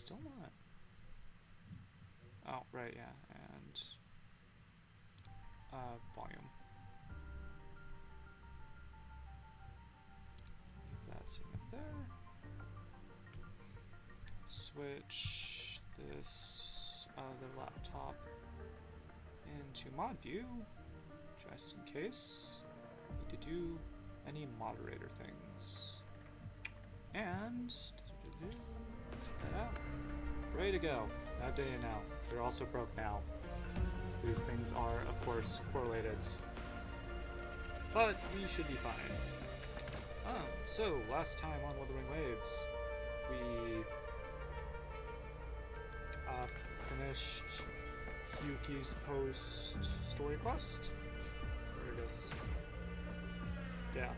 still not. Oh, right, yeah, and volume. Leave that sitting up there. Switch this other laptop into mod view, just in case. Need to do any moderator things. And set that out. Ready to go. I've done it now. They're also broke now. These things are, of course, correlated. But we should be fine. So last time on Wuthering Waves, we finished Hyuki's post-story quest. There it is. Yeah.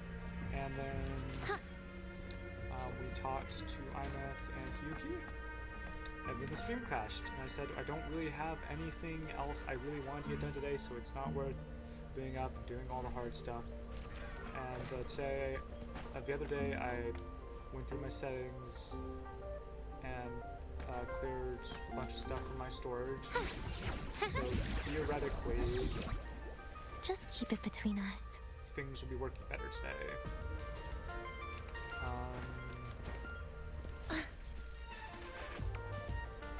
And then we talked to Imeth and Hyuki. And then the stream crashed, and I said I don't really have anything else I really wanted to get done today, so it's not worth being up and doing all the hard stuff. And the other day, I went through my settings and cleared a bunch of stuff from my storage. So theoretically, just keep it between us. Things will be working better today.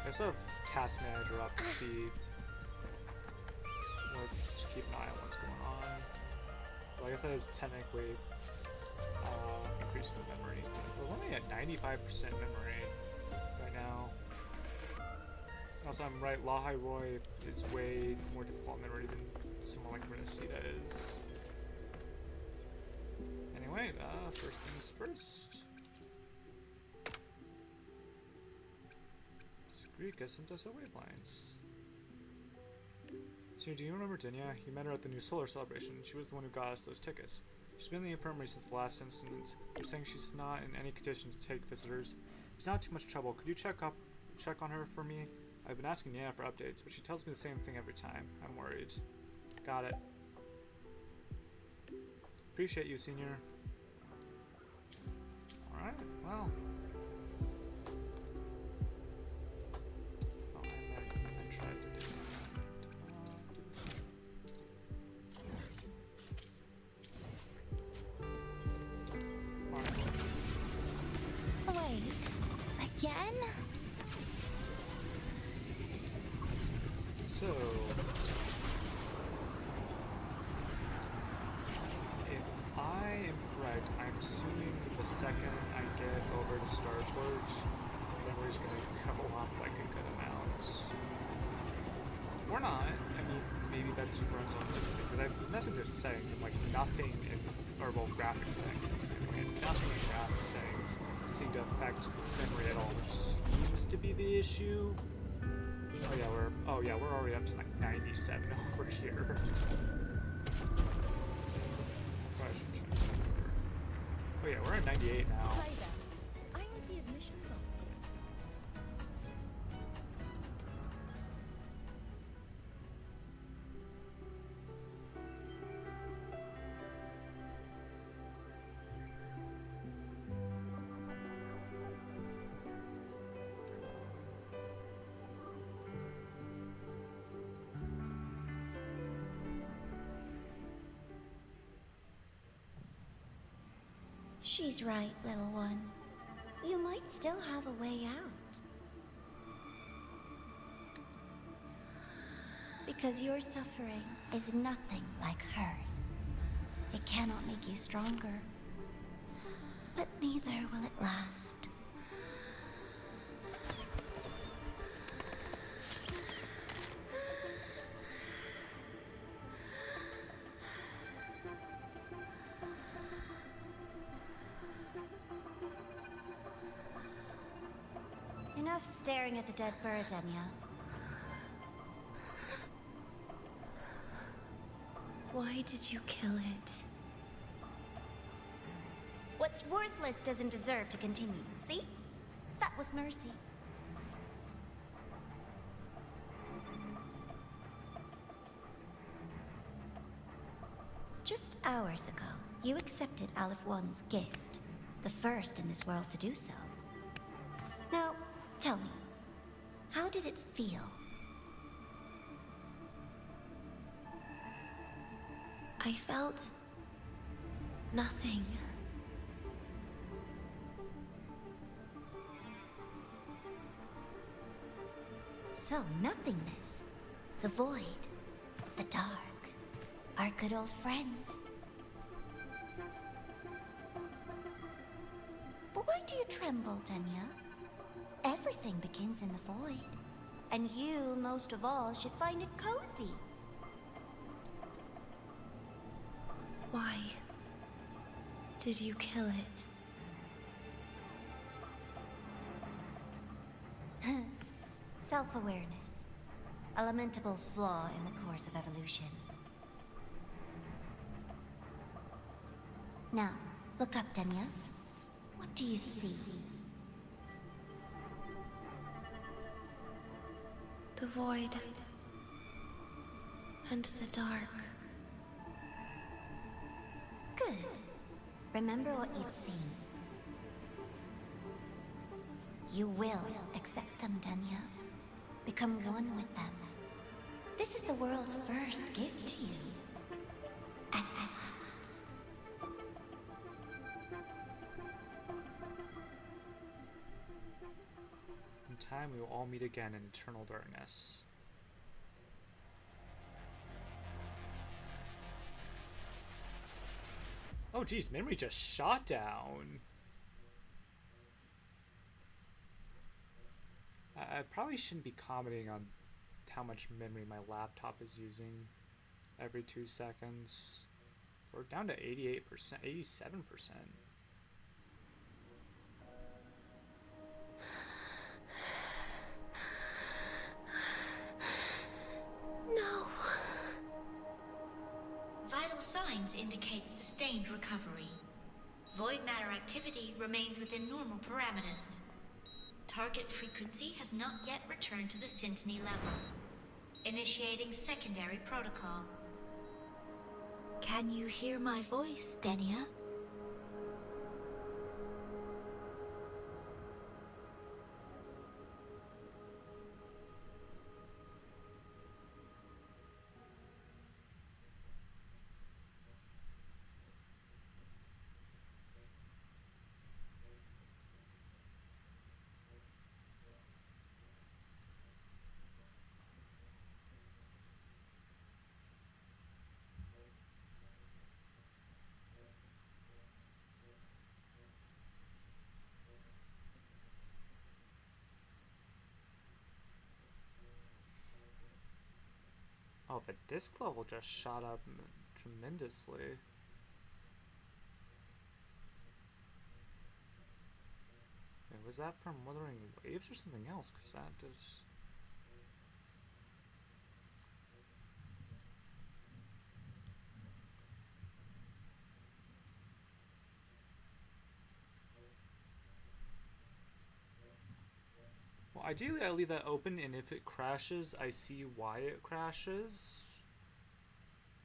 I also have Task Manager up to see, to keep an eye on what's going on. Well, I guess that is technically increasing the memory. We're only at 95% memory right now. Also, I'm right, Lahai Roy is way more difficult memory than someone like Renacita is. Anyway, first things first. Skrika sent us our wavelines. So, do you remember Dinya? You met her at the new solar celebration. She was the one who got us those tickets. She's been in the infirmary since the last incident. You're saying she's not in any condition to take visitors. If it's not too much trouble, could you check on her for me? I've been asking Nana for updates, but she tells me the same thing every time. I'm worried. Got it. Appreciate you, Senior. Alright, well. Oh, I tried to do that. Wait, again? So, if I am correct, I'm assuming the second I get over to Starforge, memory's gonna go up like a good amount. Or not. I mean, maybe that's runs on different because I've been messing with settings and like nothing in, or well, graphic settings, and nothing in graphic settings seem to affect memory at all, which seems to be the issue. Oh yeah, we're already up to like 97 over here. Oh yeah, we're at 98 now. Hi there. I'm with the admissions office. She's right, little one. You might still have a way out. Because your suffering is nothing like hers. It cannot make you stronger. But neither will it last. Enough staring at the dead bird, Denya. Why did you kill it? What's worthless doesn't deserve to continue. See? That was mercy. Just hours ago, you accepted Aleph One's gift. The first in this world to do so. Now, tell me, did it feel? I felt nothing. So, nothingness, the void, the dark, our good old friends. But why do you tremble, Denya? Everything begins in the void. And you, most of all, should find it cozy. Why did you kill it? Self-awareness. A lamentable flaw in the course of evolution. Now, look up, Denya. What do you see? The void and the dark. Good. Remember what you've seen. You will accept them, Denya. Become one with them. This is the world's first gift to you. At last. In time, we will all meet again in eternal darkness. Oh geez, memory just shot down. I probably shouldn't be commenting on how much memory my laptop is using every 2 seconds. We're down to 88%, 87%. No. Vital signs indicate sustained recovery. Void matter activity remains within normal parameters. Target frequency has not yet returned to the Syntony level. Initiating secondary protocol. Can you hear my voice, Denya? Oh, the disc level just shot up tremendously. Wait, was that from Wuthering Waves or something else? Because that does... Well, ideally I leave that open, and if it crashes, I see why it crashes.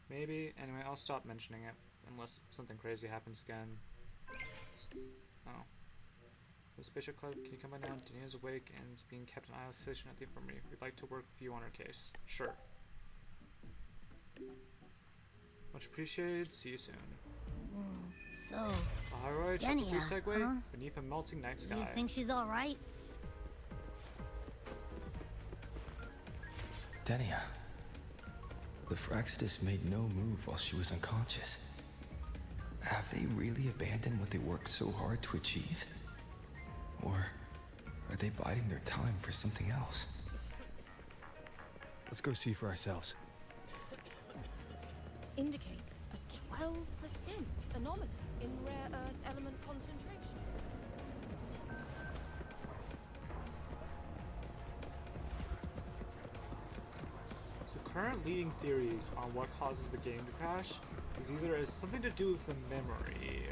Maybe. Anyway, I'll stop mentioning it, unless something crazy happens again. Oh. The spaceship club, can you come by now? Denia is awake and is being kept in isolation at the infirmary. We'd like to work with you on our case. Sure. Much appreciated. See you soon. So, Alright, chapter 3 Denia, segue. huh? Beneath a melting night sky. you think she's alright? Denia. The Fraxidus made no move while she was unconscious. Have they really abandoned what they worked so hard to achieve? Or are they biding their time for something else? Let's go see for ourselves. Indicates a 12% anomaly in rare earth element concentration. So current leading theories on what causes the game to crash is either has something to do with the memory,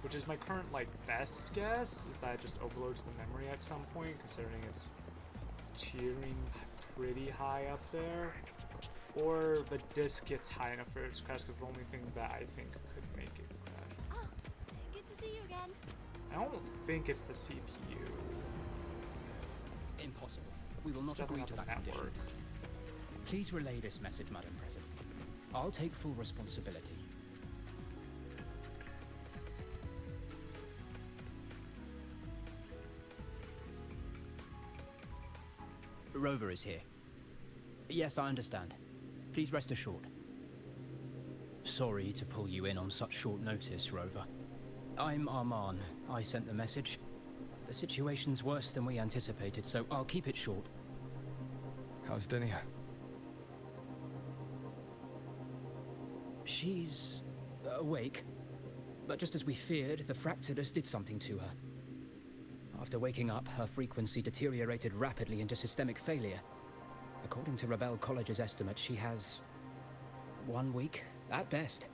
which is my current best guess, is that it just overloads the memory at some point, considering it's teetering pretty high up there, or the disk gets high enough for it to crash, because the only thing that I think could make it crash. Oh, good to see you again. I don't think it's the CPU. Impossible. We will It's not agree definitely to that not the condition. network. Please relay this message, Madam President. I'll take full responsibility. Rover is here. Yes, I understand. Please rest assured. Sorry to pull you in on such short notice, Rover. I'm Arman. I sent the message. The situation's worse than we anticipated, so I'll keep it short. How's Denia? She's awake. But just as we feared, the Fractidus did something to her. After waking up, her frequency deteriorated rapidly into systemic failure. According to Rebel College's estimate, she has 1 week, at best.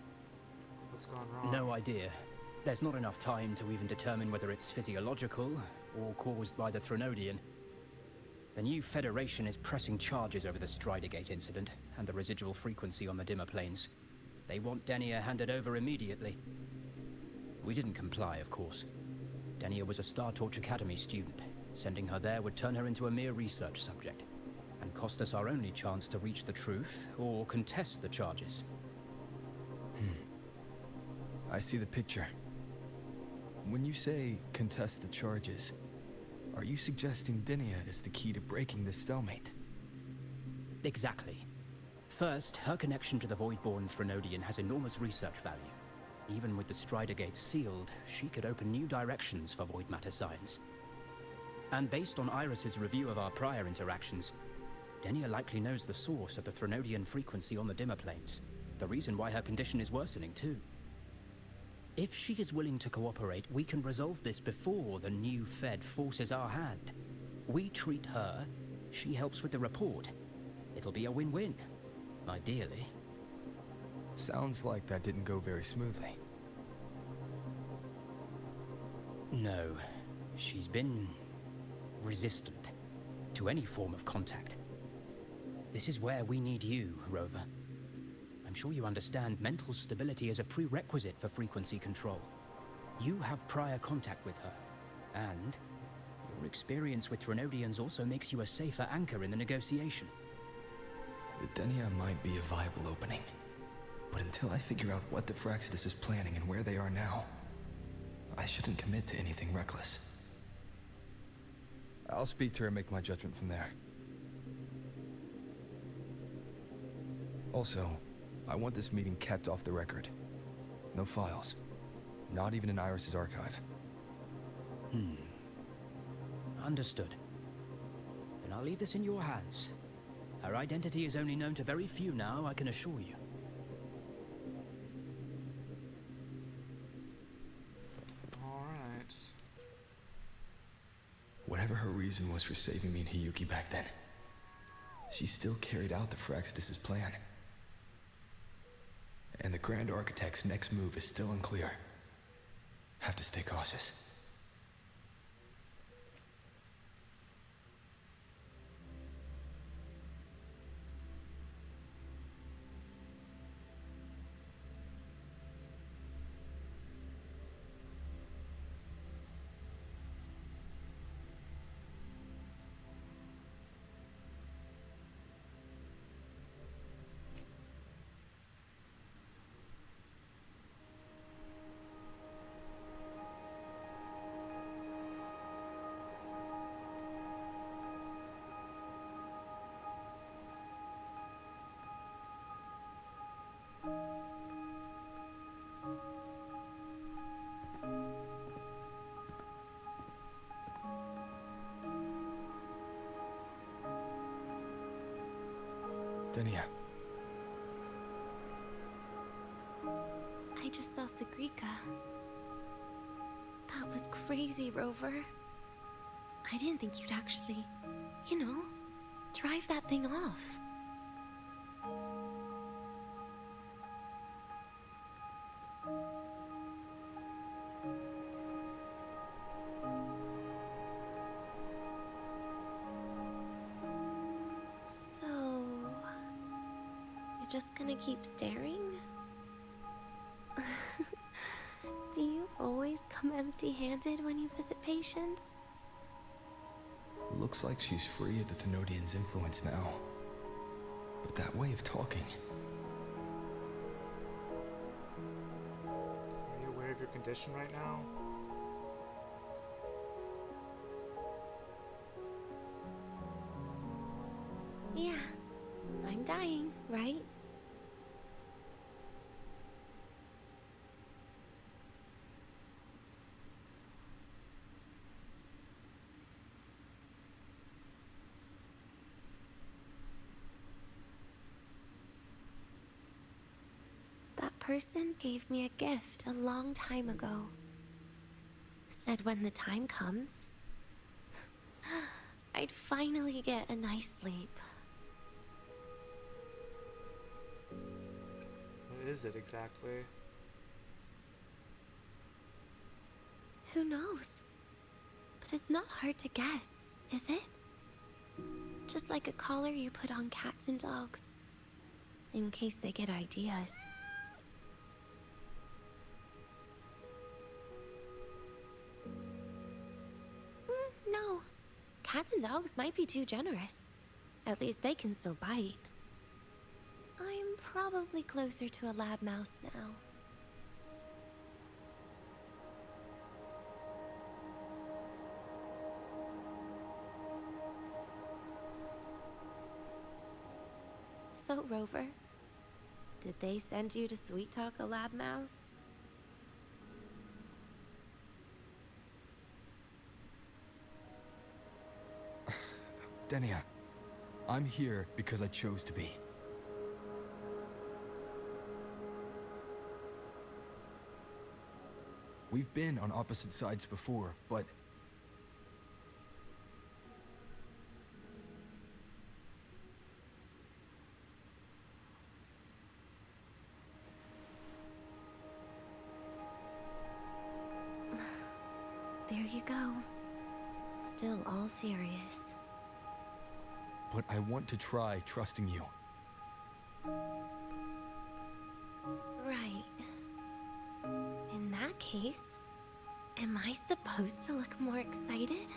What's gone wrong? No idea. There's not enough time to even determine whether it's physiological or caused by the Threnodian. The new Federation is pressing charges over the Stridergate incident and the residual frequency on the dimmer planes. They want Denia handed over immediately. We didn't comply, of course. Denia was a Star Torch Academy student. Sending her there would turn her into a mere research subject, and cost us our only chance to reach the truth or contest the charges. I see the picture. When you say contest the charges, are you suggesting Denia is the key to breaking this stalemate? Exactly. First, her connection to the Voidborn Threnodian has enormous research value. Even with the Stridergate sealed, she could open new directions for void matter science. And based on Iris's review of our prior interactions, Denia likely knows the source of the Threnodian frequency on the dimmer planes. The reason why her condition is worsening, too. If she is willing to cooperate, we can resolve this before the new Fed forces our hand. We treat her, she helps with the report. It'll be a win-win, ideally. Sounds like that didn't go very smoothly. No, she's been resistant to any form of contact. This is where we need you, Rover. I'm sure you understand mental stability is a prerequisite for frequency control. You have prior contact with her, and your experience with Threnodians also makes you a safer anchor in the negotiation. The Denia might be a viable opening, but until I figure out what the Fractidus is planning and where they are now, I shouldn't commit to anything reckless. I'll speak to her and make my judgment from there. Also, I want this meeting kept off the record. No files. Not even in Iris's archive. Understood. Then I'll leave this in your hands. Her identity is only known to very few now, I can assure you. Alright. Whatever her reason was for saving me and Hiyuki back then, she still carried out the Fractidus' plan. And the Grand Architect's next move is still unclear. Have to stay cautious. Denia. I just saw Sagrika. That was crazy, Rover. I didn't think you'd actually, drive that thing off. So, you're just gonna keep staring? Do you always come empty-handed when you visit patients? looks like she's free of the Thenodian's influence now. But that way of talking... Are you aware of your condition right now? Yeah, I'm dying, right? That person gave me a gift a long time ago. Said when the time comes, I'd finally get a nice sleep. What is it exactly? Who knows? But it's not hard to guess, is it? Just like a collar you put on cats and dogs, in case they get ideas. No. Cats and dogs might be too generous. At least they can still bite. I'm probably closer to a lab mouse now. So, Rover, did they send you to sweet talk a lab mouse? Denia, I'm here because I chose to be. We've been on opposite sides before, but... There you go. Still all serious. But I want to try trusting you. Right. In that case, am I supposed to look more excited?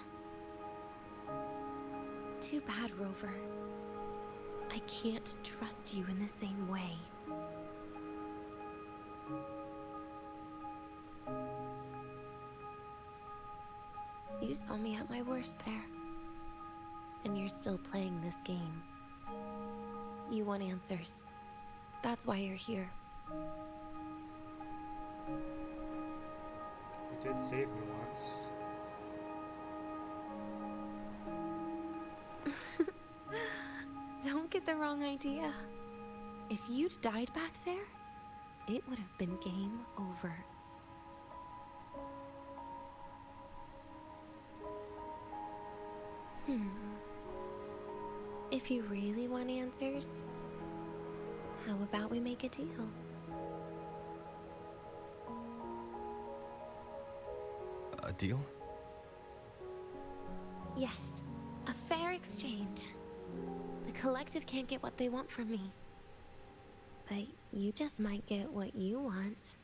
Too bad, Rover. I can't trust you in the same way. You saw me at my worst there. And you're still playing this game. You want answers. That's why you're here. You did save me once. Don't get the wrong idea. If you'd died back there, it would have been game over. If you really want answers, how about we make a deal? A deal? Yes, a fair exchange. The collective can't get what they want from me. But you just might get what you want.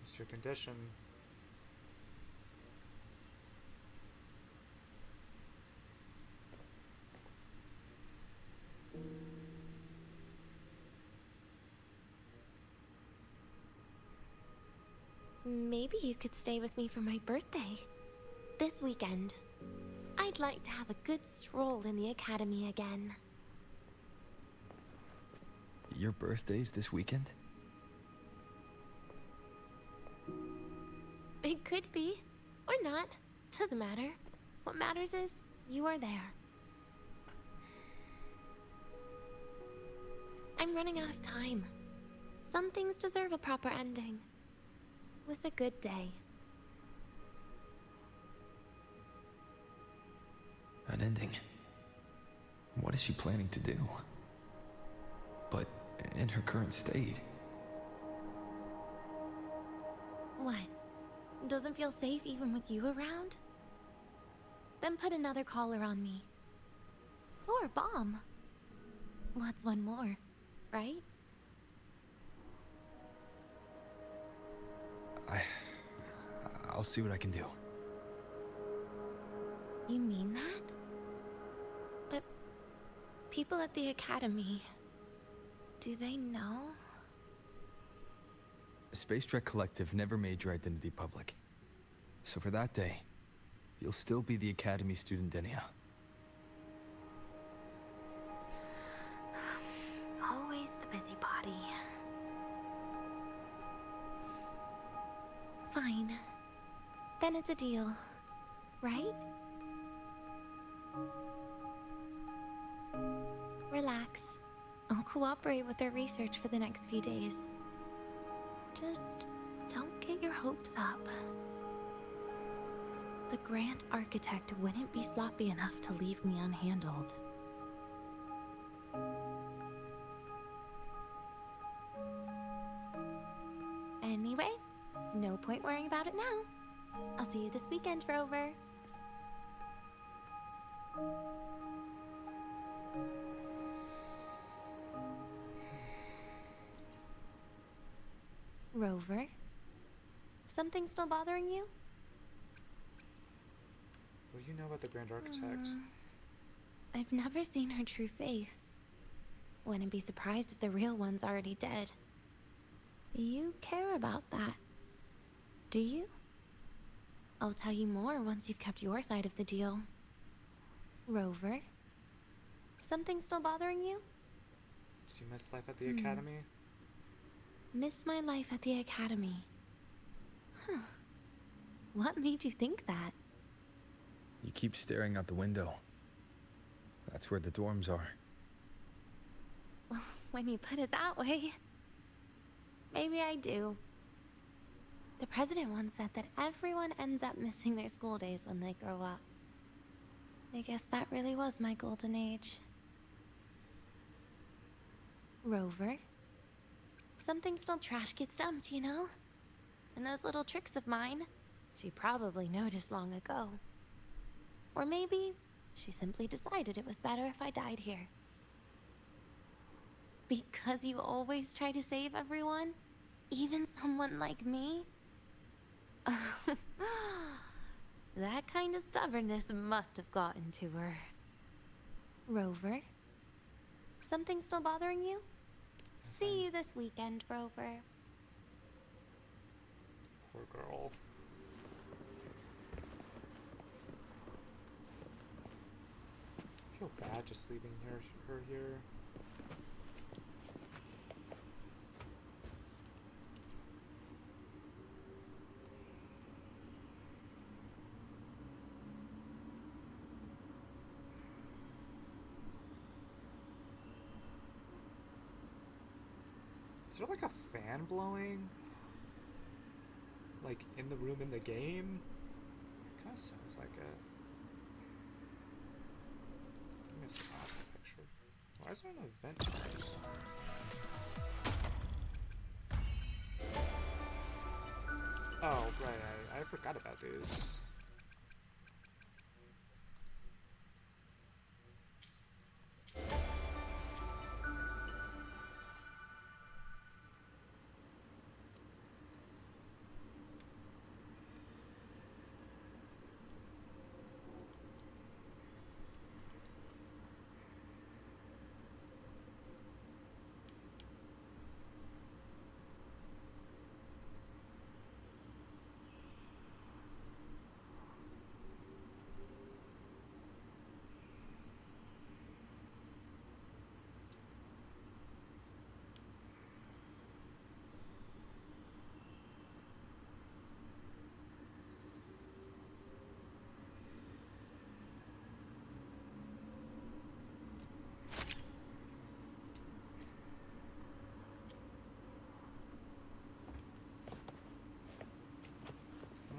It's your condition. Maybe you could stay with me for my birthday. This weekend. I'd like to have a good stroll in the academy again. Your birthday's this weekend? It could be. Or not. Doesn't matter. What matters is, you are there. I'm running out of time. Some things deserve a proper ending. With a good day. An ending? What is she planning to do? But in her current state... What? Doesn't feel safe even with you around? Then put another collar on me. Or a bomb. What's one more, right? I'll see what I can do. You mean that? But people at the academy, do they know? The Space Trek Collective never made your identity public. So for that day, you'll still be the Academy student, Denia. Always the busybody. Fine. Then it's a deal, right? Relax. I'll cooperate with their research for the next few days. Just don't get your hopes up. The Grand Architect wouldn't be sloppy enough to leave me unhandled. Anyway, no point worrying about it now. I'll see you this weekend, Rover. Rover? Something still bothering you? What do you know about the Grand Architect? I've never seen her true face. Wouldn't be surprised if the real one's already dead. You care about that, do you? I'll tell you more once you've kept your side of the deal. Rover? Something still bothering you? Did you miss life at the Academy? Miss my life at the Academy. Huh. What made you think that? You keep staring out the window. That's where the dorms are. Well, when you put it that way, maybe I do. The president once said that everyone ends up missing their school days when they grow up. I guess that really was my golden age. Rover? Something still trash gets dumped, you know? And those little tricks of mine, she probably noticed long ago. Or maybe she simply decided it was better if I died here. Because you always try to save everyone? Even someone like me? That kind of stubbornness must have gotten to her. Rover? Something still bothering you? See you this weekend, Rover. Poor girl. I feel bad just leaving her here. Is there like a fan blowing? Like in the room in the game? Kinda sounds like it. Give me a snap picture. Why is there an event first? Oh, right, I forgot about these.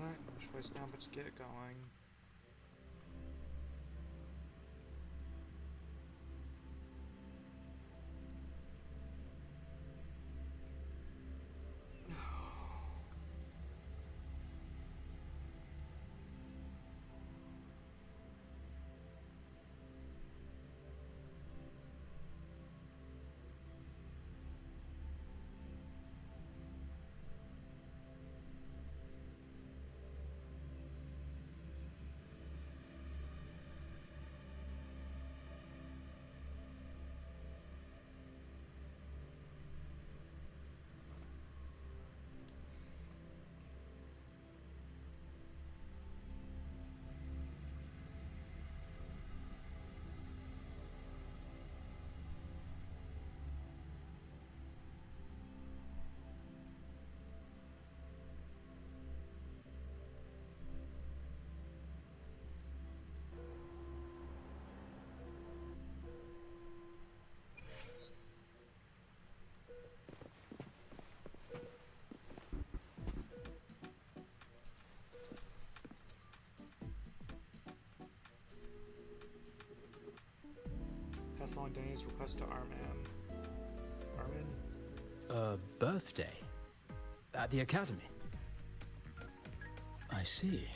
Alright, no choice now but to get going. following Danny's request to Armin. Birthday? At the academy? I see.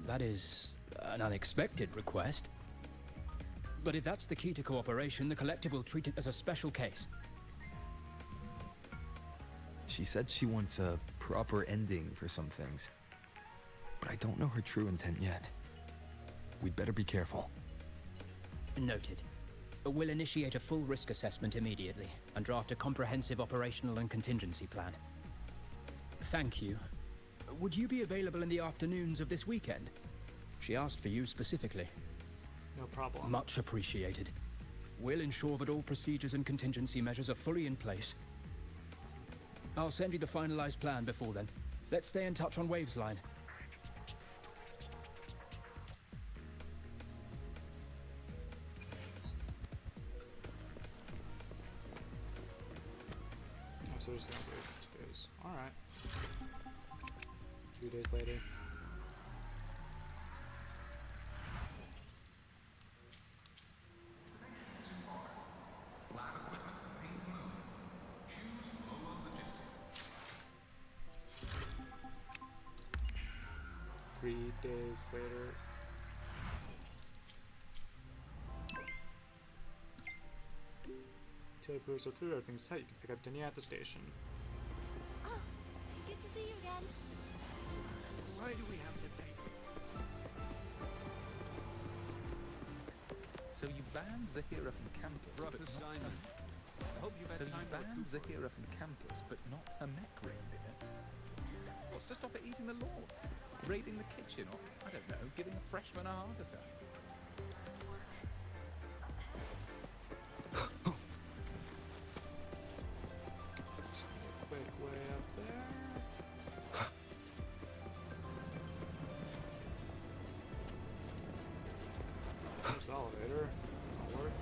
That is an unexpected request. But if that's the key to cooperation, the collective will treat it as a special case. She said she wants a proper ending for some things. But I don't know her true intent yet. We'd better be careful. Noted. We'll initiate a full risk assessment immediately and draft a comprehensive operational and contingency plan. Thank you. Would you be available in the afternoons of this weekend? She asked for you specifically. No problem. Much appreciated. We'll ensure that all procedures and contingency measures are fully in place. I'll send you the finalized plan before then. Let's stay in touch on Waves Line. Oh, so we're just gonna wait 2 days. Alright. 2 days later. Three days later. Taylor Pools are through, everything's set. You can pick up Denny at the station. Oh, good to see you again. Why do we have to pay? So you banned Zahira from campus, Rough but not assignment. I hope you've had So you time to banned recuperate. Zahira from campus, but not her mech ring dinner. What's to stop it eating the lawn, raiding the kitchen, or, I don't know, giving a freshman a heart attack? Quick way up there. There's the elevator. That'll work.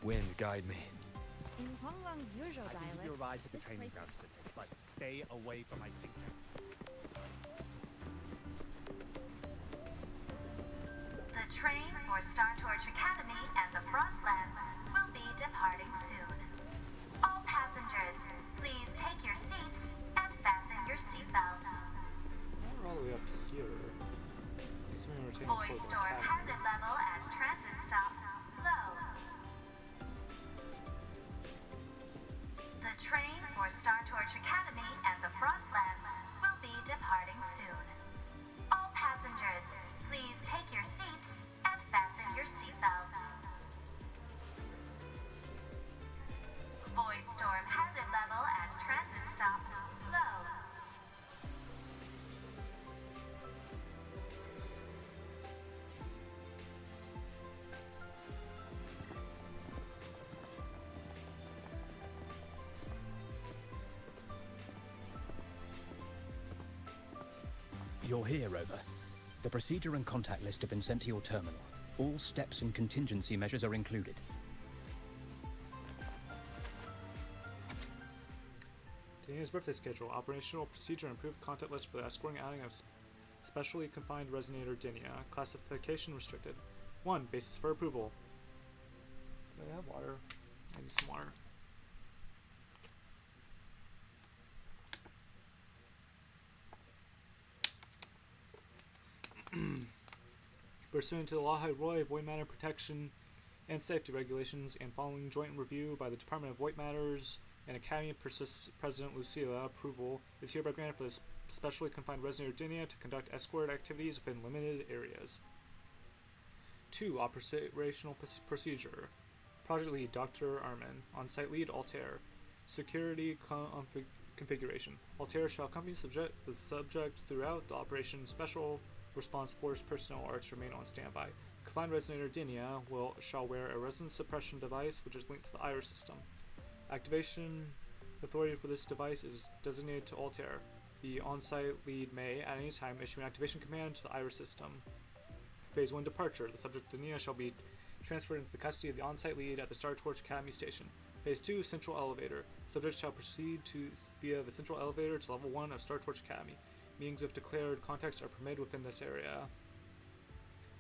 Wind, guide me. In Huanglang's usual I can dialect, give you a ride to the this training place grounds today, but stay away from my secret. The train for Star Torch Academy and the Frostlands will be departing soon. All passengers, please take your seats and fasten your seatbelts. We're all the way up here. Assuming we're taking Void toward the storm academy. hazard level at transit stop low. The train for Star Torch Academy and the Frostlands will be departing soon. All passengers, please take your seats and fasten your seatbelts. Void storm hazard level at transit stop low. You're here, Rover. The procedure and contact list have been sent to your terminal. All steps and contingency measures are included. Daniel's birthday schedule. Operational procedure and approved content list for the escorting outing of specially confined resonator Dinia. Classification restricted. 1. Basis for approval. Do I have water? I need some water. Pursuant to the Lahai Roy Void Matter Protection and Safety Regulations and following joint review by the Department of Void Matters and Academy President Lucilla, approval is hereby granted for the specially confined resonator Dinia to conduct escort activities within limited areas. 2. Operational procedure. Project Lead, Dr. Armin. On-site lead, Altair. Security configuration. Altair shall accompany the subject throughout the operation. Special response force personnel are to remain on standby. Confined resonator Dinia shall wear a resonance suppression device which is linked to the iris system. Activation authority for this device is designated to Altair. The on-site lead may, at any time, issue an activation command to the iris system. Phase 1 departure. The subject Dinia shall be transferred into the custody of the on-site lead at the Star Torch Academy station. Phase 2 central elevator. Subject shall proceed via the central elevator to level 1 of Star Torch Academy. Meetings of declared contacts are permitted within this area.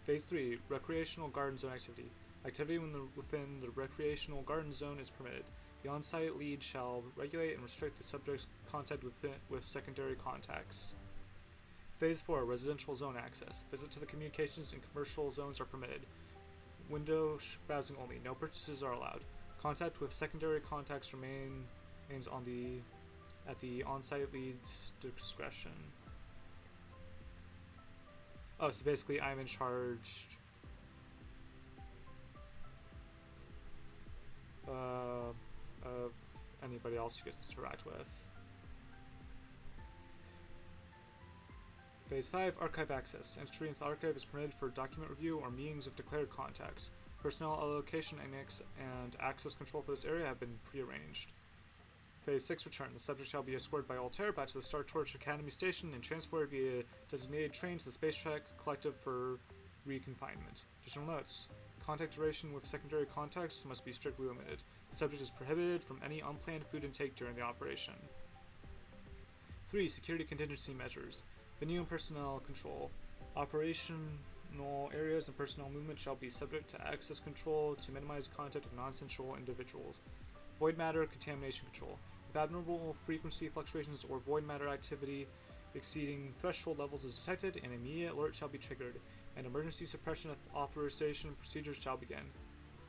Phase 3 recreational garden zone activity. Activity within the recreational garden zone is permitted. The on-site lead shall regulate and restrict the subject's contact with secondary contacts. Phase 4 residential zone access. Visits to the communications and commercial zones are permitted. Window browsing only. No purchases are allowed. Contact with secondary contacts remains at the on-site lead's discretion. Oh, so basically I'm in charge of anybody else you get to interact with. Phase 5 archive access. Entry into the archive is permitted for document review or meetings of declared contacts. Personnel allocation and access control for this area have been prearranged. Phase 6 return. The subject shall be escorted by Altair back to the Star Torch Academy station and transported via designated train to the Space Trek Collective for reconfinement. Additional notes. Contact duration with secondary contacts must be strictly limited. The subject is prohibited from any unplanned food intake during the operation. 3. Security contingency measures. Venue and personnel control. Operational areas and personnel movement shall be subject to access control to minimize contact with non-essential individuals. Void matter contamination control. If abnormal frequency fluctuations or void matter activity exceeding threshold levels is detected, an immediate alert shall be triggered, and emergency suppression authorization procedures shall begin.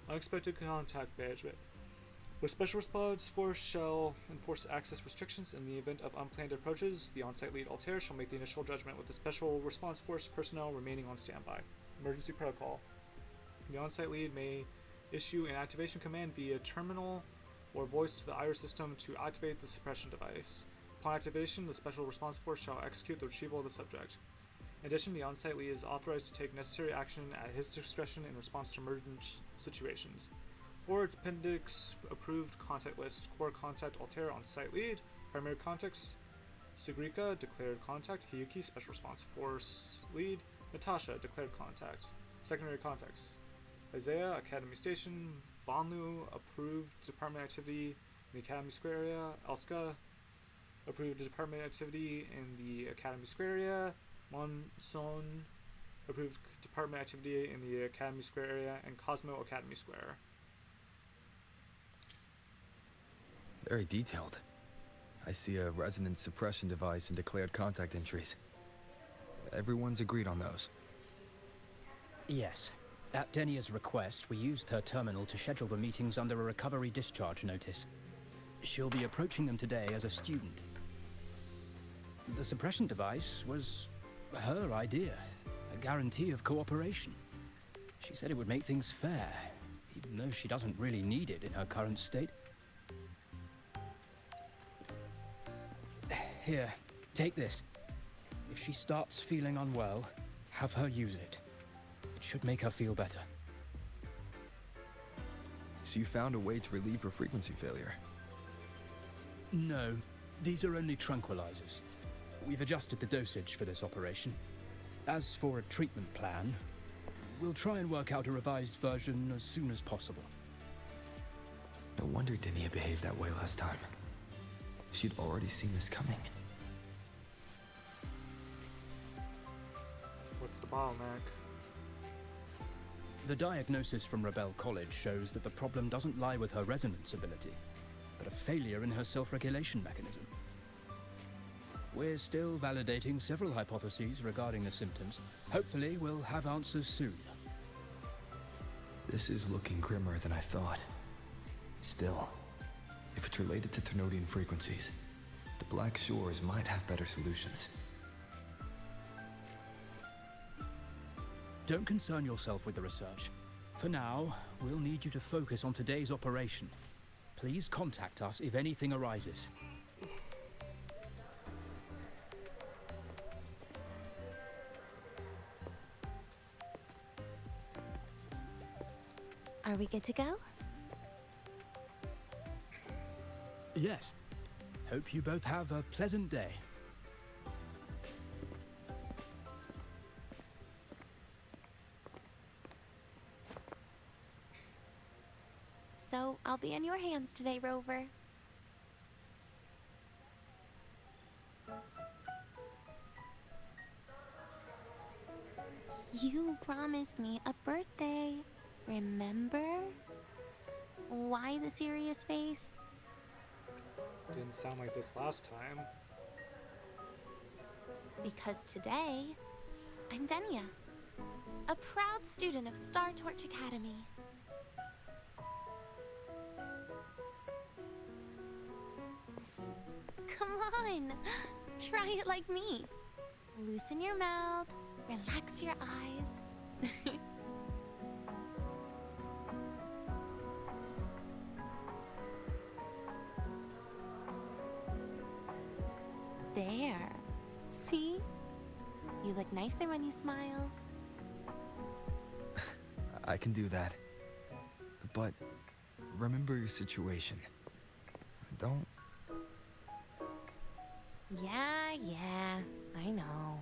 Unexpected contact management. The Special Response Force shall enforce access restrictions in the event of unplanned approaches. The on-site lead Altair shall make the initial judgment with the Special Response Force personnel remaining on standby. Emergency protocol. The on-site lead may issue an activation command via terminal or voice to the iris system to activate the suppression device. Upon activation, the Special Response Force shall execute the retrieval of the subject. In addition, the on-site lead is authorized to take necessary action at his discretion in response to emergent situations. 4. Appendix approved contact list. Core contact Altair on-site lead. Primary contacts Sugrika, declared contact. Hiyuki, Special Response Force lead. Natasha, declared contact. Secondary contacts Isaiah, Academy Station. Banlu, approved department activity in the Academy Square area. Elska, approved department activity in the Academy Square area. Monson, approved department activity in the Academy Square area. And Cosmo, Academy Square. Very detailed. I see a resonance suppression device and declared contact entries. Everyone's agreed on those. Yes. At Denia's request, we used her terminal to schedule the meetings under a recovery discharge notice. She'll be approaching them today as a student. The suppression device was her idea, a guarantee of cooperation. She said it would make things fair, even though she doesn't really need it in her current state. Here, take this. If she starts feeling unwell, have her use it. It should make her feel better. So you found a way to relieve her frequency failure? No, these are only tranquilizers. We've adjusted the dosage for this operation. As for a treatment plan, we'll try and work out a revised version as soon as possible. No wonder Dinia behaved that way last time. She'd already seen this coming. What's the bottleneck? The diagnosis from Rebel College shows that the problem doesn't lie with her resonance ability, but a failure in her self-regulation mechanism. We're still validating several hypotheses regarding the symptoms. Hopefully, we'll have answers soon. This is looking grimmer than I thought. Still, if it's related to Thermodian frequencies, the Black Shores might have better solutions. Don't concern yourself with the research. For now, we'll need you to focus on today's operation. Please contact us if anything arises. Are we good to go? Yes. Hope you both have a pleasant day. So, I'll be in your hands today, Rover. You promised me a birthday. Remember? Why the serious face? Didn't sound like this last time. Because today, I'm Denia, a proud student of Star Torch Academy. Come on, try it like me. Loosen your mouth, relax your eyes. There. See? You look nicer when you smile. I can do that. But remember your situation. Don't... Yeah, I know.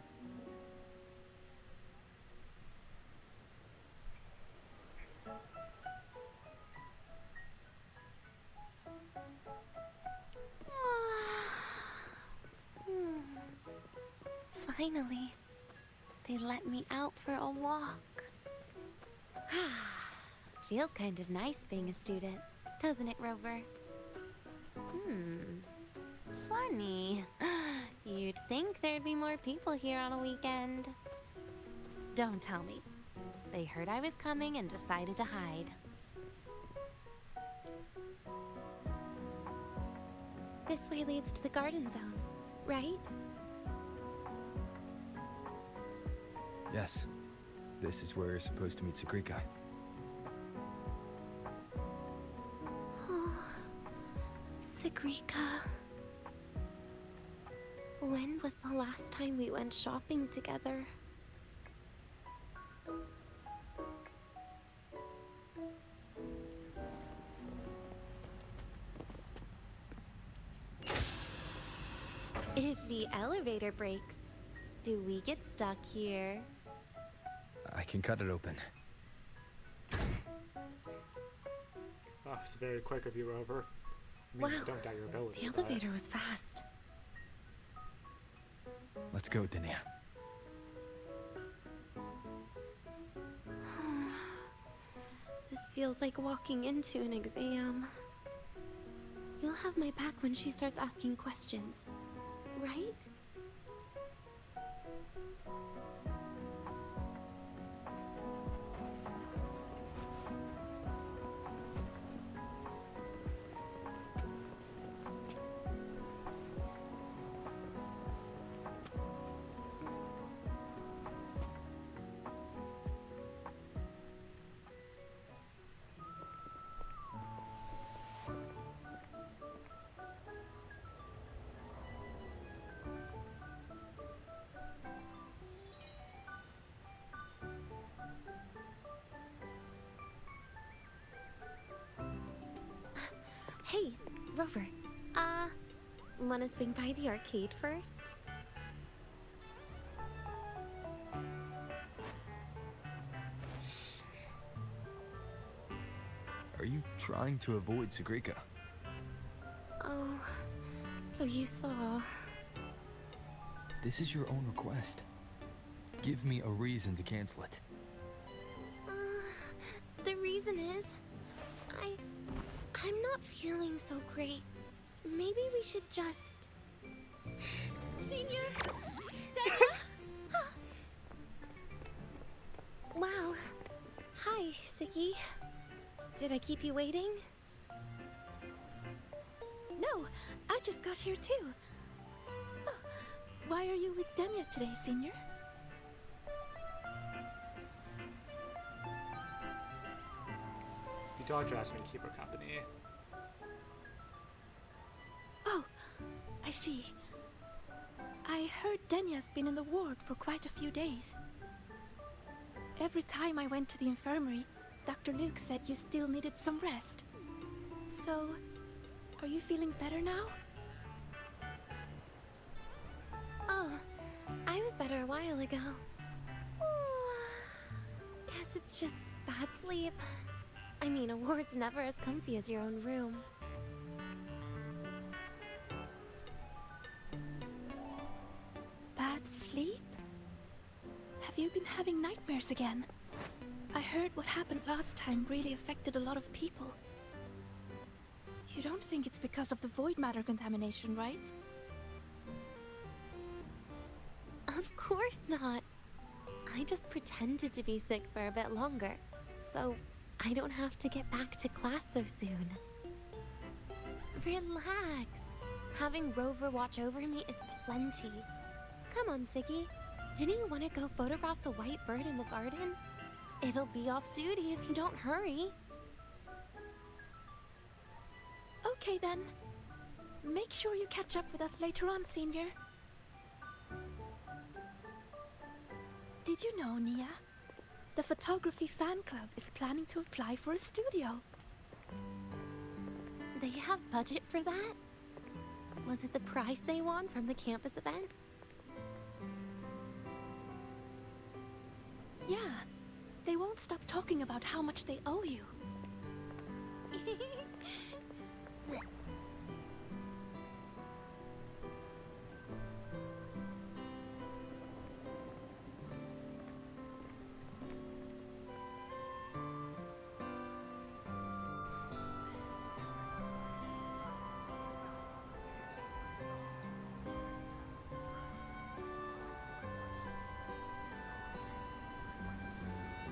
Finally, they let me out for a walk. Feels kind of nice being a student, doesn't it, Rover? Funny. You'd think there'd be more people here on a weekend. Don't tell me. They heard I was coming and decided to hide. This way leads to the garden zone, right? Yes. This is where you're supposed to meet Sakrika. Oh, Sakrika. When was the last time we went shopping together? If the elevator breaks, do we get stuck here? I can cut it open. Oh, it's very quick of you, Rover. I mean, Wow, don't doubt your ability. the but- elevator was fast. Let's go, Denia. This feels like walking into an exam. You'll have my back when she starts asking questions, right? Hey, Rover. Wanna swing by the arcade first? Are you trying to avoid Sakrika? Oh, so you saw. This is your own request. Give me a reason to cancel it. The reason is, I'm not feeling so great. Maybe we should just... Senior! Dada! Wow. Hi, Siggy. Did I keep you waiting? No, I just got here too. Oh, why are you with Denia today, Senior? dog dressing keep her company. Oh, I see. I heard Denya's been in the ward for quite a few days. Every time I went to the infirmary, Dr. Luke said you still needed some rest. So, are you feeling better now? Oh, I was better a while ago. Guess it's just bad sleep. I mean, a ward's never as comfy as your own room. Bad sleep? Have you been having nightmares again? I heard what happened last time really affected a lot of people. You don't think it's because of the void matter contamination, right? Of course not. I just pretended to be sick for a bit longer, so I don't have to get back to class so soon. Relax. Having Rover watch over me is plenty. Come on, Siggy. Didn't you want to go photograph the white bird in the garden? It'll be off duty if you don't hurry. Okay then. Make sure you catch up with us later on, Senior. Did you know, Nia? The photography fan club is planning to apply for a studio. They have budget for that? Was it the prize they won from the campus event? Yeah. They won't stop talking about how much they owe you.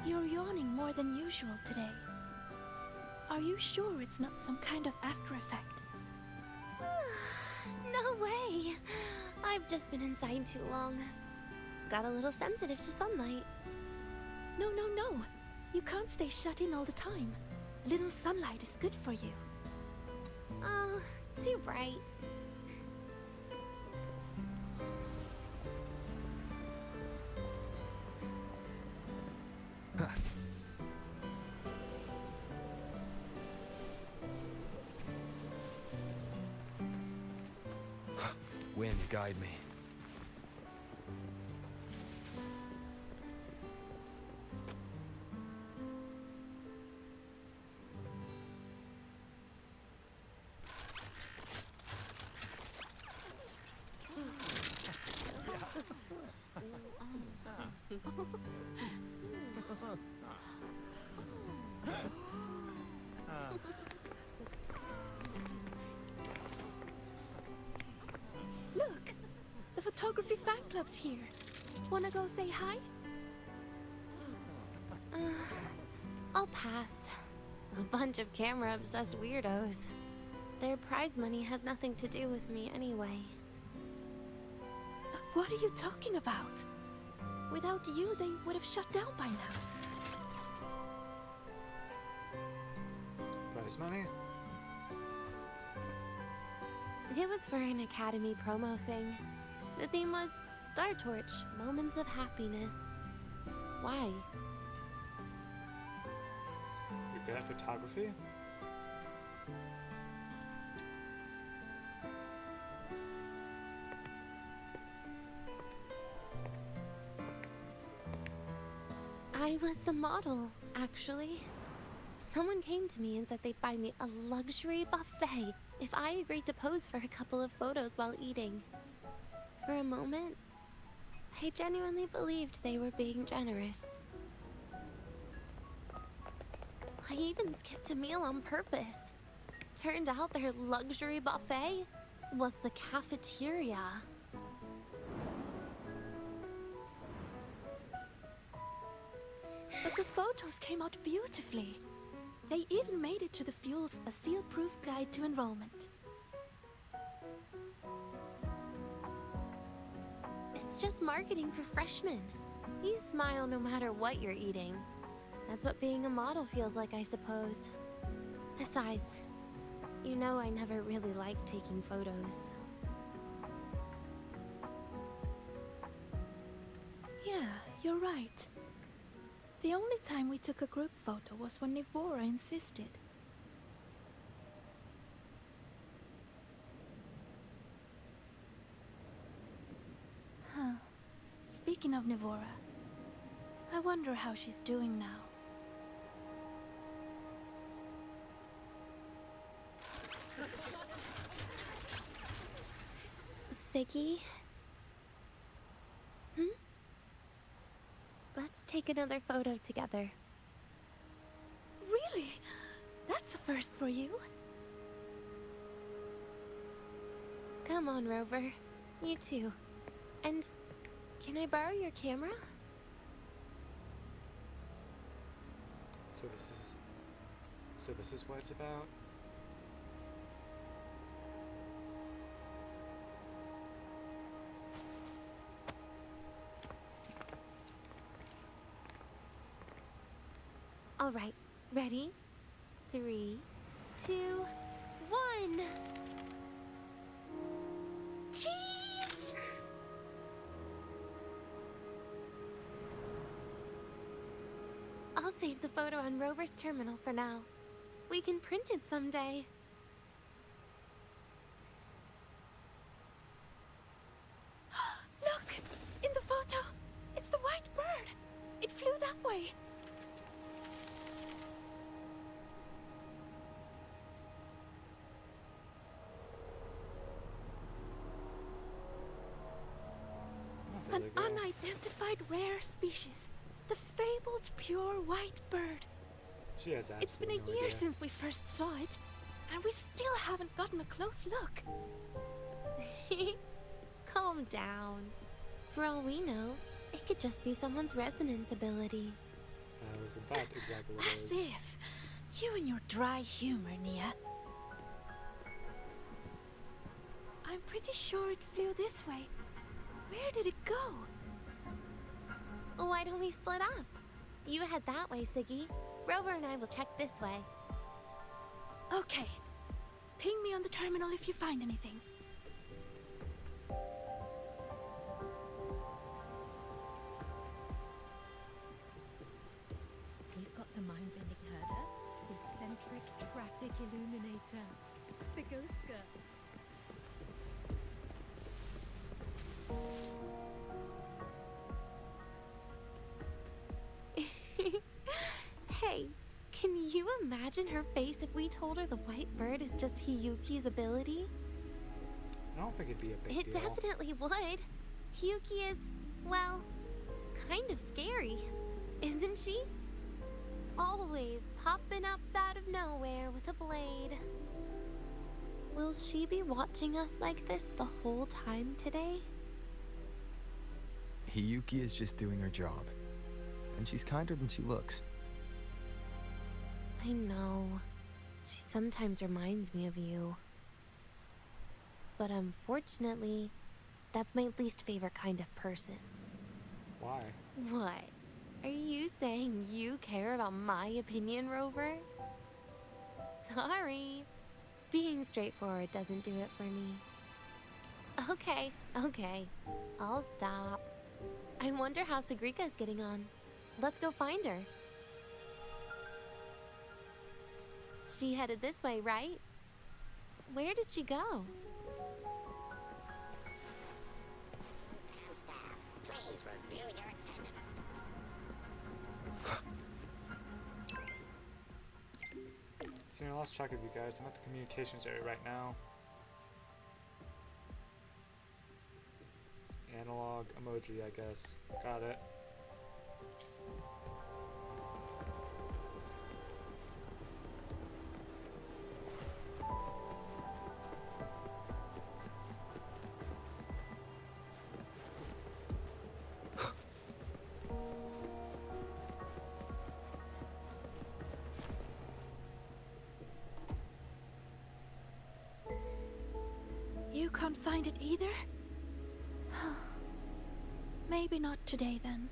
You're yawning more than usual today. Are you sure it's not some kind of after effect? No way! I've just been inside too long. Got a little sensitive to sunlight. No, no, no. You can't stay shut in all the time. Little sunlight is good for you. Oh, too bright. Wind, guide me. Look! The photography fan club's here. Wanna go say hi? I'll pass. A bunch of camera-obsessed weirdos. Their prize money has nothing to do with me anyway. What are you talking about? Without you, they would have shut down by now. Prize money? It was for an Academy promo thing. The theme was Star Torch, Moments of Happiness. Why? You're good at photography? I was the model, actually. Someone came to me and said they'd buy me a luxury buffet if I agreed to pose for a couple of photos while eating. For a moment, I genuinely believed they were being generous. I even skipped a meal on purpose. Turned out their luxury buffet was the cafeteria. But the photos came out beautifully. They even made it to the Fuel's A Seal-Proof Guide to Enrollment. It's just marketing for freshmen. You smile no matter what you're eating. That's what being a model feels like, I suppose. Besides, you know I never really liked taking photos. Yeah, you're right. The only time we took a group photo was when Nivora insisted. Huh. Speaking of Nivora, I wonder how she's doing now. Siggy? Hmm? Let's take another photo together. Really? That's a first for you. Come on, Rover. You too. And can I borrow your camera? So this is what it's about? All right, ready? 3, 2, 1. Cheese! I'll save the photo on Rover's terminal for now. We can print it someday. Look! In the photo! It's the white bird! It flew that way! There An they go. unidentified rare species. The fabled pure white bird. She has It's been absolutely a no year idea. since we first saw it, and we still haven't gotten a close look. Calm down. For all we know, it could just be someone's resonance ability. That was in fact exactly what it As is. if. You and your dry humor, Nia. I'm pretty sure it flew this way. Where did it go? Why don't we split up? You head that way, Siggy. Rover and I will check this way. Okay. Ping me on the terminal if you find anything. We've got the mind-bending herder, the eccentric traffic illuminator, the ghost girl. Hey, can you imagine her face if we told her the white bird is just Hiyuki's ability? I don't think it'd be a big It deal. definitely would. Hiyuki is, well, kind of scary, isn't she? Always popping up out of nowhere with a blade. Will she be watching us like this the whole time today? Hiyuki is just doing her job. And she's kinder than she looks. I know. She sometimes reminds me of you. But unfortunately, that's my least favorite kind of person. Why? What? Are you saying you care about my opinion, Rover? Sorry. Being straightforward doesn't do it for me. Okay. I'll stop. I wonder how Sagrika's getting on. Let's go find her. She headed this way, right? Where did she go? Staff, please review your attendance. So I lost track of you guys. I'm at the communications area right now. Analog emoji, I guess. Got it. You can't find it either? Maybe not today then.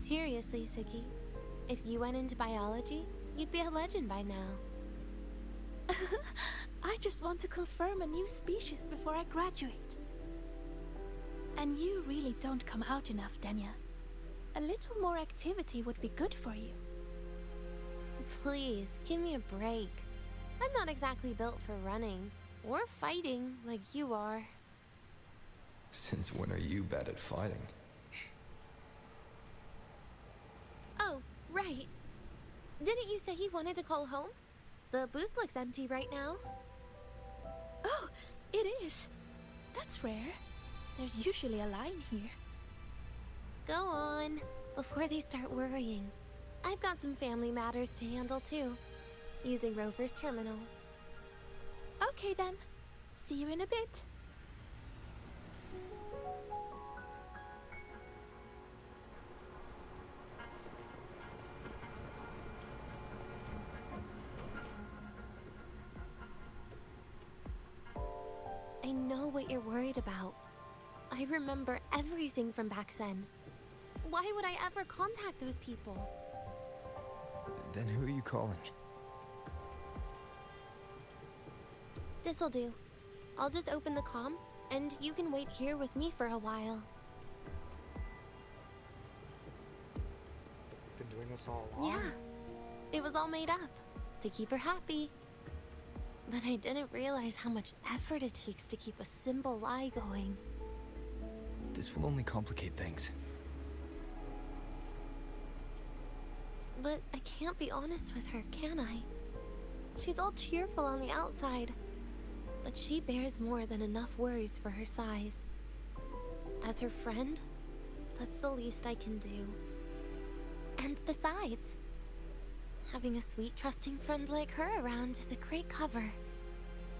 Seriously, Siggy. If you went into biology, you'd be a legend by now. I just want to confirm a new species before I graduate. And you really don't come out enough, Denya. A little more activity would be good for you. Please, give me a break. I'm not exactly built for running or fighting like you are. Since when are you bad at fighting? Oh, right. Didn't you say he wanted to call home? The booth looks empty right now. Oh, it is. That's rare. There's usually a line here. Go on, before they start worrying. I've got some family matters to handle too, using Rover's terminal. Okay then. See you in a bit. I know what you're worried about. I remember everything from back then. Why would I ever contact those people? Then who are you calling? This'll do. I'll just open the comm, and you can wait here with me for a while. Been doing this all along? Yeah. It was all made up, to keep her happy. But I didn't realize how much effort it takes to keep a simple lie going. This will only complicate things. But I can't be honest with her, can I? She's all cheerful on the outside, but she bears more than enough worries for her size. As her friend, that's the least I can do. And besides, having a sweet, trusting friend like her around is a great cover,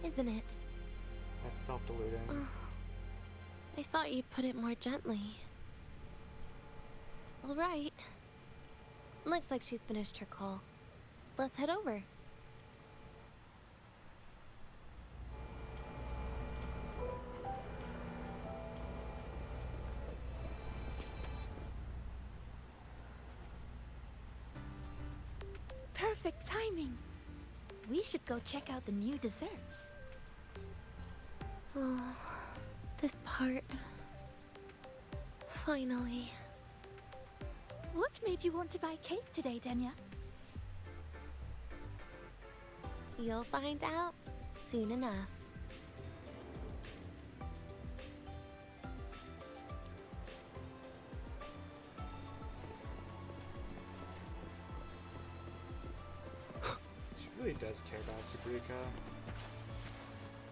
isn't it? That's self-deluding. Oh, I thought you'd put it more gently. All right. Looks like she's finished her call. Let's head over. Perfect timing. We should go check out the new desserts. Oh, this part. Finally. What made you want to buy cake today, Denya? You'll find out soon enough. She really does care about Sabrika.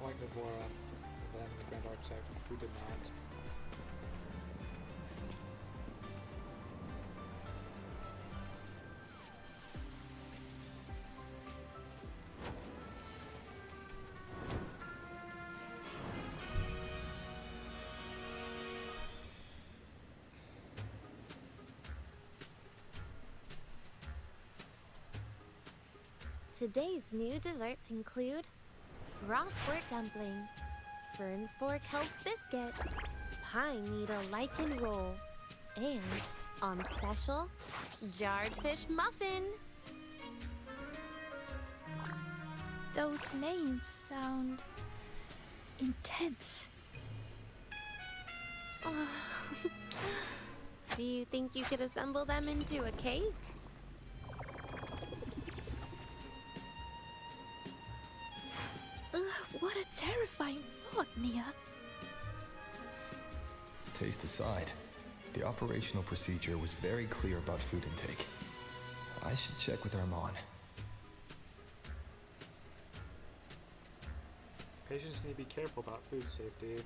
Like Navora, then the Grand Architect, who did not. Today's new desserts include Frostwork Dumpling, Fernspore Kelp Biscuit, Pine Needle Lichen Roll, and, on special, Jarred Fish Muffin. Those names sound intense. Oh. Do you think you could assemble them into a cake? What a terrifying thought, Nia. Taste aside, the operational procedure was very clear about food intake. I should check with Armand. Patients need to be careful about food safety.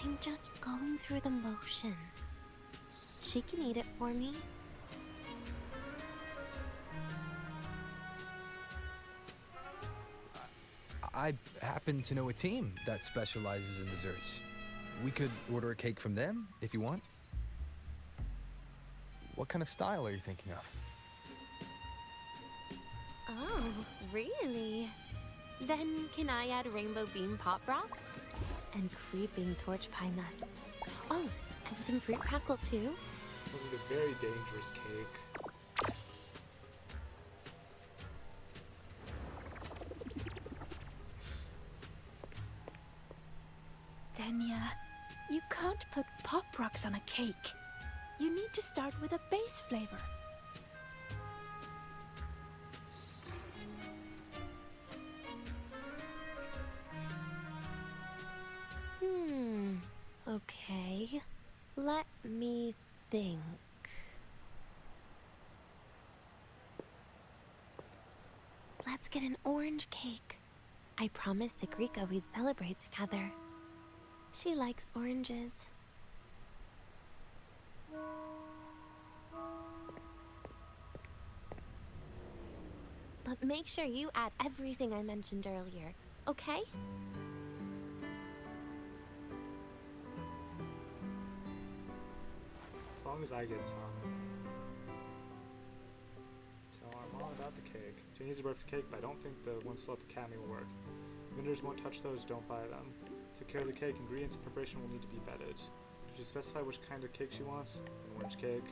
I'm just going through the motions. She can eat it for me. I happen to know a team that specializes in desserts. We could order a cake from them, if you want. What kind of style are you thinking of? Oh, really? Then can I add rainbow bean pop rocks? And creeping torch pine nuts. Oh, and some fruit crackle too? Smells like a very dangerous cake. Denya, you can't put pop rocks on a cake. You need to start with a base flavor. Okay. Let me think. Let's get an orange cake. I promised Sigrika we'd celebrate together. She likes oranges. But make sure you add everything I mentioned earlier, okay? As long as I get some. Tell our mom about the cake. Jenny's a birthday cake, but I don't think the one still at the academy will work. Vendors won't touch those, don't buy them. To care of the cake, ingredients and preparation will need to be vetted. Did she specify which kind of cake she wants? An orange cake.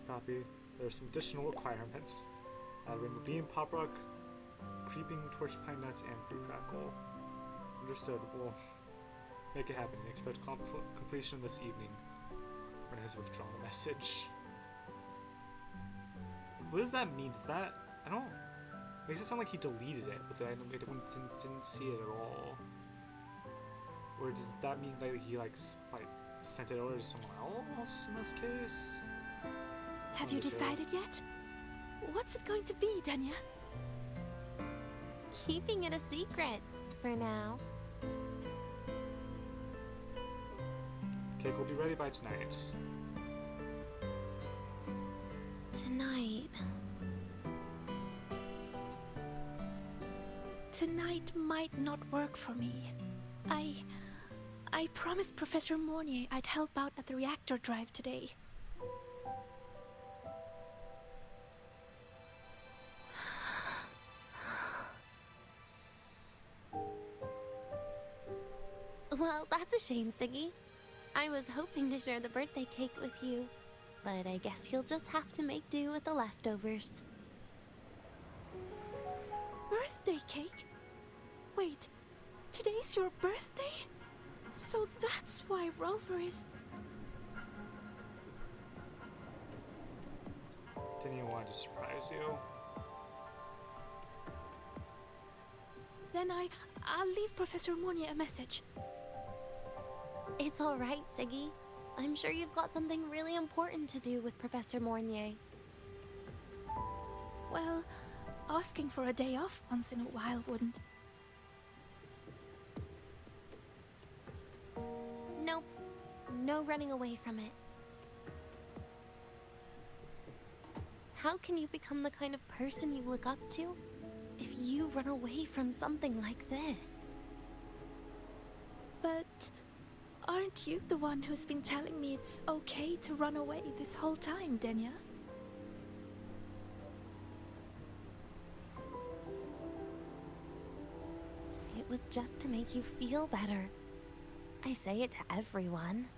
Copy. There are some additional requirements. Rainbow bean, pop rock, creeping torch pine nuts, and fruit crackle. Understood. We'll make it happen. Expect completion this evening. Ren has withdrawn the message. What does that mean? Does that... I don't... Makes it sound like he deleted it, but then I didn't see it at all. Or does that mean that he like sent it over to someone else in this case? Have you decided yet? What's it going to be, Denya? Keeping it a secret for now. Cake will be ready by tonight. Tonight. Tonight might not work for me. I promised Professor Mornier I'd help out at the reactor drive today. Well, that's a shame, Siggy. I was hoping to share the birthday cake with you, but I guess you'll just have to make do with the leftovers. Birthday cake? Wait, today's your birthday? So that's why Rover is... Didn't even want to surprise you. Then I'll leave Professor Mornier a message. It's all right, Siggy. I'm sure you've got something really important to do with Professor Mornier. Well, asking for a day off once in a while wouldn't. Nope. No running away from it. How can you become the kind of person you look up to if you run away from something like this? But aren't you the one who's been telling me it's okay to run away this whole time, Denya? It was just to make you feel better. I say it to everyone.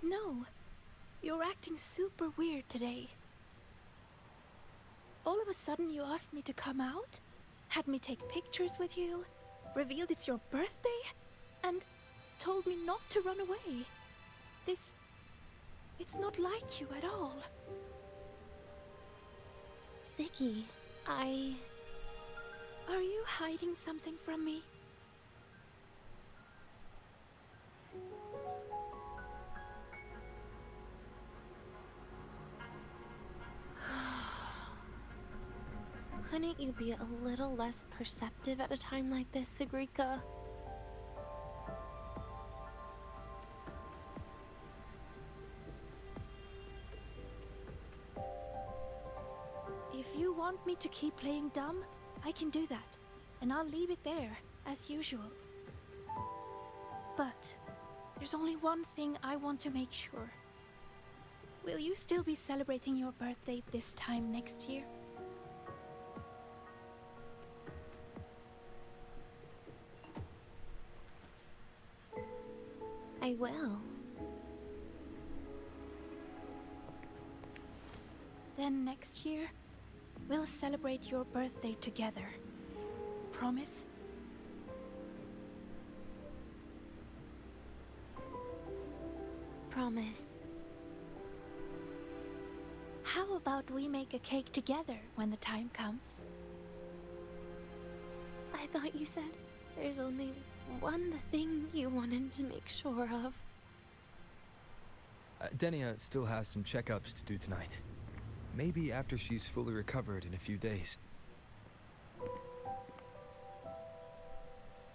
No, you're acting super weird today. All of a sudden you asked me to come out, had me take pictures with you, revealed it's your birthday, and told me not to run away. It's not like you at all. Siggy, Are you hiding something from me? Couldn't you be a little less perceptive at a time like this, Sigrika? If you want me to keep playing dumb, I can do that. And I'll leave it there, as usual. But there's only one thing I want to make sure. Will you still be celebrating your birthday this time next year? I will. Then next year, we'll celebrate your birthday together. Promise? Promise. How about we make a cake together when the time comes? I thought you said there's only one thing you wanted to make sure of. Denia still has some checkups to do tonight. Maybe after she's fully recovered in a few days.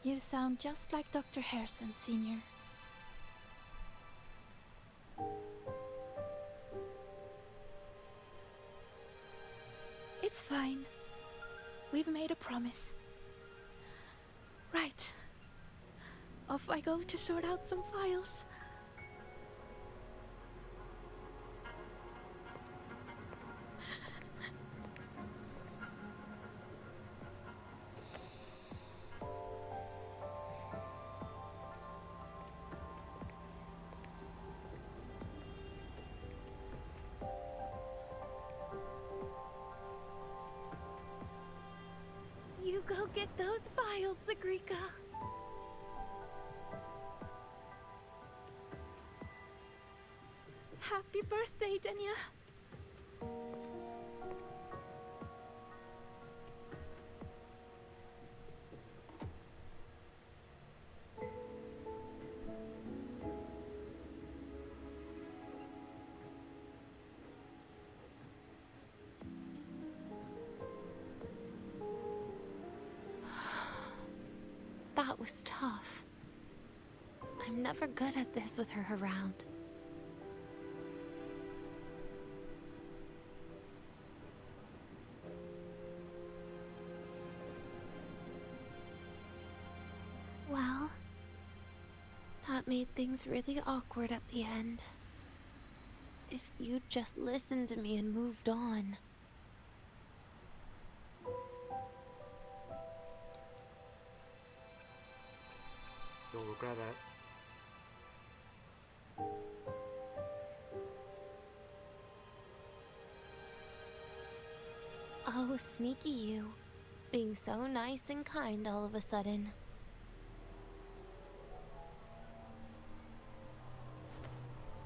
You sound just like Dr. Harrison, Senior. It's fine. We've made a promise. Right. Off I go to sort out some files. You go get those files, Sagrika. Happy birthday, Denia. That was tough. I'm never good at this with her around. Well, that made things really awkward at the end. If you'd just listened to me and moved on. You'll regret it. Oh, sneaky you. Being so nice and kind all of a sudden.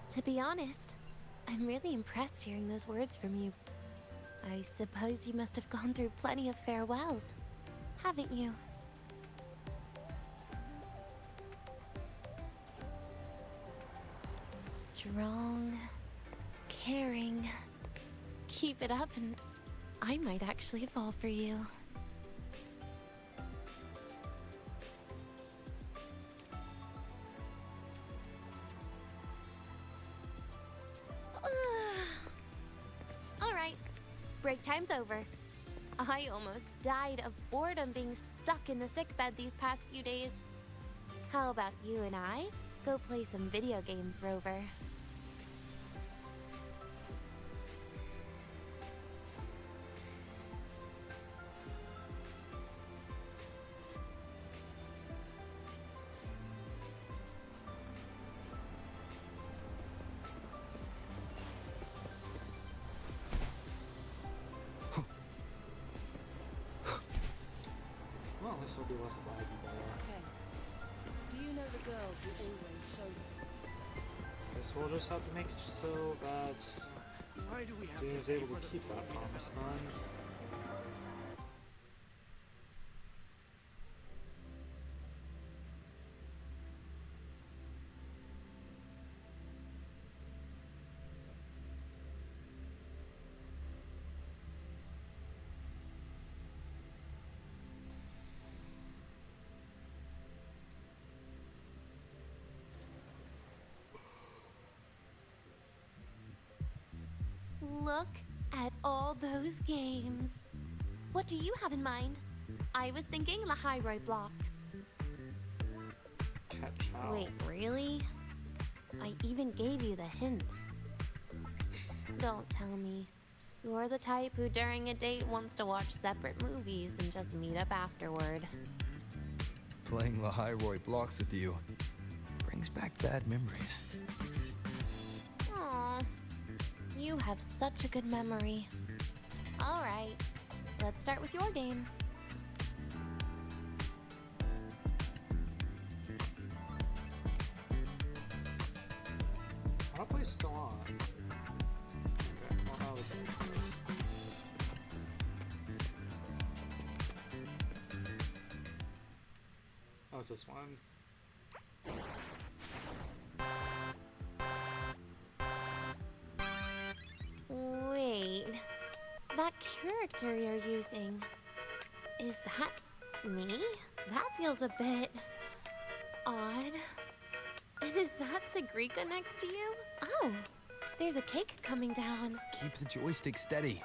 To be honest, I'm really impressed hearing those words from you. I suppose you must have gone through plenty of farewells, haven't you? Strong, caring. Keep it up and I might actually fall for you. Alright, break time's over. I almost died of boredom being stuck in the sickbed these past few days. How about you and I go play some video games, Rover? Well, this will be less laggy there. Okay. Do you know the girl who always shows up? Guess we'll just have to make it so that Why do we have Dean to is pay able for to the keep that food we never promise ate? then. Look at all those games. What do you have in mind? I was thinking Lahiroi blocks. Catch out. Wait, really? I even gave you the hint. Don't tell me. You're the type who during a date wants to watch separate movies and just meet up afterward. Playing Lahiroi blocks with you brings brings back bad memories. Aw, you have such a good memory. All right, let's start with your game. Autoplay's still on. Okay, well, that was close. Oh, it's this one. Wait, that character you're using, is that me? That feels a bit odd. And is that Sagrika next to you? Oh, there's a cake coming down. Keep the joystick steady.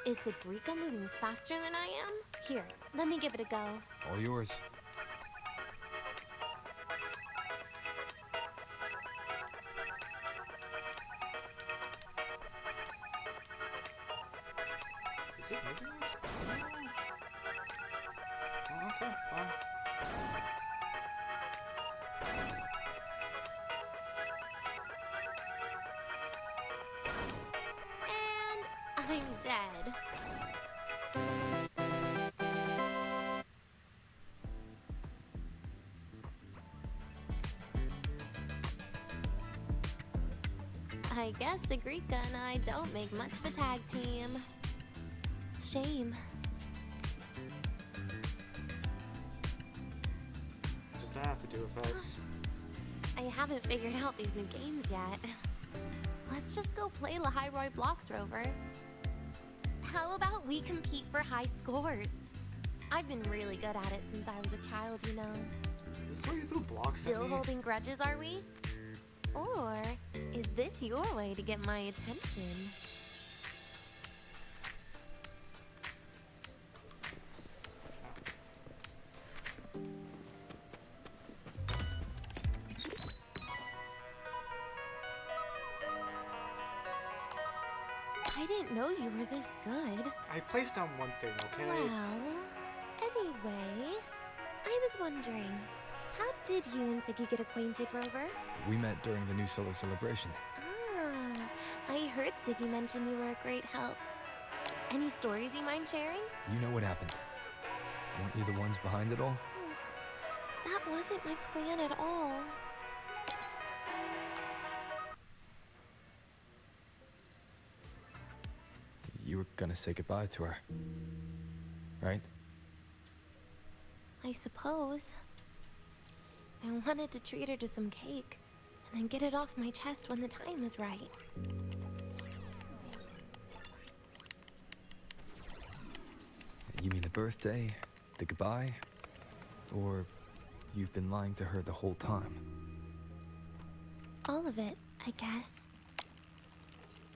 Is Sagrika moving faster than I am? Here, let me give it a go. All yours. Is it moving this? Oh, okay, fine. And I'm dead. I guess Sagrika and I don't make much of a tag team. Shame. What does that have to do with us? I haven't figured out these new games yet. Let's just go play Lahairoi Blocks, Rover. How about we compete for high scores? I've been really good at it since I was a child, you know. Is this where you threw blocks at Still me? holding grudges, are we? Or is this your way to get my attention? I didn't know you were this good. I placed down one thing, okay? Well, anyway, I was wondering, how did you and Siggy get acquainted, Rover? We met during the New Solar celebration. Ah, I heard Siggy mention you were a great help. Any stories you mind sharing? You know what happened. Weren't you the ones behind it all? That wasn't my plan at all. You were gonna say goodbye to her, right? I suppose. I wanted to treat her to some cake, and then get it off my chest when the time is right. You mean the birthday, the goodbye, or you've been lying to her the whole time? All of it, I guess.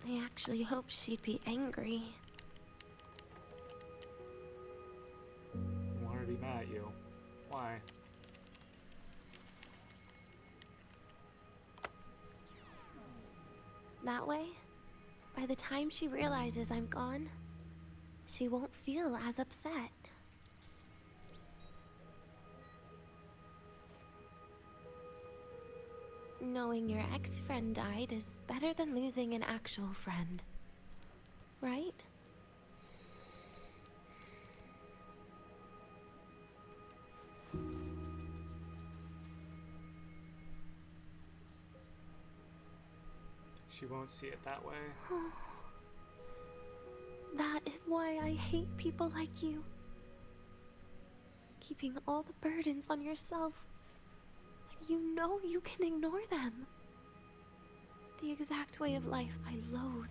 I actually hoped she'd be angry. I want her to be mad at you. Why? That way, by the time she realizes I'm gone, she won't feel as upset. Knowing your ex-friend died is better than losing an actual friend. Right? She won't see it that way. That is why I hate people like you. Keeping all the burdens on yourself when you know you can ignore them. The exact way of life I loathe.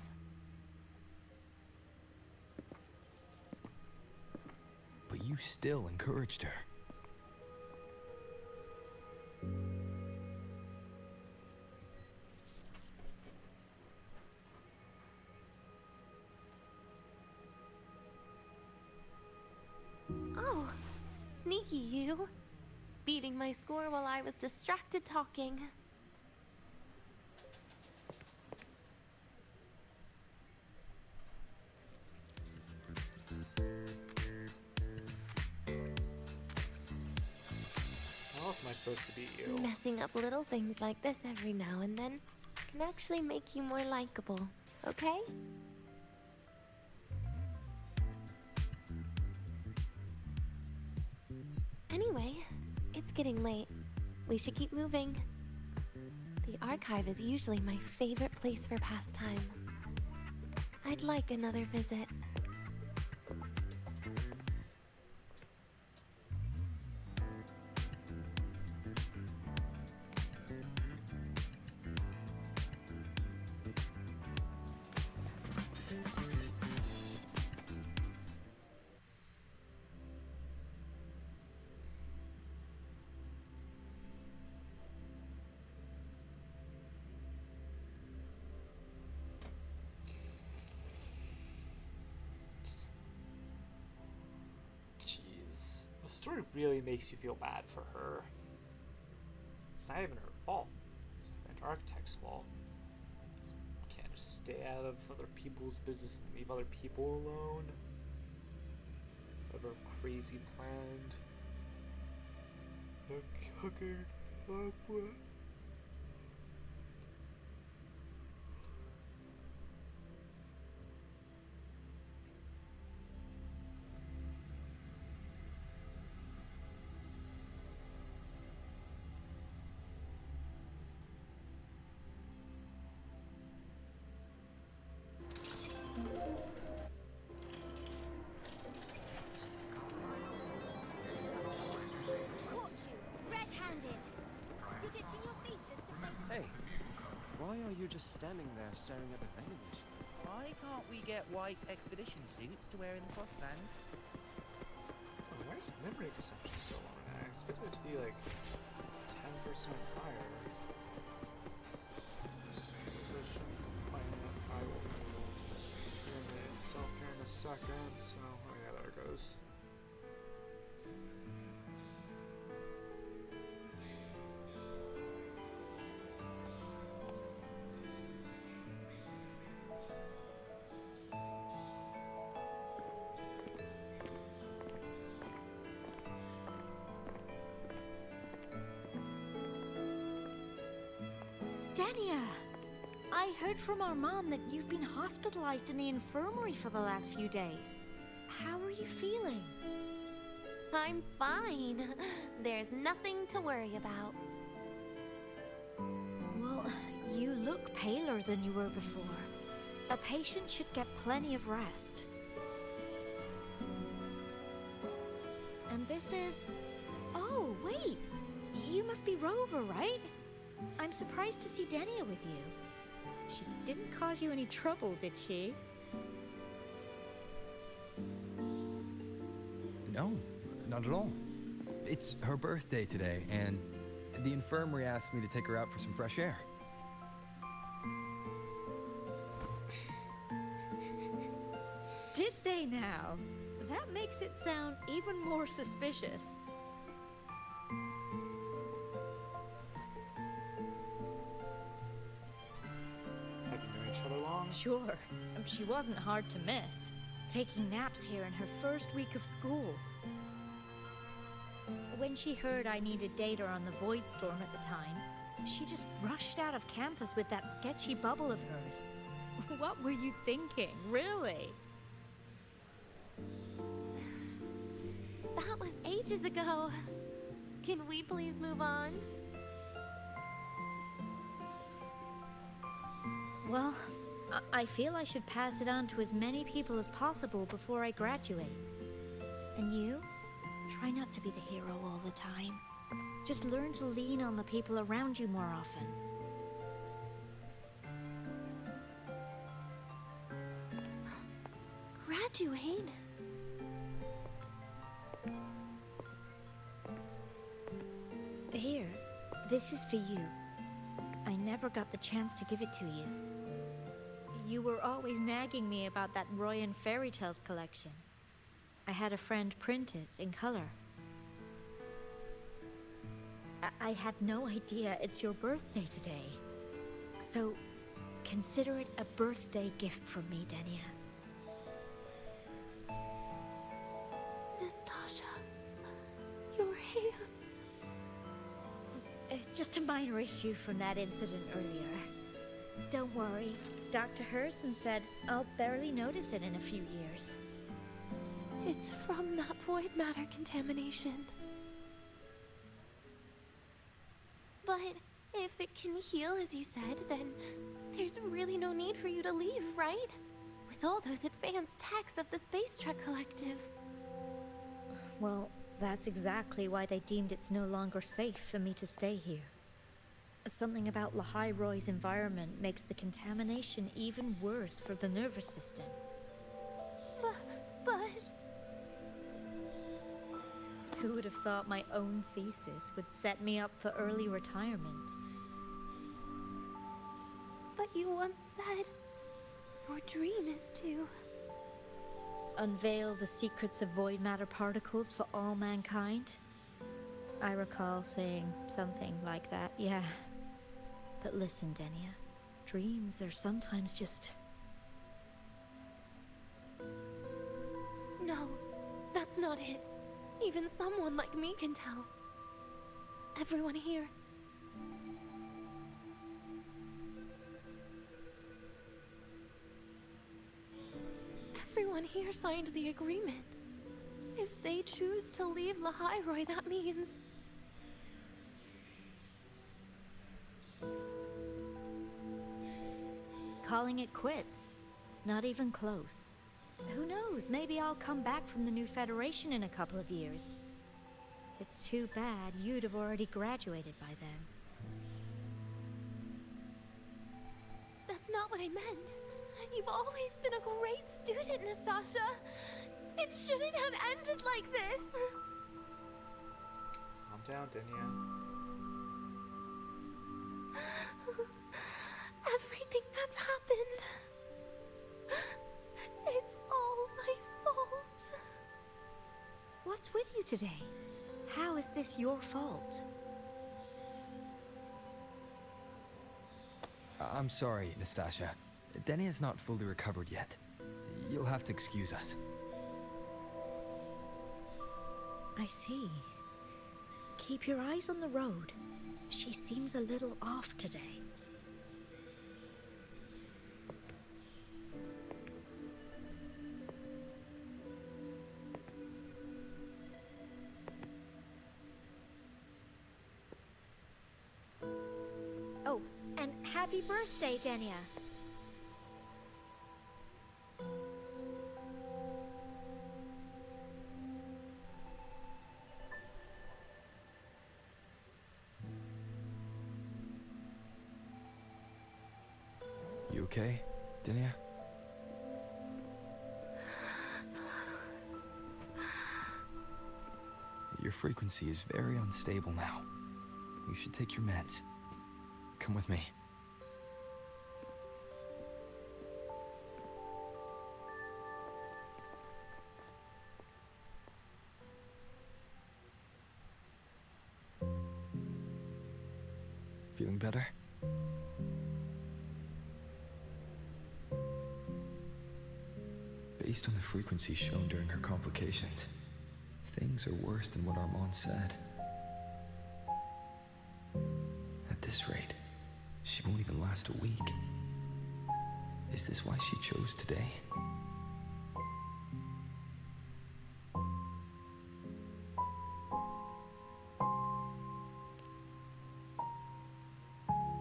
But you still encouraged her. Oh, sneaky you. Beating my score while I was distracted talking. else am I supposed to be, you? Messing up little things like this every now and then can actually make you more likable, okay? Anyway, it's getting late. We should keep moving. The archive is usually my favorite place for pastime. I'd like another visit. Jeez. The story really makes you feel bad for her. It's not even her fault. It's the architect's fault. Can't just stay out of other people's business and leave other people alone. Whatever crazy planned. They're cooking up with. Hey, why are you just standing there staring at the vending machine? Why can't we get white expedition suits to wear in the Frostlands? Oh, why is memory consumption so long? I expected it to be like 10% higher. Position complaint. I will pyramid itself here in a second. So, oh yeah, there it goes. Dania! I heard from Armand that you've been hospitalized in the infirmary for the last few days. How are you feeling? I'm fine. There's nothing to worry about. Well, you look paler than you were before. A patient should get plenty of rest. And this is... Oh, wait! You must be Rover, right? I'm surprised to see Dania with you. She didn't cause you any trouble, did she? No, not at all. It's her birthday today, and the infirmary asked me to take her out for some fresh air. Did they now? That makes it sound even more suspicious. Sure. She wasn't hard to miss. Taking naps here in her first week of school. When she heard I needed data on the Void Storm at the time, she just rushed out of campus with that sketchy bubble of hers. What were you thinking, really? That was ages ago. Can we please move on? Well, I feel I should pass it on to as many people as possible before I graduate. And you? Try not to be the hero all the time. Just learn to lean on the people around you more often. Graduate? Here, this is for you. I never got the chance to give it to you. You were always nagging me about that Roy and Fairy Tales collection. I had a friend print it in color. I had no idea it's your birthday today. So, consider it a birthday gift from me, Dania. Nastasha, your hands. just a minor issue from that incident earlier. Don't worry. Dr. Herson said I'll barely notice it in a few years. It's from that void matter contamination. But if it can heal, as you said, then there's really no need for you to leave, right? With all those advanced techs of the Space Trek Collective. Well, that's exactly why they deemed it's no longer safe for me to stay here. Something about Lahai-Roy's environment makes the contamination even worse for the nervous system. But... Who would have thought my own thesis would set me up for early retirement? But you once said your dream is to... unveil the secrets of void matter particles for all mankind? I recall saying something like that, yeah. But listen, Denia, dreams are sometimes just... No, that's not it. Even someone like me can tell. Everyone here. Everyone here signed the agreement. If they choose to leave Lahai-Roy, that means... calling it quits. Not even close. Who knows, maybe I'll come back from the new Federation in a couple of years. It's too bad you'd have already graduated by then. That's not what I meant. You've always been a great student, Nastasha. It shouldn't have ended like this. Calm down, Denia. Everything that's happened... it's all my fault. What's with you today? How is this your fault? I'm sorry, Nastasha. Denia's not fully recovered yet. You'll have to excuse us. I see. Keep your eyes on the road. She seems a little off today. Oh, and happy birthday, Denia. You okay, Denia? Your frequency is very unstable now. You should take your meds. Come with me. Feeling better? Based on the frequency shown during her complications, things are worse than what Armand said. At this rate, she won't even last a week. Is this why she chose today?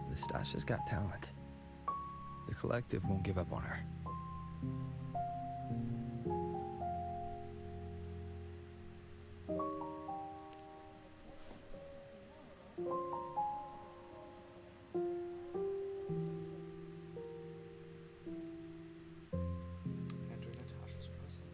Nastasha's got talent. The collective won't give up on her. Enter Natasha's present.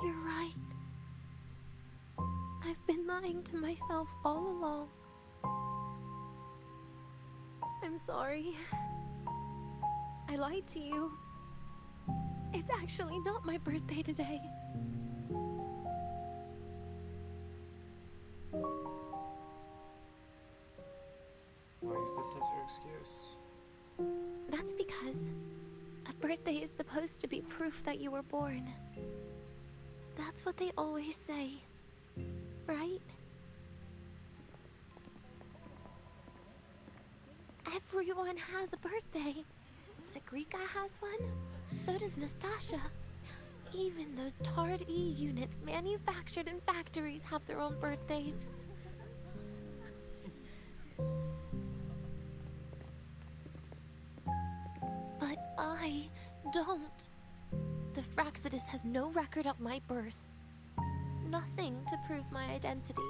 You're right. I've been lying to myself all along. I'm sorry. I lied to you. It's actually not my birthday today. use this as your excuse. That's because a birthday is supposed to be proof that you were born. That's what they always say, right? Everyone has a birthday. Zagrika has one. So does Nastasha. Even those Tard E units manufactured in factories have their own birthdays. But I don't. The Fraxidus has no record of my birth. Nothing to prove my identity.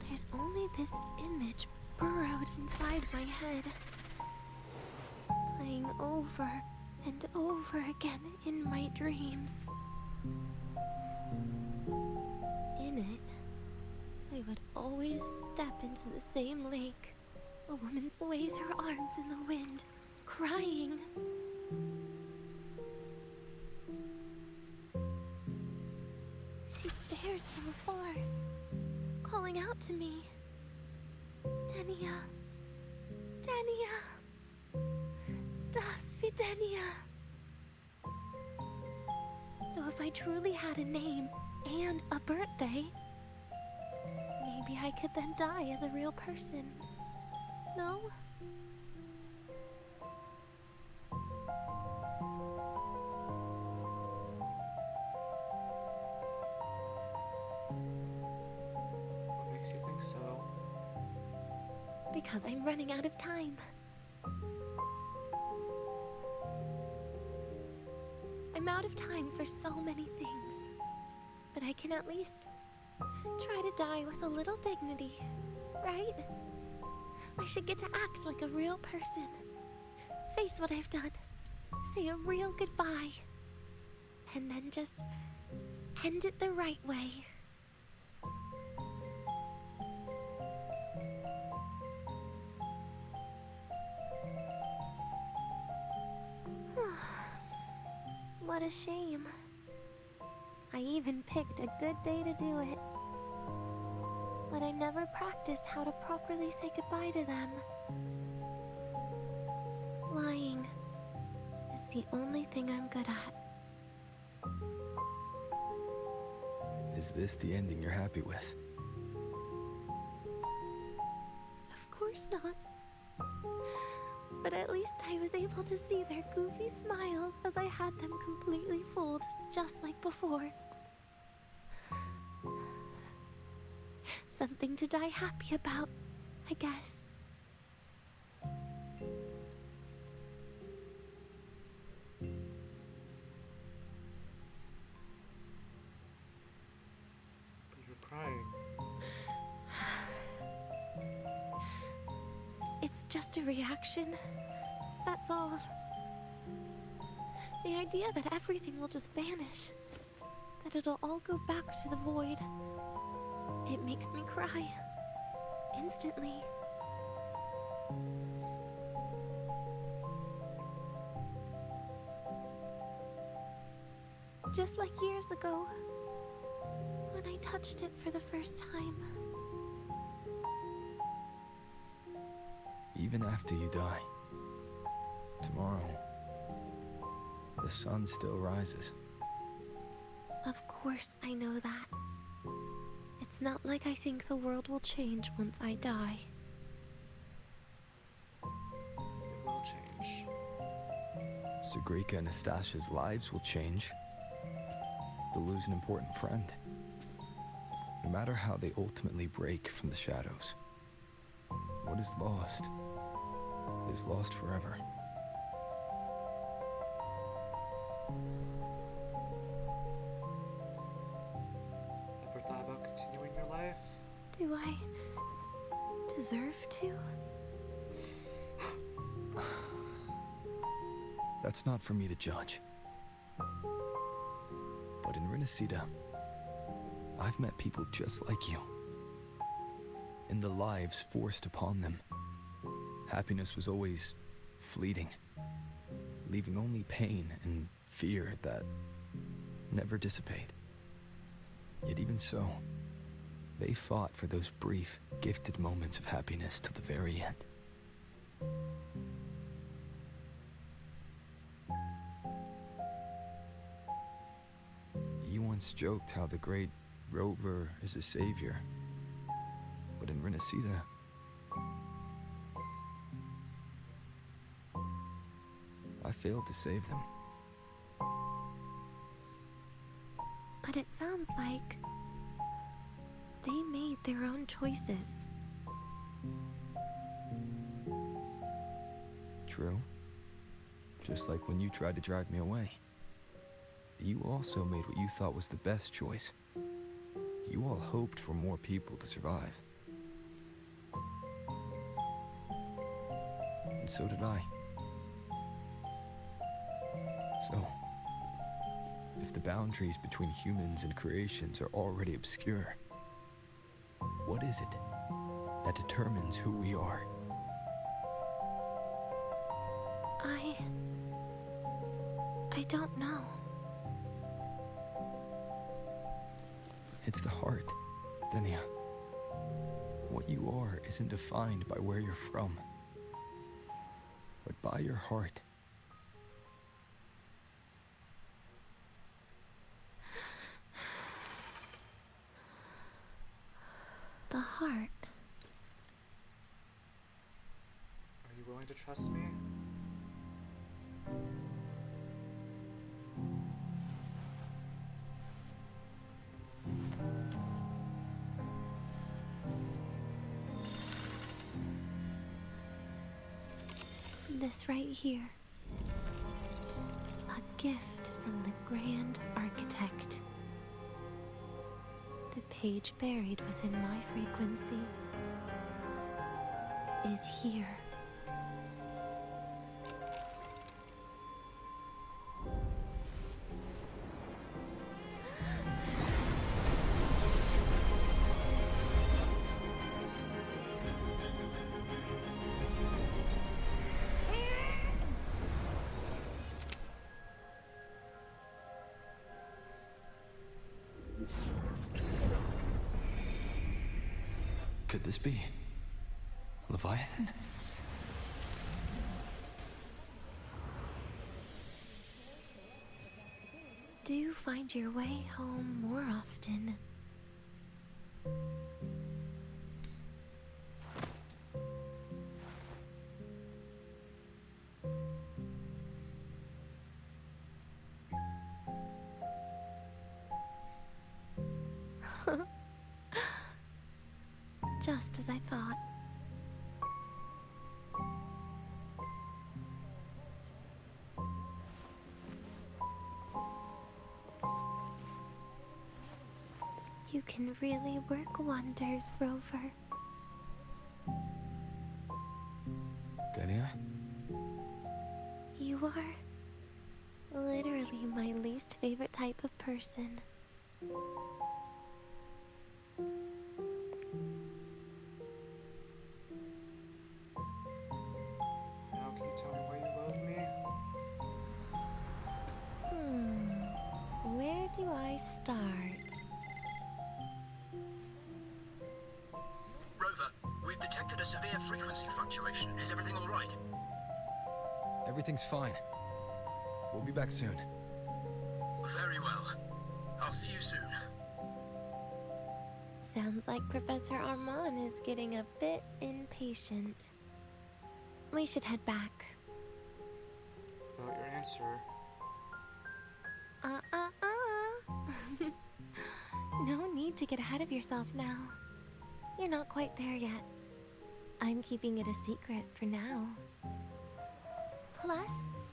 There's only this image burrowed inside my head, playing over and over again in my dreams. In it, I would always step into the same lake. A woman sways her arms in the wind, crying. She stares from afar, calling out to me. Denia. Denia. Das Videnia. So if I truly had a name and a birthday, maybe I could then die as a real person. No? What makes you think so? Because I'm running out of time. I'm out of time for so many things. But I can at least try to die with a little dignity, right? I should get to act like a real person. Face what I've done. Say a real goodbye. And then just end it the right way. What a shame. I even picked a good day to do it. But I never practiced how to properly say goodbye to them. Lying is the only thing I'm good at. Is this the ending you're happy with? Of course not. But at least I was able to see their goofy smiles as I had them completely fooled, just like before. Something to die happy about, I guess. But you're crying. It's just a reaction. That's all. The idea that everything will just vanish. That it'll all go back to the void. It makes me cry. Instantly. Just like years ago, when I touched it for the first time. Even after you die, tomorrow, the sun still rises. Of course I know that. It's not like I think the world will change once I die. It will change. Zagrika and Nastasha's lives will change. They'll lose an important friend. No matter how they ultimately break from the shadows, what is lost forever. Ever thought about continuing your life? Do I deserve to? That's not for me to judge. But in Renacida, I've met people just like you. In the lives forced upon them, happiness was always fleeting, leaving only pain and fear that never dissipate. Yet even so, They fought for those brief, gifted moments of happiness till the very end. You once joked how the great Rover is a savior, but in Renacida, I failed to save them. But it sounds like they made their own choices. True. Just like when you tried to drive me away. You also made what you thought was the best choice. You all hoped for more people to survive. And so did I. So, if the boundaries between humans and creations are already obscure, what is it that determines who we are? I don't know. It's the heart, Denia. What you are isn't defined by where you're from, but by your heart. The heart. Are you willing to trust me? This right here. A gift from the Grand Architect. The page buried within my frequency is here. Could this be Leviathan? Do you find your way home more often? Just as I thought. You can really work wonders, Rover. Denia? You are literally my least favorite type of person. Now can you tell me why you love me? Where do I start? Rover, we've detected a severe frequency fluctuation. Is everything all right? Everything's fine. We'll be back soon. Very well. I'll see you soon. Sounds like Professor Armand is getting a bit impatient. We should head back. About your answer. No need to get ahead of yourself now. You're not quite there yet. I'm keeping it a secret for now. Plus,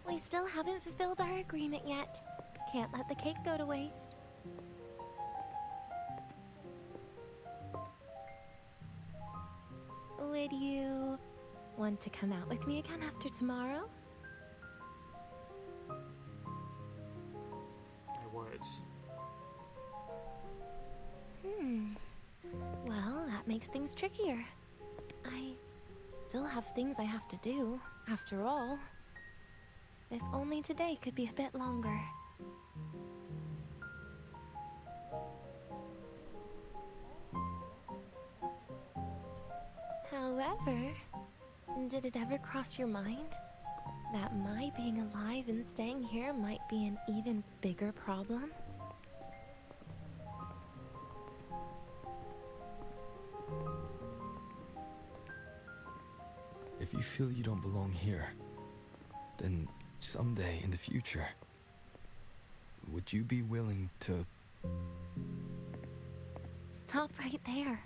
we still haven't fulfilled our agreement yet. Can't let the cake go to waste. Would you want to come out with me again after tomorrow? I would. Well, that makes things trickier. I still have things I have to do, after all. If only today could be a bit longer. However, did it ever cross your mind that my being alive and staying here might be an even bigger problem? If you feel you don't belong here, then someday in the future, would you be willing to... Stop right there.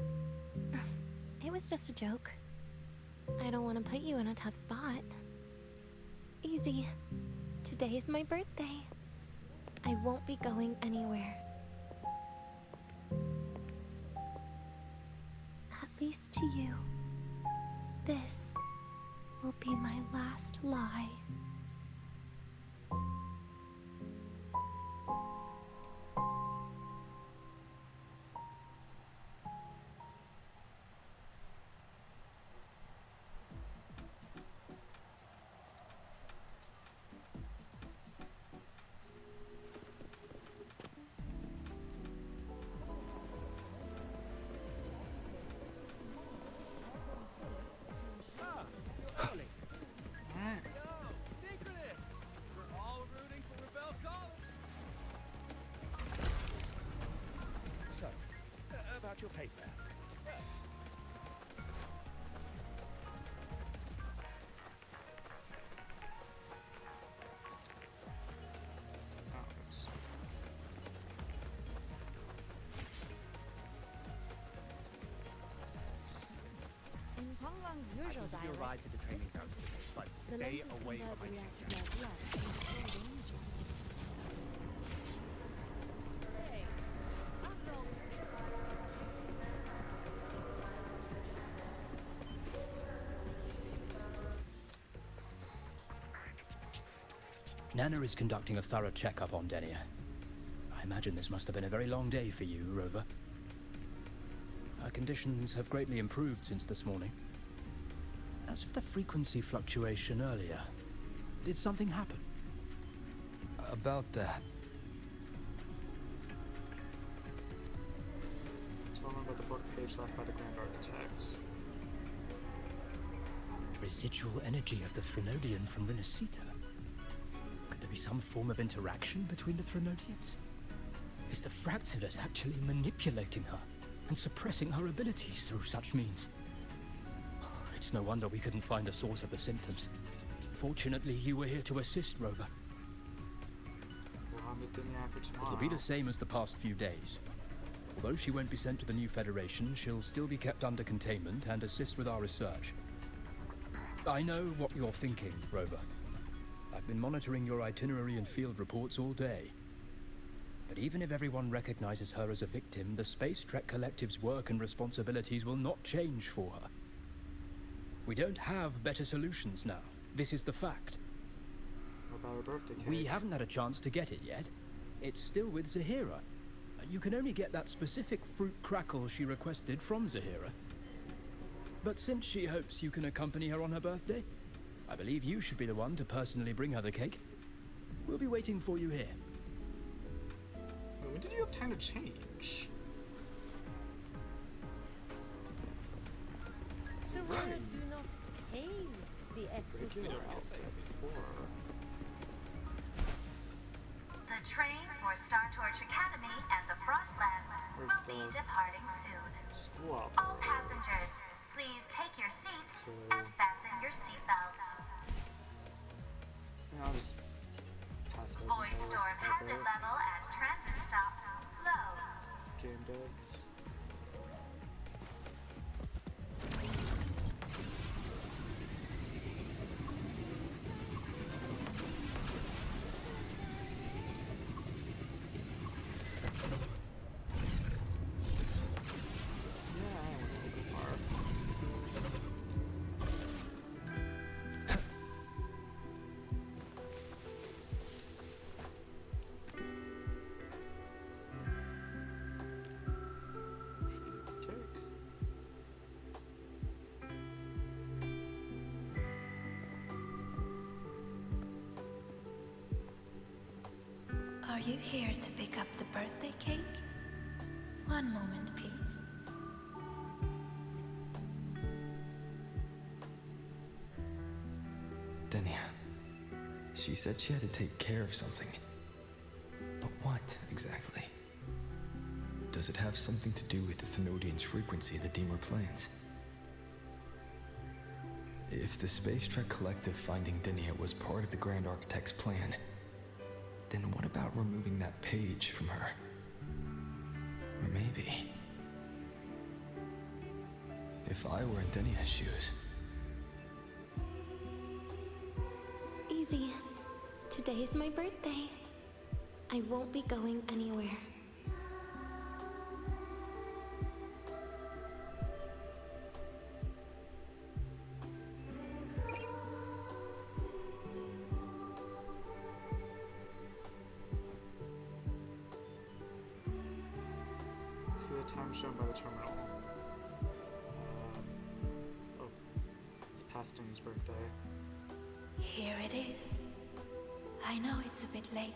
It was just a joke. I don't want to put you in a tough spot. Easy. Today is my birthday. I won't be going anywhere. At least to you. This will be my last lie. Your paper. In Konglong's I usual can give you a dialect, ride to the training grounds today, but the stay lenses away convert from my reactive signal. blood into cold energy. Hey, after all, Nana is conducting a thorough checkup on Denia. I imagine this must have been a very long day for you, Rover. Her conditions have greatly improved since this morning. As for the frequency fluctuation earlier, did something happen? About that. Tell them about the book page left by the Grand Architects. Residual energy of the Threnodian from Renacita. Could there be some form of interaction between the Threnodians? Is the Fractidus actually manipulating her and suppressing her abilities through such means? It's no wonder we couldn't find the source of the symptoms. Fortunately, you were here to assist, Rover. We'll have it in after tomorrow. It'll be the same as the past few days. Although she won't be sent to the new Federation, she'll still be kept under containment and assist with our research. I know what you're thinking, Rover. I've been monitoring your itinerary and field reports all day. But even if everyone recognizes her as a victim, the Space Trek Collective's work and responsibilities will not change for her. We don't have better solutions now. This is the fact. What about her birthday cake? We haven't had a chance to get it yet. It's still with Zahira. You can only get that specific fruit crackle she requested from Zahira. But since she hopes you can accompany her on her birthday, I believe you should be the one to personally bring her the cake. We'll be waiting for you here. Wait, when did you have time to change? the word do not tame the Wait, exorcist. you your outfit before. The train for Star Torch Academy and the Frostlands will be departing soon. School outfit. All passengers, please take your seats and fasten your seatbelts. Yeah, I'll just pass those. Void storm hazard level at transit stop low. Game devs. Are you here to pick up the birthday cake? One moment, please. Denia. She said she had to take care of something. But what, exactly? Does it have something to do with the Thenodian's frequency the Deemer plans? If the Space Trek Collective finding Denia was part of the Grand Architect's plan, then what about removing that page from her? Or maybe... if I were in Denia's shoes... Easy. Today is my birthday. I won't be going anywhere. See the time shown by the terminal. Oh, it's past Denia's birthday. Here it is. I know it's a bit late,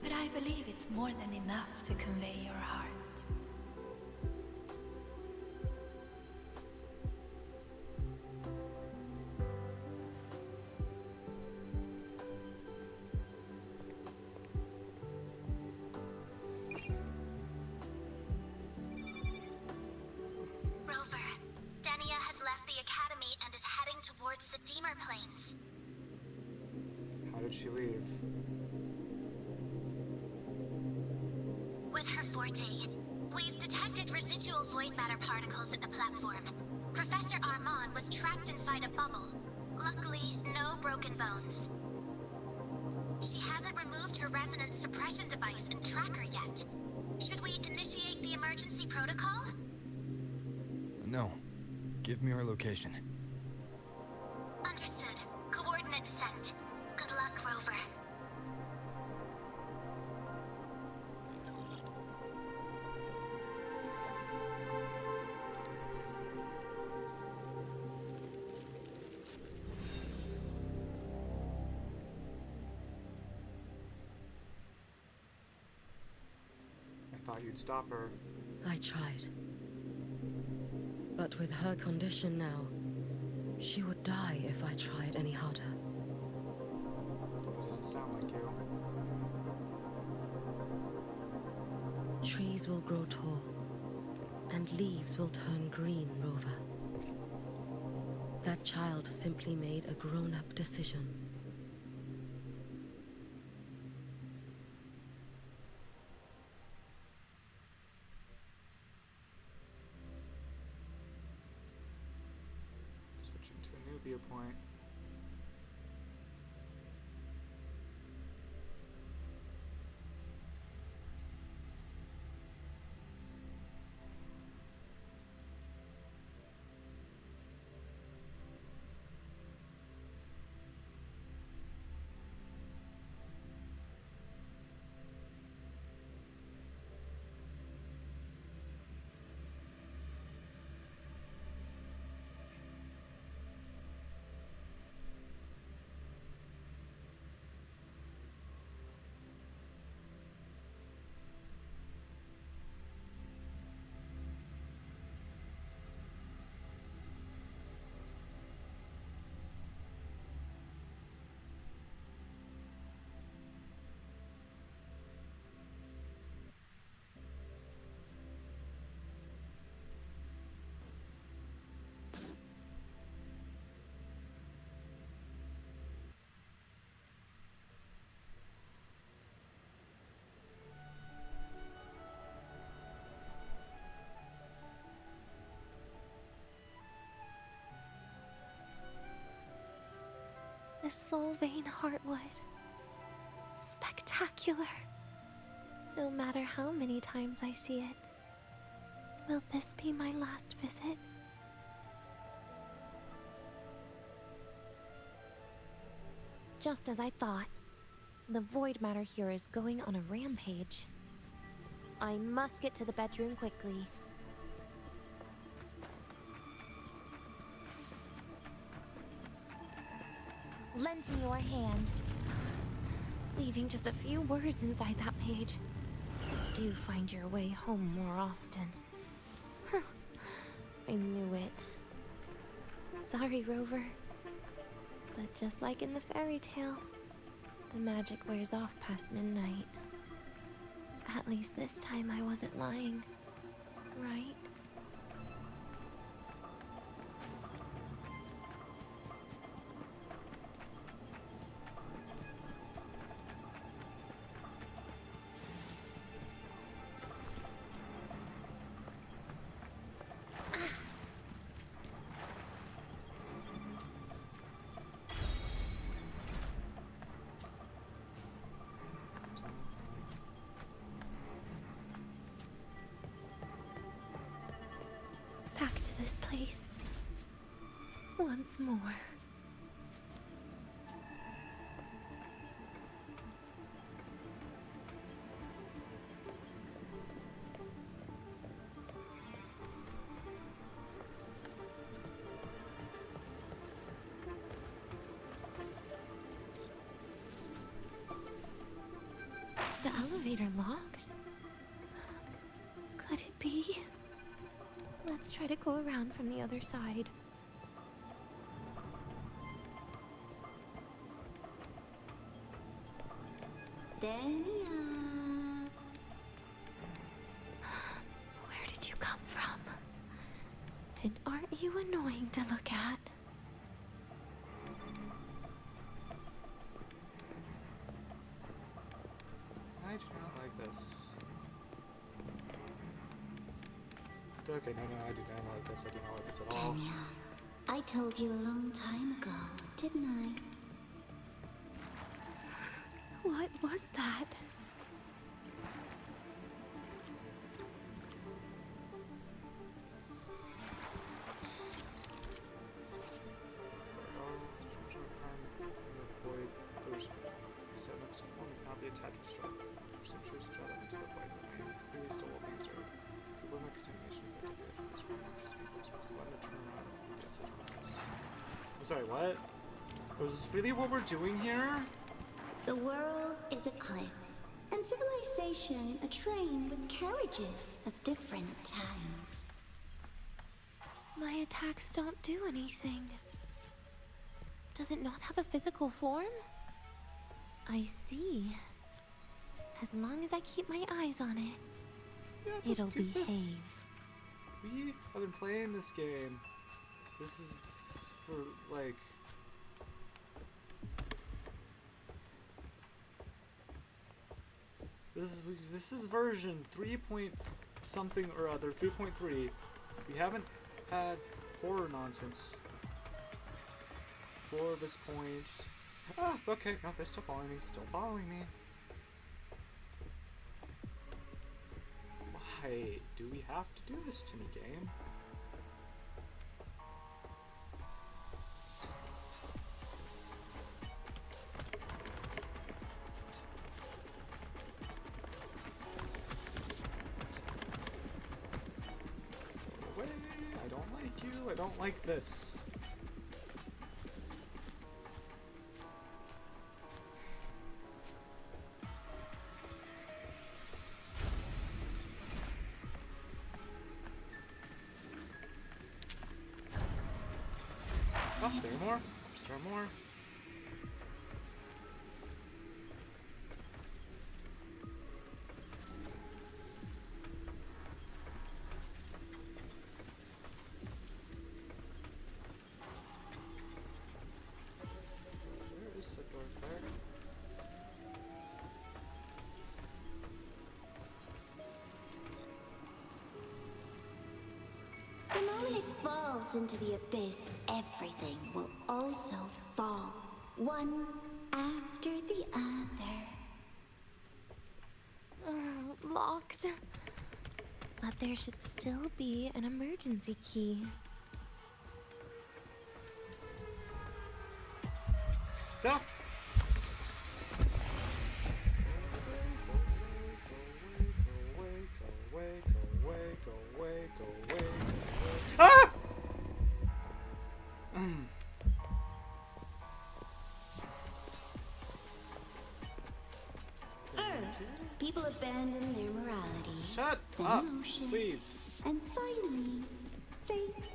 but I believe it's more than enough to convey your heart. Rover, Denia has left the Academy and is heading towards the Deemer Plains. How did she leave? With her forte, we've detected residual void matter particles at the platform. Professor Armand was trapped inside a bubble. Luckily, no broken bones. She hasn't removed her resonance suppression device and tracker yet. Should we initiate the emergency protocol? No. Give me her location. Understood. Coordinates sent. Good luck, Rover. I thought you'd stop her. I tried. But with her condition now, she would die if I tried any harder. That doesn't sound like you. Trees will grow tall, and leaves will turn green, Rover. That child simply made a grown-up decision. Switching to a new viewpoint. The Soul Vein Heartwood. Spectacular. No matter how many times I see it, will this be my last visit? Just as I thought, the void matter here is going on a rampage. I must get to the bedroom quickly. Lend me your hand. Leaving just a few words inside that page. Do find your way home more often. I knew it. Sorry, Rover. But But just like in the fairy tale, the magic wears off past midnight. At least this time I wasn't lying, right? Back to this place. Once more. Is the elevator locked? Could it be? Let's try to go around from the other side. Dania. Where did you come from? And aren't you annoying to look at? I do not like this. Okay, no, I do not like this. I do not like this at all. Dania, I told you a long time ago, didn't I? What was that? Sorry, what? Was this really what we're doing here? The world is a cliff, and civilization a train with carriages of different times. My attacks don't do anything. Does it not have a physical form? I see. As long as I keep my eyes on it, Yeah, it'll do this. behave. We have been playing this game. This is for, like... This is version 3 point something or other, 3.3. We haven't had horror nonsense for this point. Ah, okay, no, they're still following me, Why do we have to do this to me, game? I don't like you. I don't like this. Oh, there are more. There are more. Where is the door there? The moment it falls into the abyss, everything will also fall, one after the other. Locked. But there should still be an emergency key. Stop! Go away. Ah! First, people abandon their morality. Shut then up, emotion, please. and finally, faith.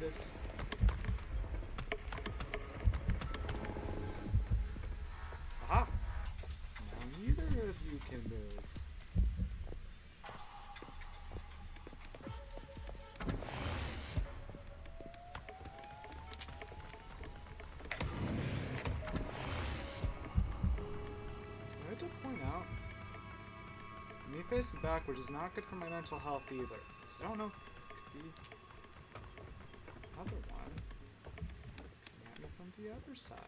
this. Aha! Now neither of you can move. I have to point out, me facing backwards is not good for my mental health either. Because I don't know, could be another one coming at me from the other side.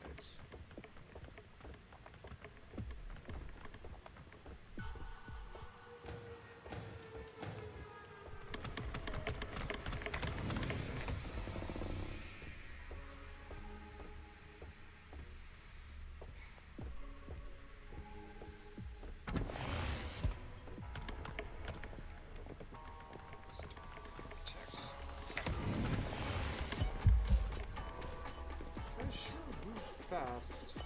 Fast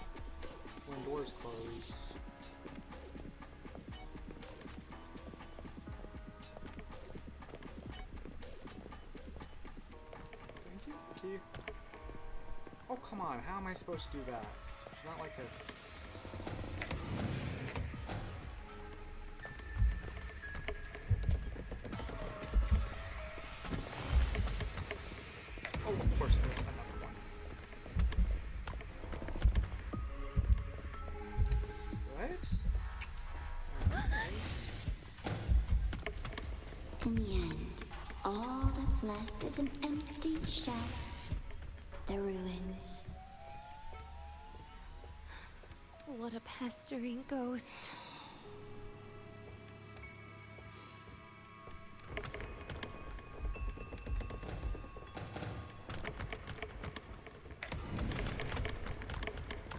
when doors close. Thank you, key. Oh, come on. How am I supposed to do that? It's not like a... Oh, of course, there's another one. In the end, all that's left is an empty shell. The ruins. What a pestering ghost.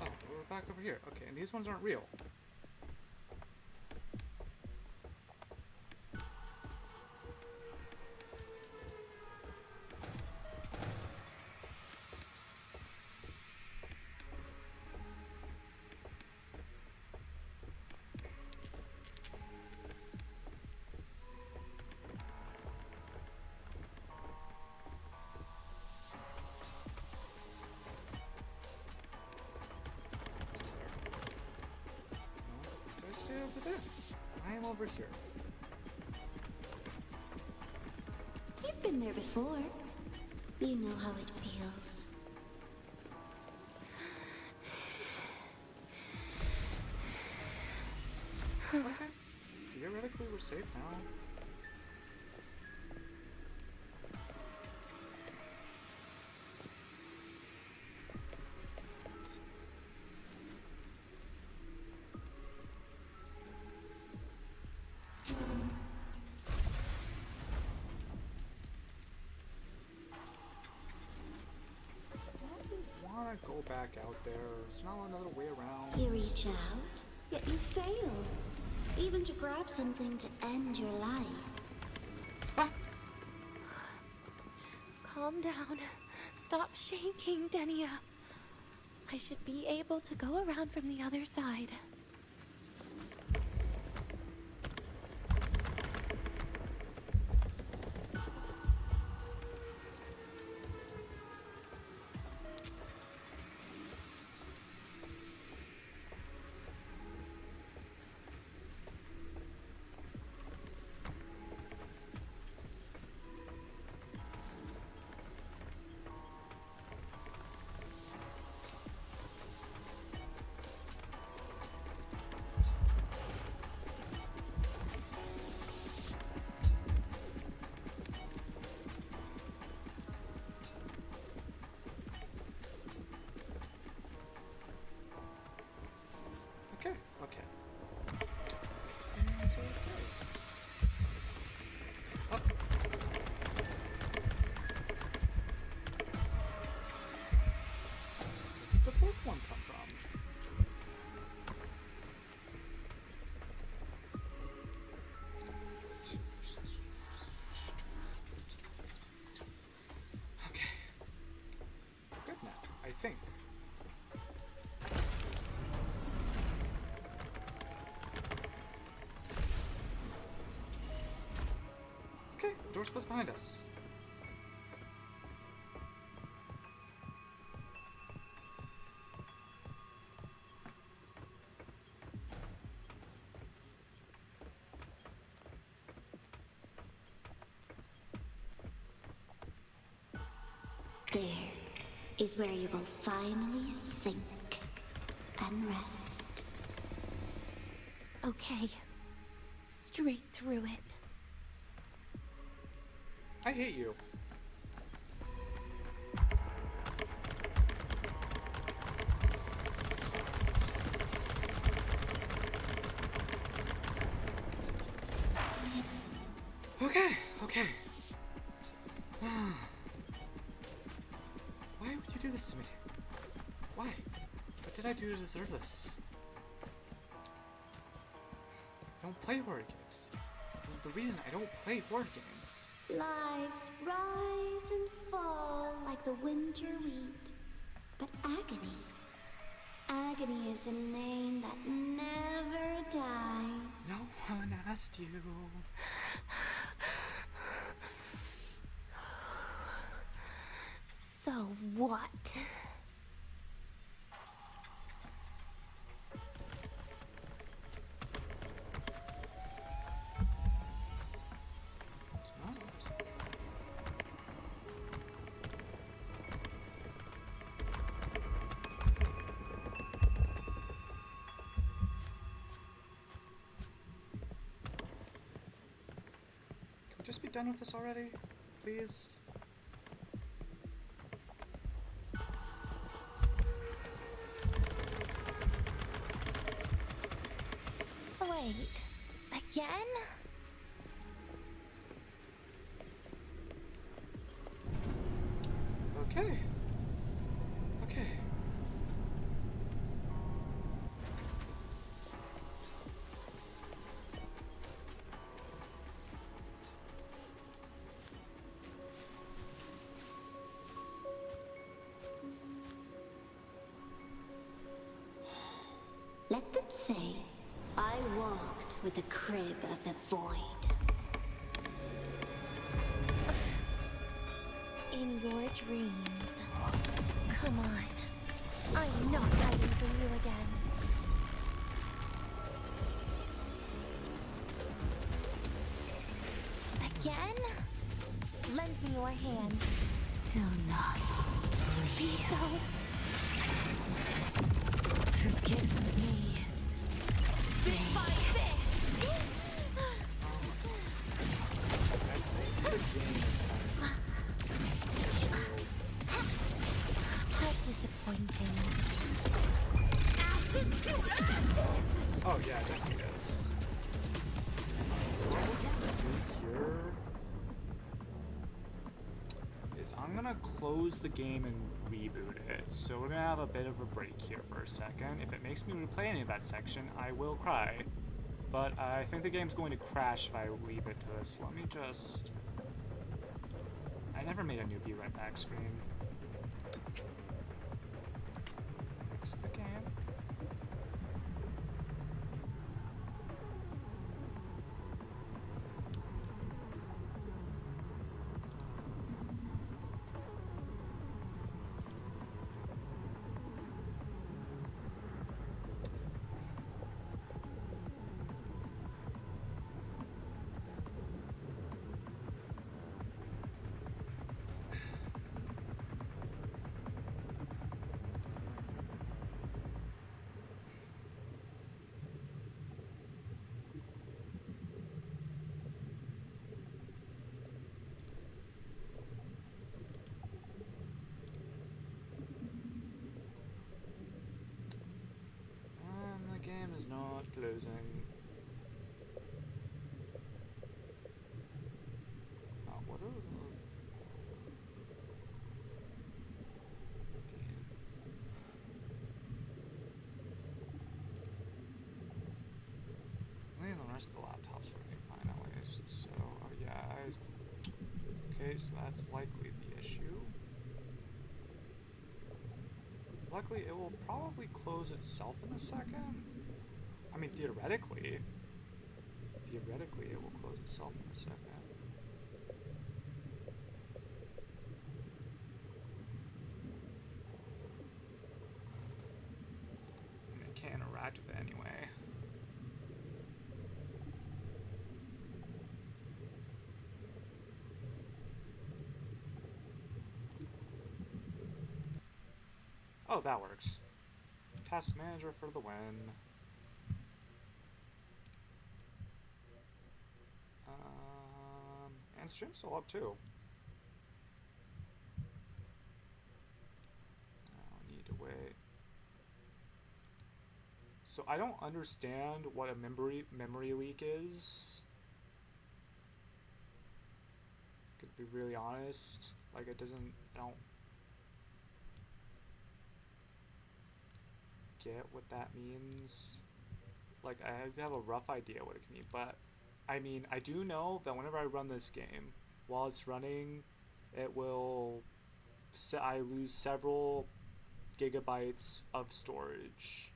Oh, we're back over here. Okay, and these ones aren't real. Stay over there. I am over here. You've been there before. You know how it feels. Okay. Theoretically, we're safe now. Go back out there. There's not another way around. You reach out, yet you fail. Even to grab something to end your life. Ah. Calm down. Stop shaking, Denia. I should be able to go around from the other side. Okay, okay. It's okay. Oh. Where'd the fourth one come from? Okay. Good now, I think. Okay, door's closed behind us. There is where you will finally sink and rest. Okay. Straight through it. I hate you. Okay, okay. Why would you do this to me? Why? What did I do to deserve this? I don't play horror games. This is the reason I don't play horror games. Lives rise and fall like the winter wheat. But agony is the name that never dies. No one asked you. So what? Can we just be done with this already? Please? Wait. Again? Okay. Okay. Let them say, I walked with the crib of the void. In your dreams. Come on. I'm not hiding from you again. Again? Lend me your hand. Do not Please don't. forgive me. Stay by this! How disappointing. Ashes to ashes! Oh yeah, it definitely is. What we're gonna do here is I'm gonna close the game and reboot it. So we're gonna have a bit of a break here for a second. If it makes me replay any of that section, I will cry. But I think the game's going to crash if I leave it to this. Let me just... I never made a new Be Right Back screen. Exit the game. And the game is not closing. What are the... I mean, the rest of the laptop's working fine at least, so yeah, okay, so that's likely the issue. Luckily, it will probably close itself in a second. I mean, theoretically, it will close itself in a second. And it can't interact with it anyway. Oh, that works. Task manager for the win. And stream's still up too. I need to wait. So I don't understand what a memory leak is. To be really honest, like I don't get what that means. Like I have a rough idea what it can mean, but I mean I do know that whenever I run this game, while it's running, it will I lose several gigabytes of storage.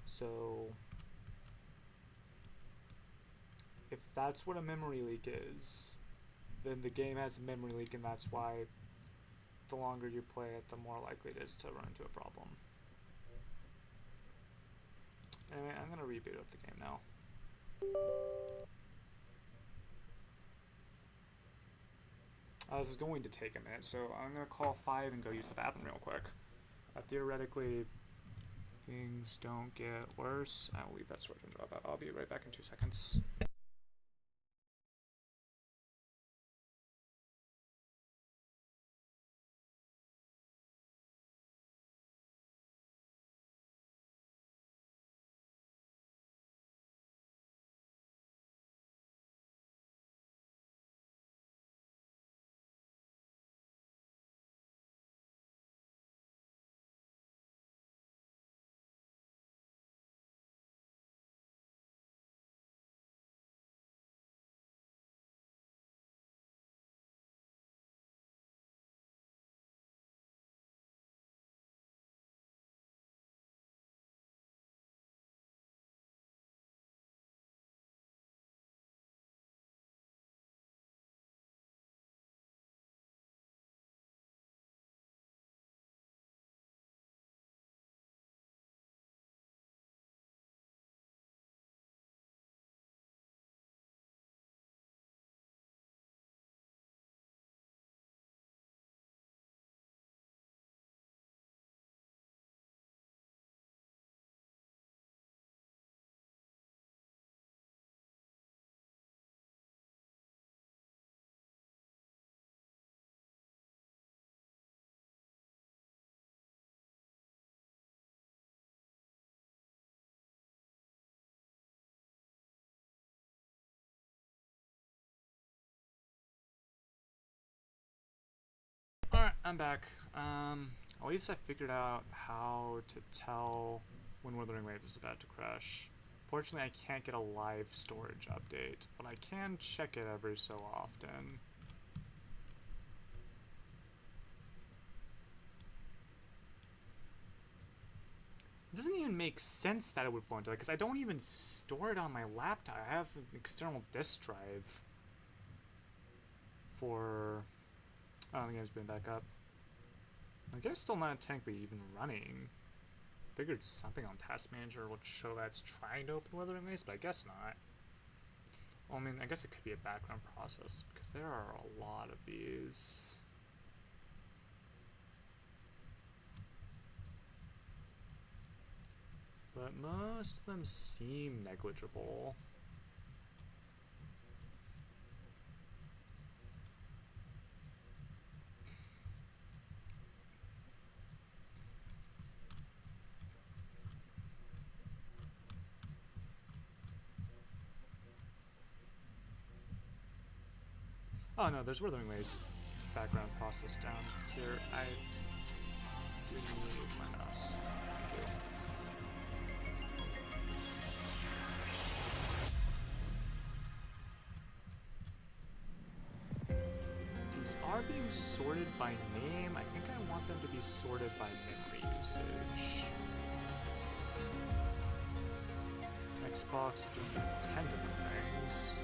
So if that's what a memory leak is, then the game has a memory leak, and that's why the longer you play it, the more likely it is to run into a problem. Anyway, I'm gonna reboot up the game now. This is going to take a minute, so I'm gonna call 5 and go use the bathroom real quick. Theoretically, things don't get worse. I'll leave that storage window up. I'll be right back in 2 seconds. Alright, I'm back. At least I figured out how to tell when Wuthering Waves is about to crash. Fortunately, I can't get a live storage update, but I can check it every so often. It doesn't even make sense that it would flow into it, because I don't even store it on my laptop. I have an external disk drive for... Oh, the game's been back up. I guess still not technically even running. Figured something on Task Manager would show that it's trying to open Wuthering Waves, but I guess not. Well, I mean, I guess it could be a background process, because there are a lot of these. But most of them seem negligible. Oh no, there's Wuthering Waves background process down here. I do need my mouse. Thank you. These are being sorted by name. I think I want them to be sorted by memory usage. Xbox is doing 10 different things.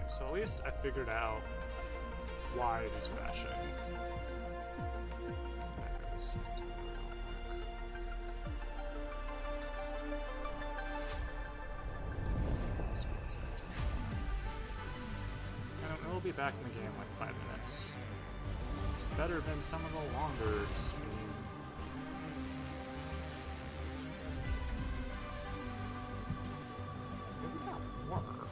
So at least I figured out why it is crashing. We'll be back in the game in like 5 minutes. It's better than some of the longer stream. Maybe we got more.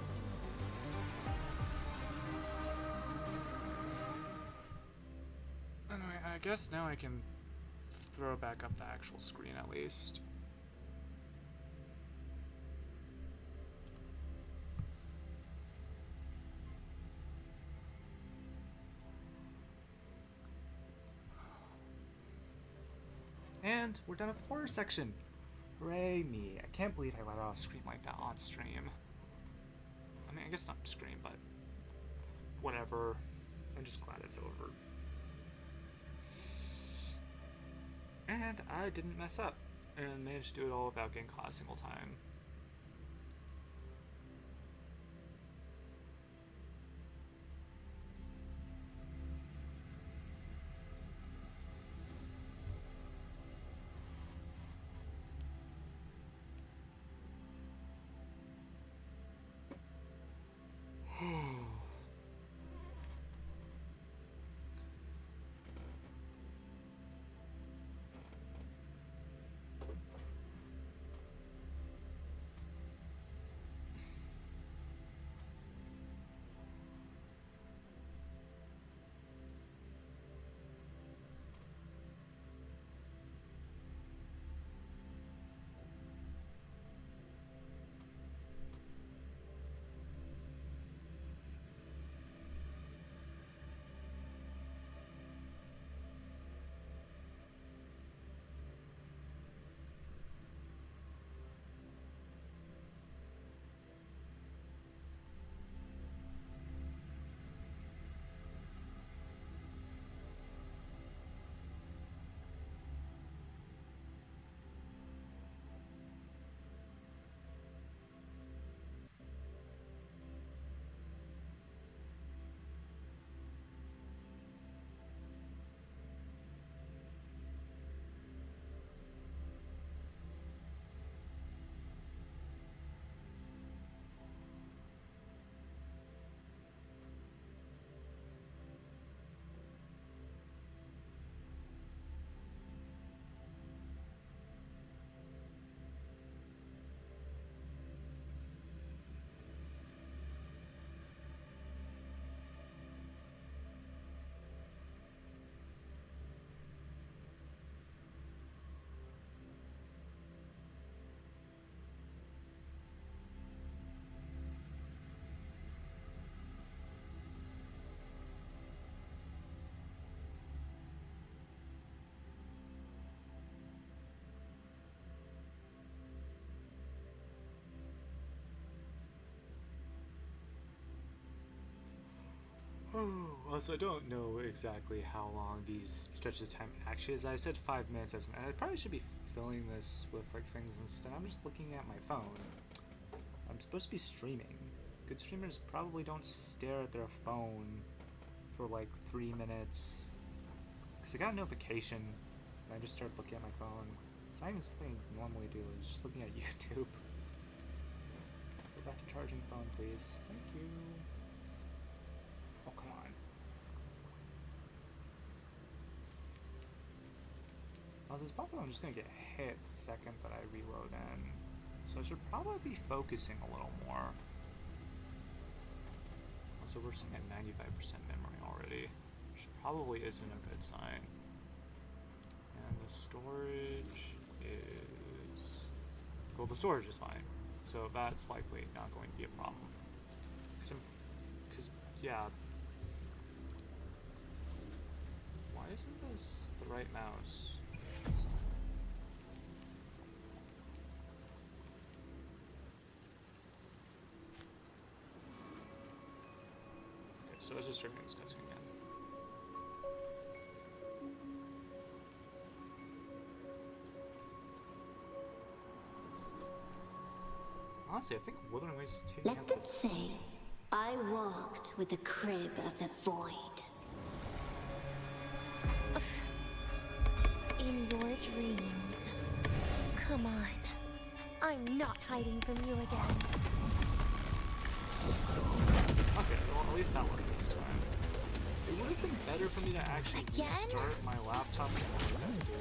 Anyway, I guess now I can throw back up the actual screen at least. And we're done with the horror section. Hooray me. I can't believe I let out a scream like that on stream. I mean, I guess not scream, but whatever. I'm just glad it's over. And I didn't mess up and managed to do it all without getting caught a single time. Oh, also, I don't know exactly how long these stretches of time actually is. I said 5 minutes, and I probably should be filling this with like things instead. I'm just looking at my phone. I'm supposed to be streaming. Good streamers probably don't stare at their phone for like 3 minutes. Because I got a notification, and I just started looking at my phone. It's not even something I normally do, it's just looking at YouTube. Go back to charging phone, please. Thank you. Oh, come on. Also, it's possible I'm just gonna get hit the second that I reload in. So I should probably be focusing a little more. Also, we're sitting at 95% memory already, which probably isn't a good sign. And the storage is... Well, the storage is fine. So that's likely not going to be a problem. Because, yeah... Why isn't this the right mouse? Okay, so it's just streaming this cutscene again. Honestly, I think Wuthering is taking Let them say, I walked with the crib of the void. In your dreams. Come on. I'm not hiding from you again. Okay, well, at least that worked this time. It would have been better for me to actually restart my laptop and what would I do?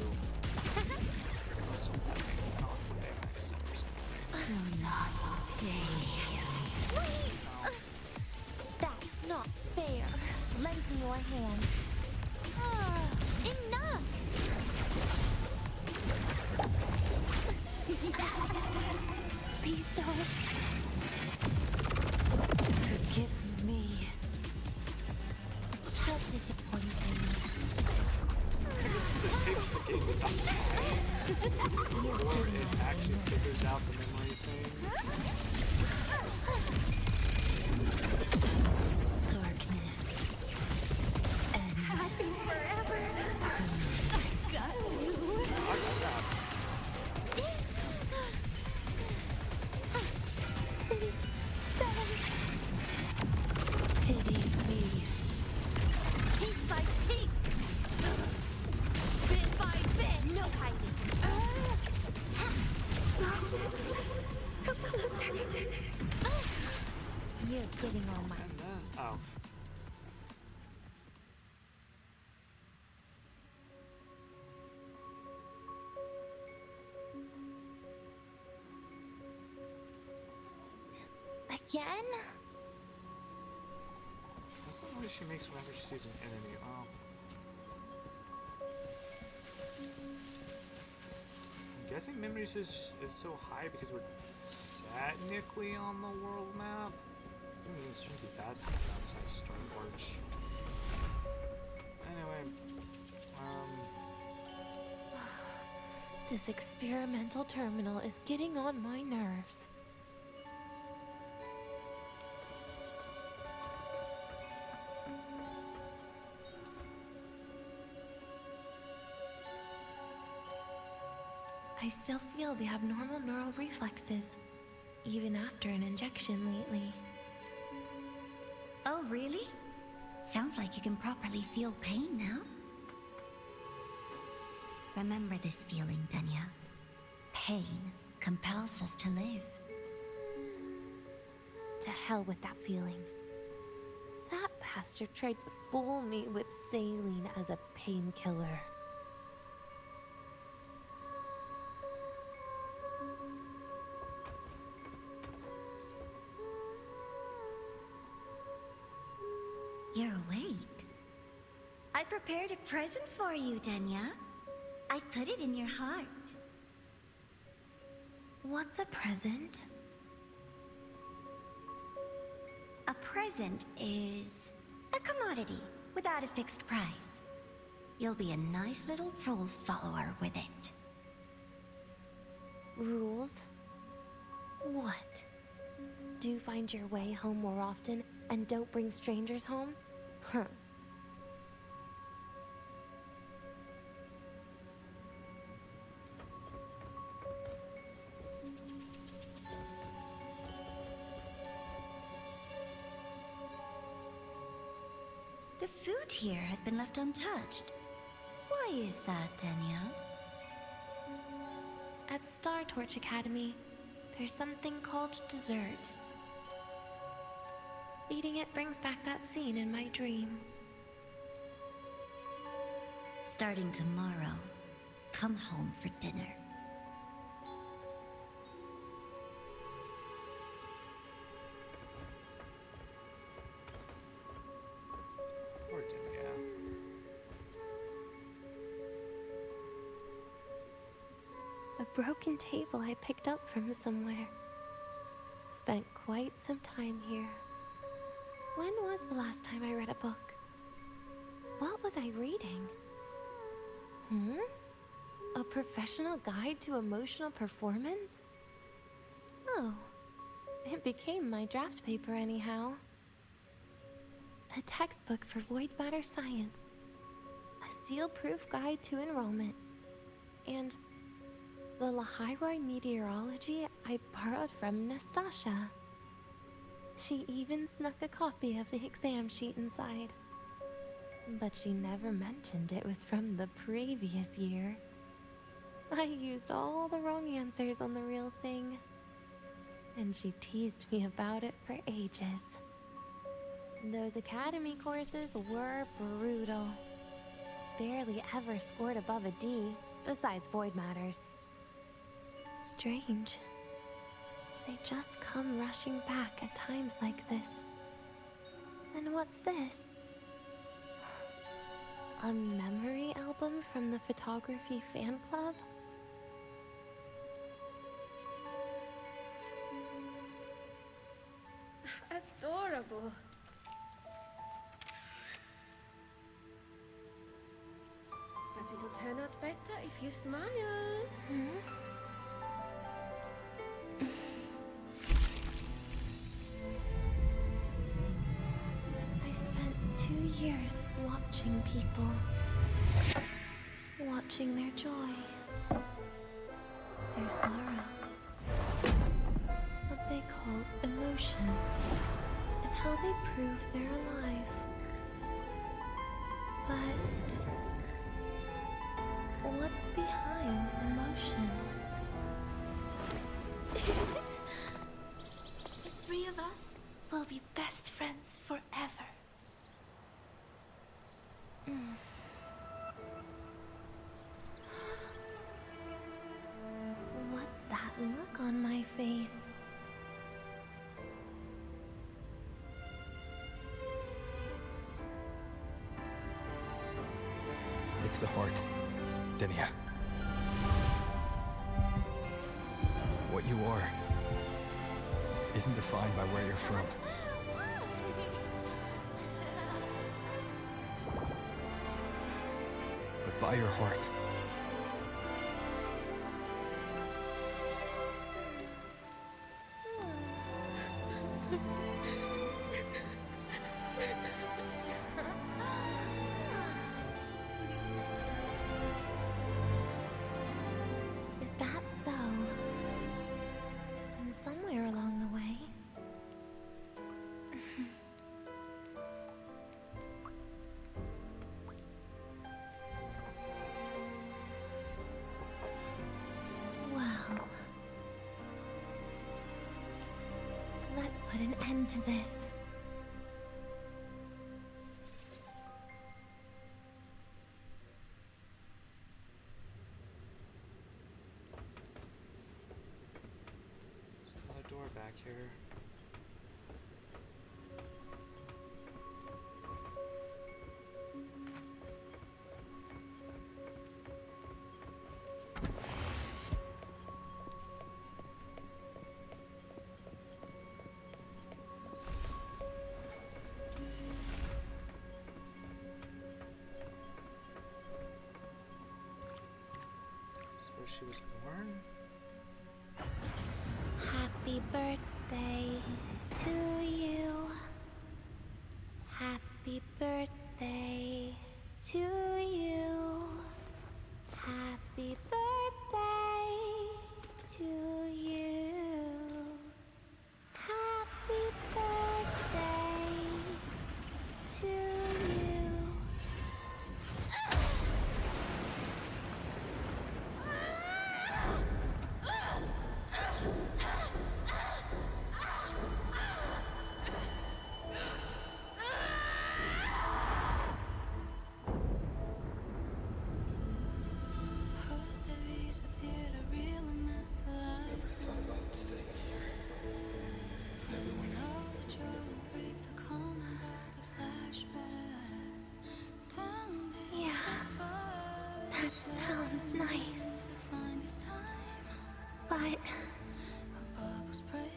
So that thing off the way, I guess, or something. Do not stay. Wait! That's not fair. Lend me your hand. Enough! Please don't. Forgive me. How disappointing. It takes the game some time before it actually figures out the memory thing. Darkness. And happy forever. Got you. I got that. Please don't. Pity me. Piece by piece. Bit by bit. No hiding. Come closer. You're getting on my... And then, oh. Again? That's the noise she makes whenever she sees an enemy. Oh. I'm guessing memories is so high because we're technically on the world map. It shouldn't be bad outside Starforge. Anyway, This experimental terminal is getting on my nerves. I still feel the abnormal neural reflexes, even after an injection lately. Oh, really? Sounds like you can properly feel pain now. Remember this feeling, Denya. Pain compels us to live. To hell with that feeling. That bastard tried to fool me with saline as a painkiller. You're awake. I prepared a present for you, Denya. I put it in your heart. What's a present? A present is a commodity without a fixed price. You'll be a nice little rule follower with it. Rules? What? Do find your way home more often and don't bring strangers home? Huh. The food here has been left untouched. Why is that, Denya? At Star Torch Academy, there's something called dessert. Eating it brings back that scene in my dream. Starting tomorrow, come home for dinner. Poor Denya. A broken table I picked up from somewhere. Spent quite some time here. When was the last time I read a book? What was I reading? A professional guide to emotional performance? Oh, it became my draft paper anyhow. A textbook for void matter science. A seal-proof guide to enrollment. And the Lahairoi meteorology I borrowed from Nastasha. She even snuck a copy of the exam sheet inside. But she never mentioned it was from the previous year. I used all the wrong answers on the real thing. And she teased me about it for ages. Those academy courses were brutal. Barely ever scored above a D, besides void matters. Strange. They just come rushing back at times like this. And what's this? A memory album from the photography fan club? Adorable. But it'll turn out better if you smile. I spent 2 years watching people. Watching their joy. Their sorrow. What they call emotion is how they prove they're alive. But what's behind emotion? The three of us will be best friends forever. What's that look on my face? It's the heart, Denia. What you are isn't defined by where you're from. But by your heart. Is that so? And somewhere along the way... Well... Let's put an end to this. Another door back here. This is where she was born? Happy birthday to you. Happy birthday to you. Happy birthday to you. Happy birthday to you. Yeah, that sounds nice. But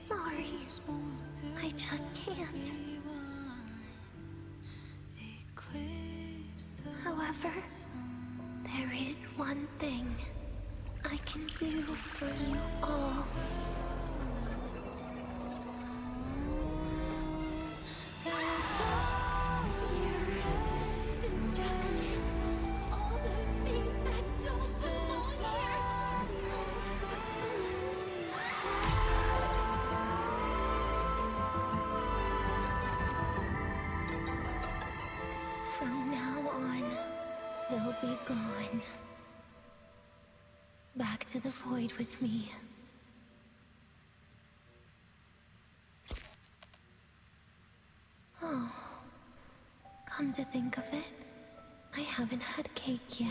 sorry, I just can't. However, there is one thing I can do for you all. All those things that don't belong here. From now into the void with me. Oh, come to think of it, I haven't had cake yet.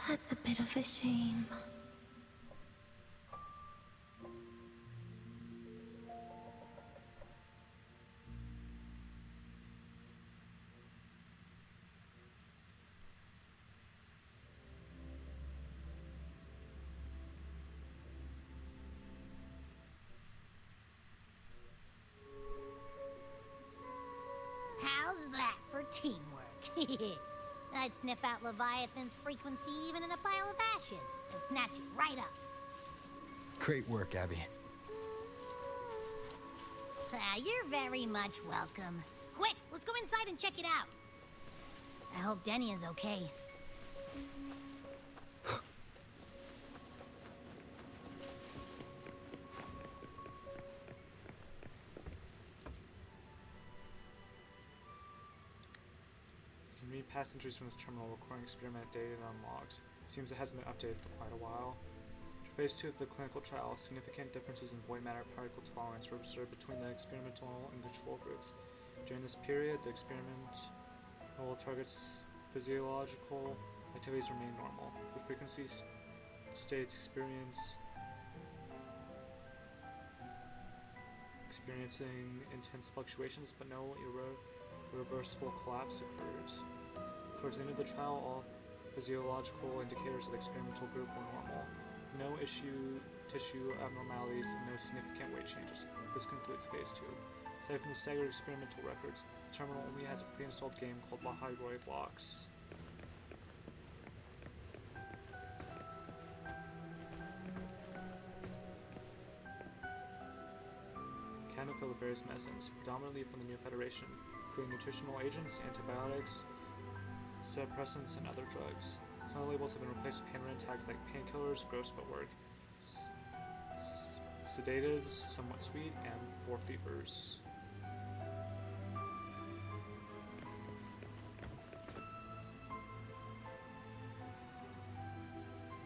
That's a bit of a shame. How's that for teamwork? I'd sniff out Leviathan's frequency even in a pile of ashes and snatch it right up. Great work, Abby. You're very much welcome. Quick, let's go inside and check it out. I hope Denny is okay. You can read past entries from this terminal recording experiment data on logs. Seems it hasn't been updated for quite a while. For phase 2 of the clinical trial, significant differences in void matter particle tolerance were observed between the experimental and control groups. During this period, the experimental target's physiological activities remain normal. The frequency states experiencing intense fluctuations, but no irreversible collapse occurred. Towards the end of the trial, all physiological indicators of the experimental group were normal. No tissue abnormalities, and no significant weight changes. This concludes phase 2. Aside from the staggered experimental records, the terminal only has a pre-installed game called La High Blocks. Can fill various medicines, predominantly from the New Federation, including nutritional agents, antibiotics, suppressants, and other drugs. Some of the labels have been replaced with handwritten tags like painkillers, gross but work, sedatives, somewhat sweet, and for fevers.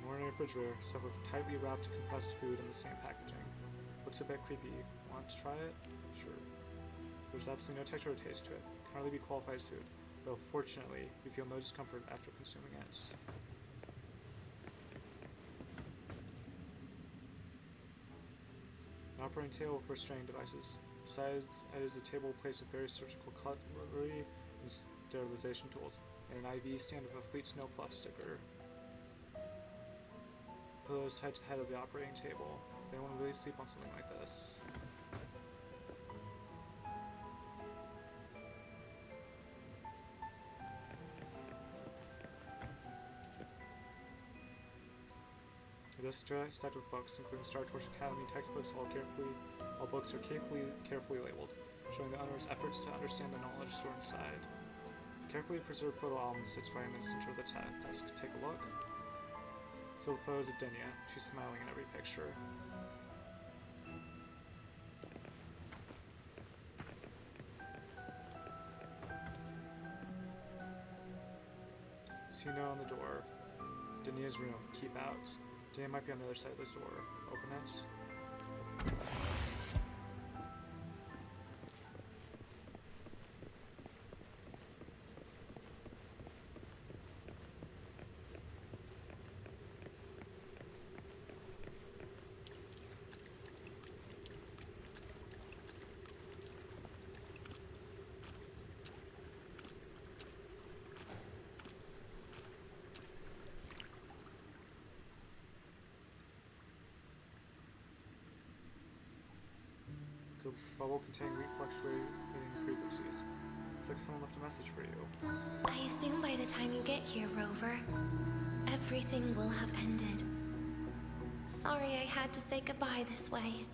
Morning refrigerator, stuff with tightly wrapped compressed food in the same packaging. Looks a bit creepy. Want to try it? Sure. There's absolutely no texture or taste to it. Can hardly be qualified as food, though fortunately, we feel no discomfort after consuming it. An operating table for restraining devices. Besides, it is a table placed with various surgical cutlery and sterilization tools, and an IV stand with a Fleet Snow Fluff sticker. Pillows tied to the head of the operating table. They want to really sleep on something like this. A desk stacked with books, including Star Torch Academy textbooks. All books are carefully labeled, showing the owner's efforts to understand the knowledge stored inside. A carefully preserved photo album sits right in the center of the desk. Take a look. It's filled with photos of Denia. She's smiling in every picture. See note on the door. Denia's room. Keep out. Denia might be on the other side of this door. Open it. Bubble containing weak fluctuating frequencies. Looks like someone left a message for you. I assume by the time you get here, Rover, everything will have ended. Sorry I had to say goodbye this way.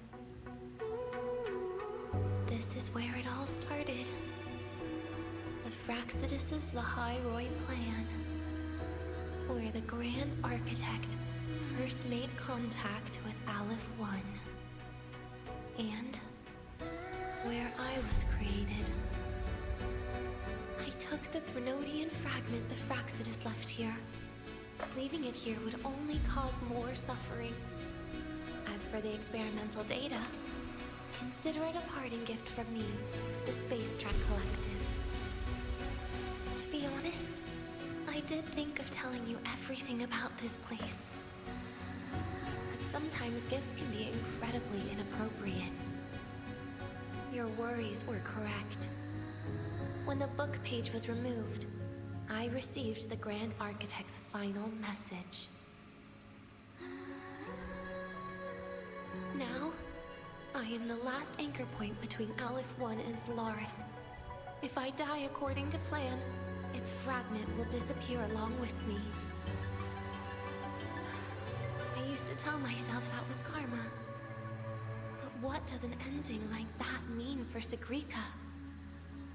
This is where it all started. The Fraxidus' Lahai-Roi plan. Where the Grand Architect first made contact with Aleph 1. And where I was created. I took the Threnodian fragment the Fraxidus left here, Leaving it here would only cause more suffering. As for the experimental data, consider it a parting gift from me to the Space Trek Collective. To be honest, I did think of telling you everything about this place. But sometimes gifts can be incredibly inappropriate. Your worries were correct. When the book page was removed, I received the Grand Architect's final message. Now, I am the last anchor point between Aleph 1 and Solaris. If I die according to plan, its fragment will disappear along with me. I used to tell myself that was karma. But what does an ending like that mean for Sigrika?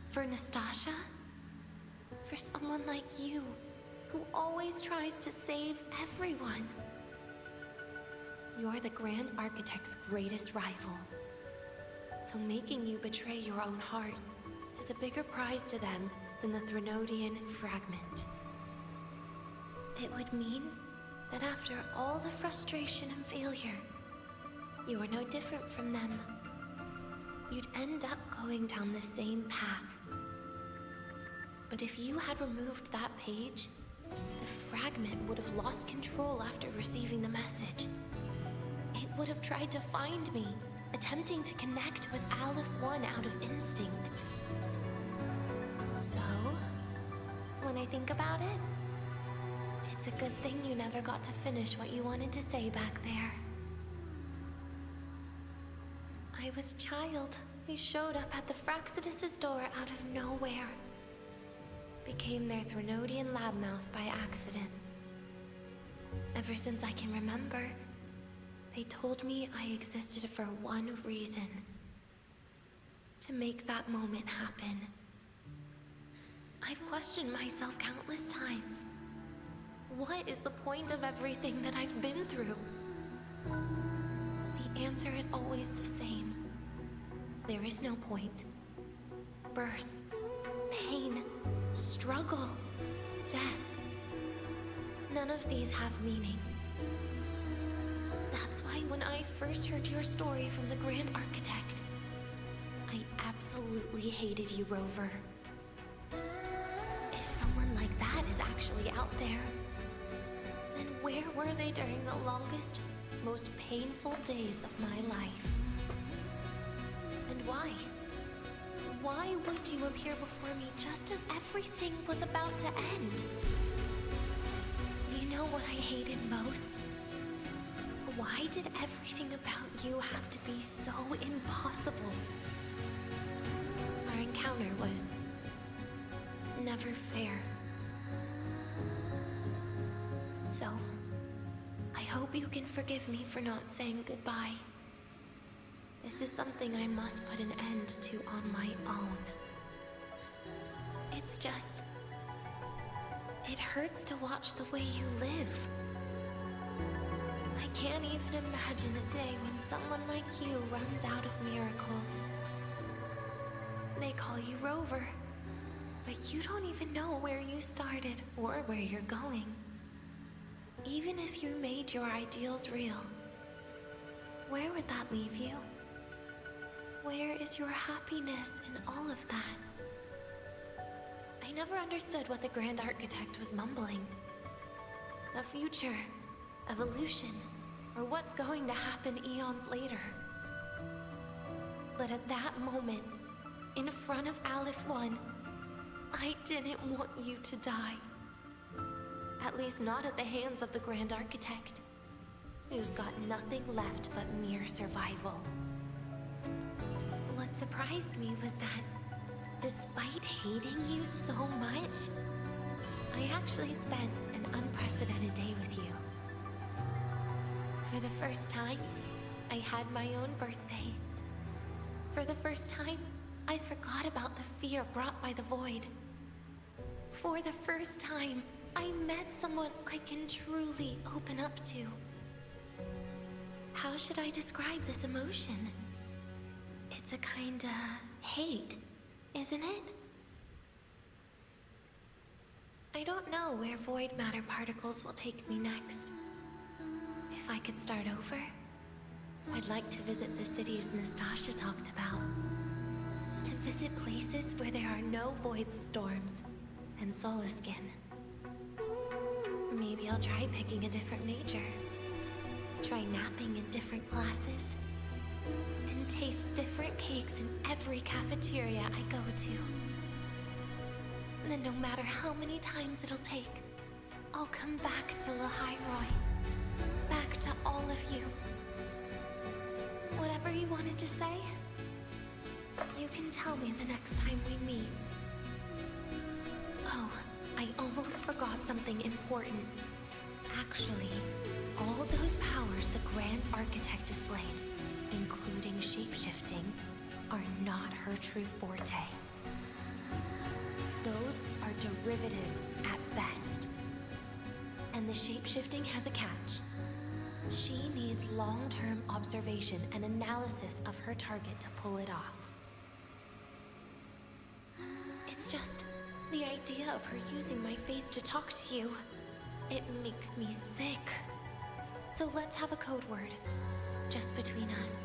For Nastasha? For someone like you, who always tries to save everyone? You're the Grand Architect's greatest rival. So making you betray your own heart is a bigger prize to them than the Threnodian fragment. It would mean that after all the frustration and failure, you are no different from them. You'd end up going down the same path. But if you had removed that page, the fragment would have lost control after receiving the message. It would have tried to find me, attempting to connect with Aleph 1 out of instinct. So, when I think about it, it's a good thing you never got to finish what you wanted to say back there. I was a child who showed up at the Fraxidus' door out of nowhere. Became their Threnodian lab mouse by accident. Ever since I can remember, they told me I existed for one reason. To make that moment happen. I've questioned myself countless times. What is the point of everything that I've been through? The answer is always the same. There is no point. Birth, pain, struggle, death. None of these have meaning. That's why when I first heard your story from the Grand Architect, I absolutely hated you, Rover. If someone like that is actually out there, then where were they during the longest, most painful days of my life? And why? Why would you appear before me just as everything was about to end? You know what I hated most? Why did everything about you have to be so impossible? Our encounter was never fair. So, I hope you can forgive me for not saying goodbye. This is something I must put an end to on my own. It's just... it hurts to watch the way you live. I can't even imagine a day when someone like you runs out of miracles. They call you Rover, but you don't even know where you started or where you're going. Even if you made your ideals real, where would that leave you? Where is your happiness in all of that? I never understood what the Grand Architect was mumbling. The future, evolution, or what's going to happen eons later. But at that moment, in front of Aleph 1, I didn't want you to die. At least not at the hands of the Grand Architect, who's got nothing left but mere survival. What surprised me was that, despite hating you so much, I actually spent an unprecedented day with you. For the first time, I had my own birthday. For the first time, I forgot about the fear brought by the void. For the first time, I met someone I can truly open up to. How should I describe this emotion? It's a kinda hate, isn't it? I don't know where void matter particles will take me next. If I could start over, I'd like to visit the cities Nastasha talked about. To visit places where there are no void storms and Solaskin. Maybe I'll try picking a different major. Try napping in different classes. And taste different cakes in every cafeteria I go to. Then no matter how many times it'll take, I'll come back to Lahairoi. Back to all of you. Whatever you wanted to say, you can tell me the next time we meet. Oh, I almost forgot something important. Actually, all those powers the Grand Architect displayed, including shapeshifting, are not her true forte. Those are derivatives at best. And the shapeshifting has a catch. She needs long-term observation and analysis of her target to pull it off. It's just the idea of her using my face to talk to you. It makes me sick. So let's have a code word, just between us.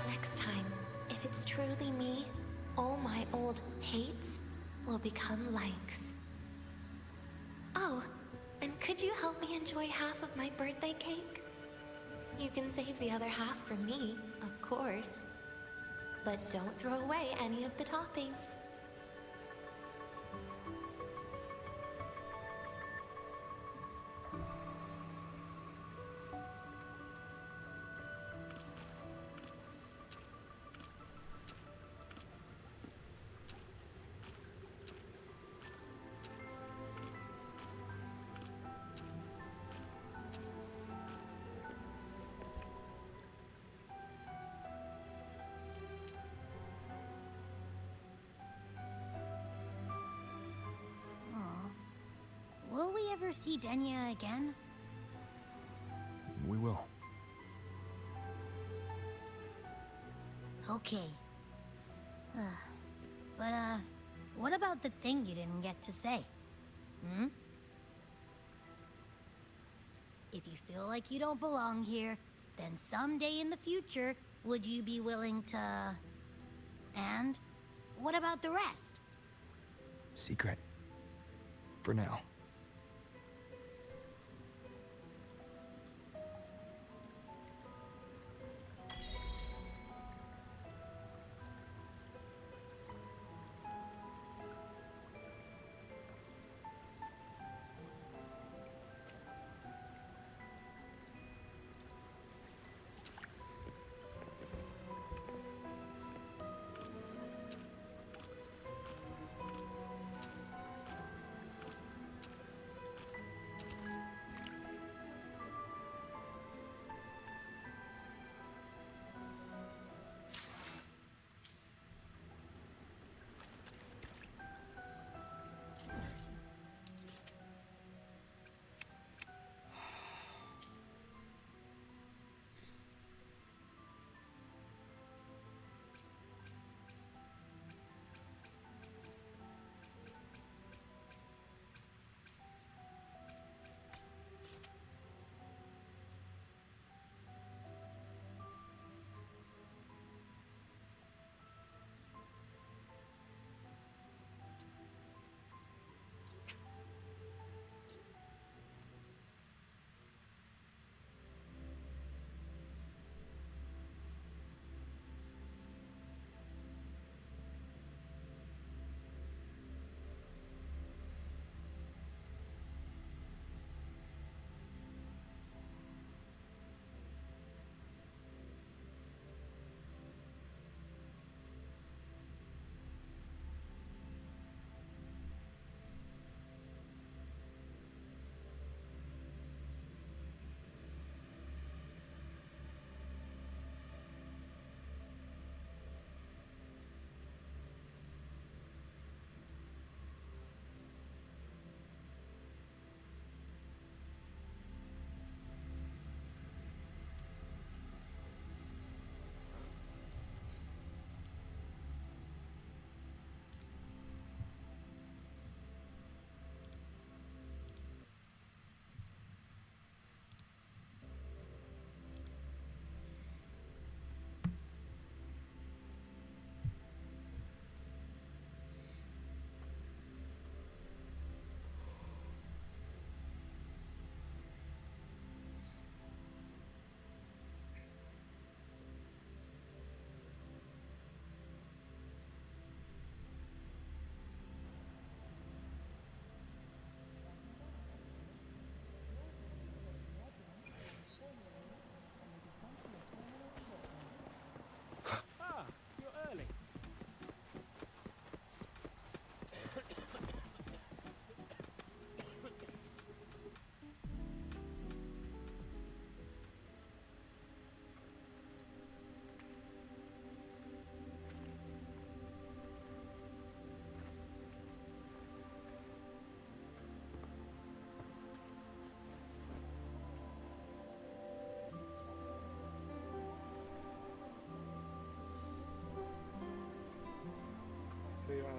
Next time, if it's truly me, all my old hates will become likes. Oh, and could you help me enjoy half of my birthday cake? You can save the other half for me, of course. But don't throw away any of the toppings. Will we ever see Denya again? We will. Okay. But, what about the thing you didn't get to say? Hmm? If you feel like you don't belong here, then someday in the future, would you be willing to... And what about the rest? Secret. For now.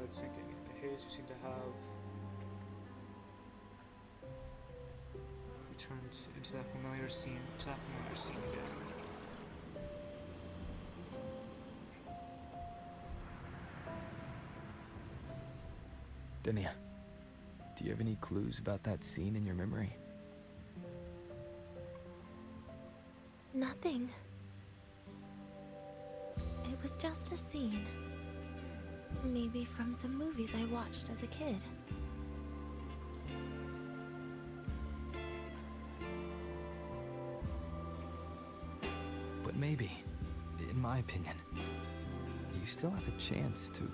it's sinking. In the haze, you seem to have returned into that familiar scene again. Denia, do you have any clues about that scene in your memory? Nothing. It was just a scene. Maybe from some movies I watched as a kid. But maybe, in my opinion, you still have a chance to...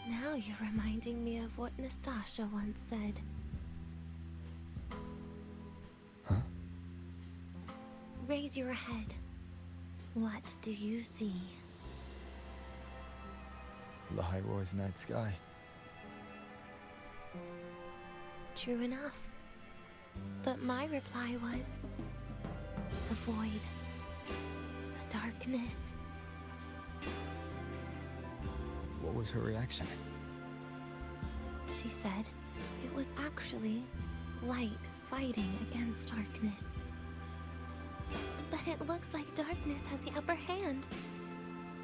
Now you're reminding me of what Nastasha once said. Huh? Raise your head. What do you see? Lahiroy's night sky. True enough. But my reply was... the void. The darkness. What was her reaction? She said it was actually light fighting against darkness. But it looks like darkness has the upper hand,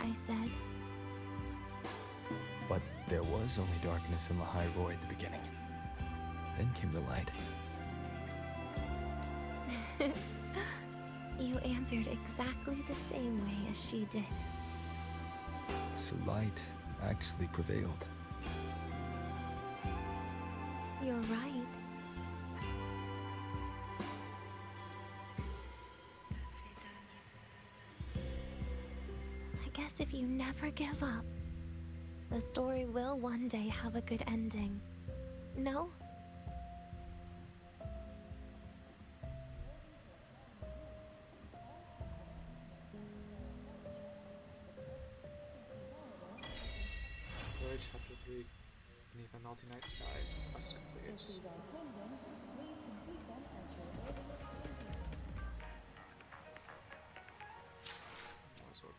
I said. But there was only darkness in Lahiroy at the beginning. Then came the light. You answered exactly the same way as she did. So light actually prevailed. You're right. I guess if you never give up, the story will one day have a good ending. No? Void Chapter 3, Beneath a Melting Night Sky, quest complete. That was so cool.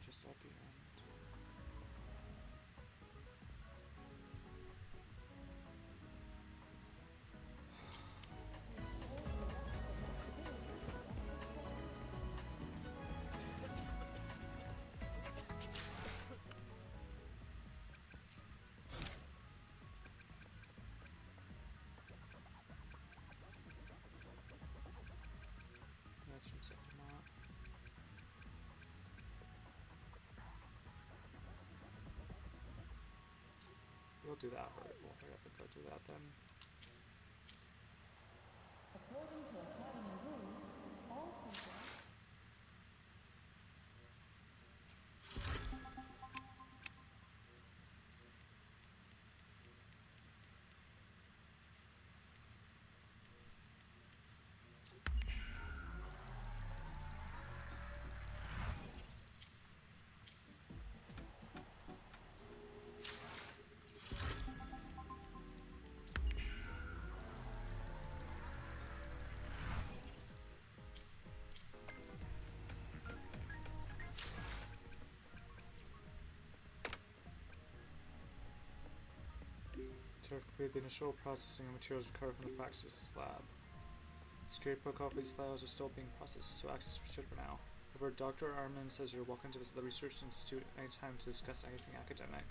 Just at the end. That's from September. We'll do that, right? We'll hurry up and go do that then. According to Academy rules, all people... To have completed the initial processing of materials recovered from the Praxis lab. Security protocol for these files are still being processed, so access is restricted for now. However, Dr. Arman says you're welcome to visit the Research Institute anytime to discuss anything academic.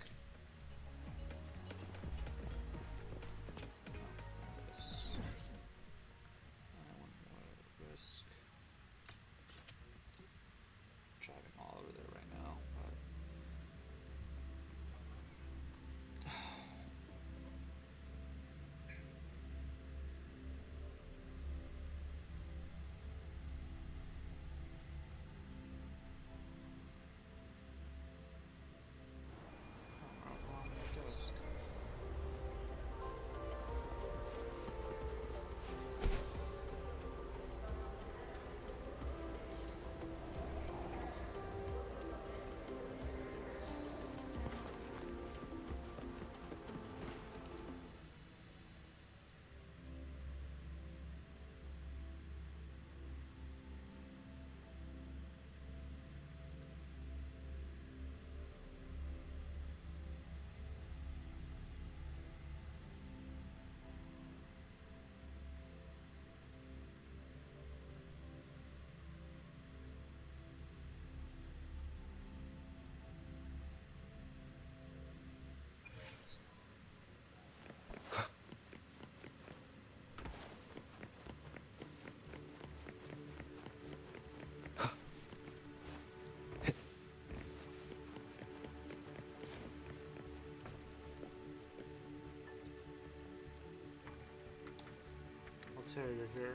Altair, you're here.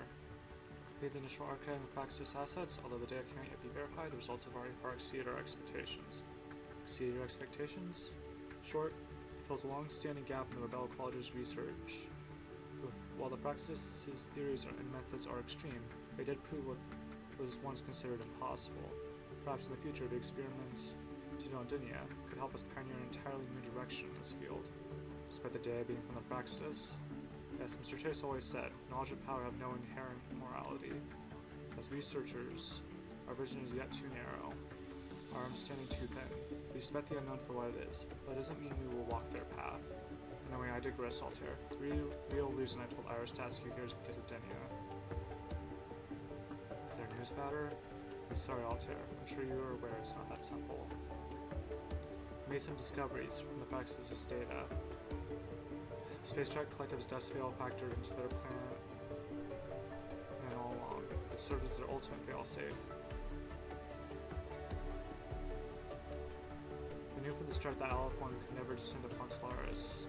Complete the initial archive of Praxis assets, although the data can't yet be verified, the results have already far exceeded our expectations. Exceeded your expectations? Short, fills a long-standing gap in the Rebel College's research. While the Praxis' theories and methods are extreme, they did prove what was once considered impossible. Perhaps in the future, the experiments to do on Dinia could help us pioneer an entirely new direction in this field. Despite the data being from the Praxis, as Mr. Chase always said, knowledge and power have no inherent morality. As researchers, our vision is yet too narrow, our understanding too thin. We respect the unknown for what it is, but it doesn't mean we will walk their path. Anyway, I digress, Altair. The real reason I told Iris to ask you here is because of Denia. Is there news about her? I'm sorry, Altair. I'm sure you are aware it's not that simple. We made some discoveries from the Praxis' data. The Space Track Collective's dust veil factored into their plan, and all along, it served as their ultimate failsafe. They knew from the start that Alphon could never descend upon Solaris.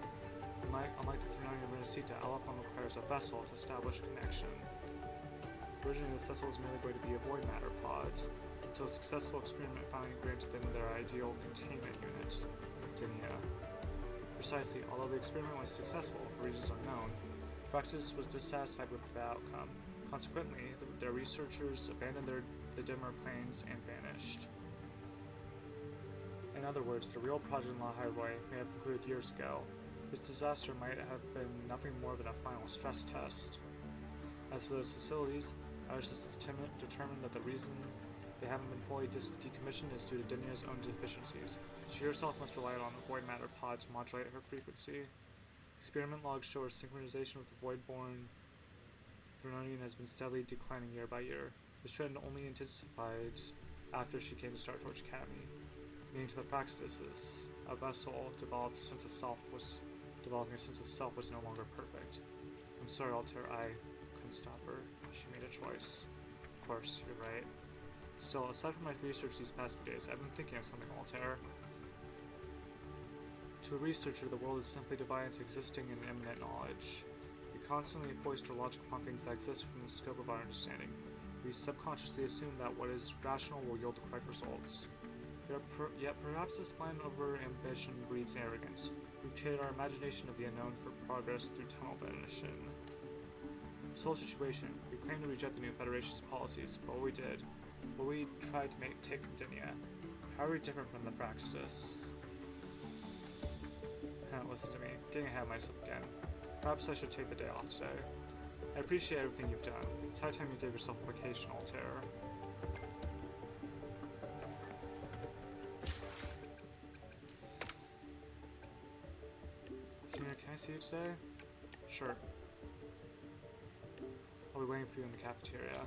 Unlike the Throne Renacita, Alphon requires a vessel to establish a connection. Originally, this vessel was merely going to be a void matter pods, until a successful experiment finally granted them their ideal containment unit, Dinia. Precisely, although the experiment was successful for reasons unknown, Praxis was dissatisfied with the outcome. Consequently, their researchers abandoned the dimmer planes and vanished. In other words, the real project in La Highway may have concluded years ago. This disaster might have been nothing more than a final stress test. As for those facilities, I was just determined that the reason they haven't been fully decommissioned is due to Dinia's own deficiencies. She herself must rely on the void matter pod to modulate her frequency. Experiment logs show her synchronization with the void-born Thronian has been steadily declining year by year. This trend only intensified after she came to Star Torch Academy. Meaning to the Praxis, a vessel developing a sense of self was no longer perfect. I'm sorry, Altair, I couldn't stop her. She made a choice. Of course, you're right. Still, aside from my research these past few days, I've been thinking of something, Altair. To a researcher, the world is simply divided into existing and immanent knowledge. We constantly foist our logic upon things that exist within the scope of our understanding. We subconsciously assume that what is rational will yield the correct results. Yet perhaps this blind over-ambition breeds arrogance. We've traded our imagination of the unknown for progress through tunnel vision. In this whole situation, we claim to reject the new Federation's policies, but what we tried to take from Dinia, how are we different from the Praxis? Listen to me, getting ahead of myself again. Perhaps I should take the day off today. I appreciate everything you've done. It's high time you gave yourself a vacation, Altair. Senior, can I see you today? Sure. I'll be waiting for you in the cafeteria.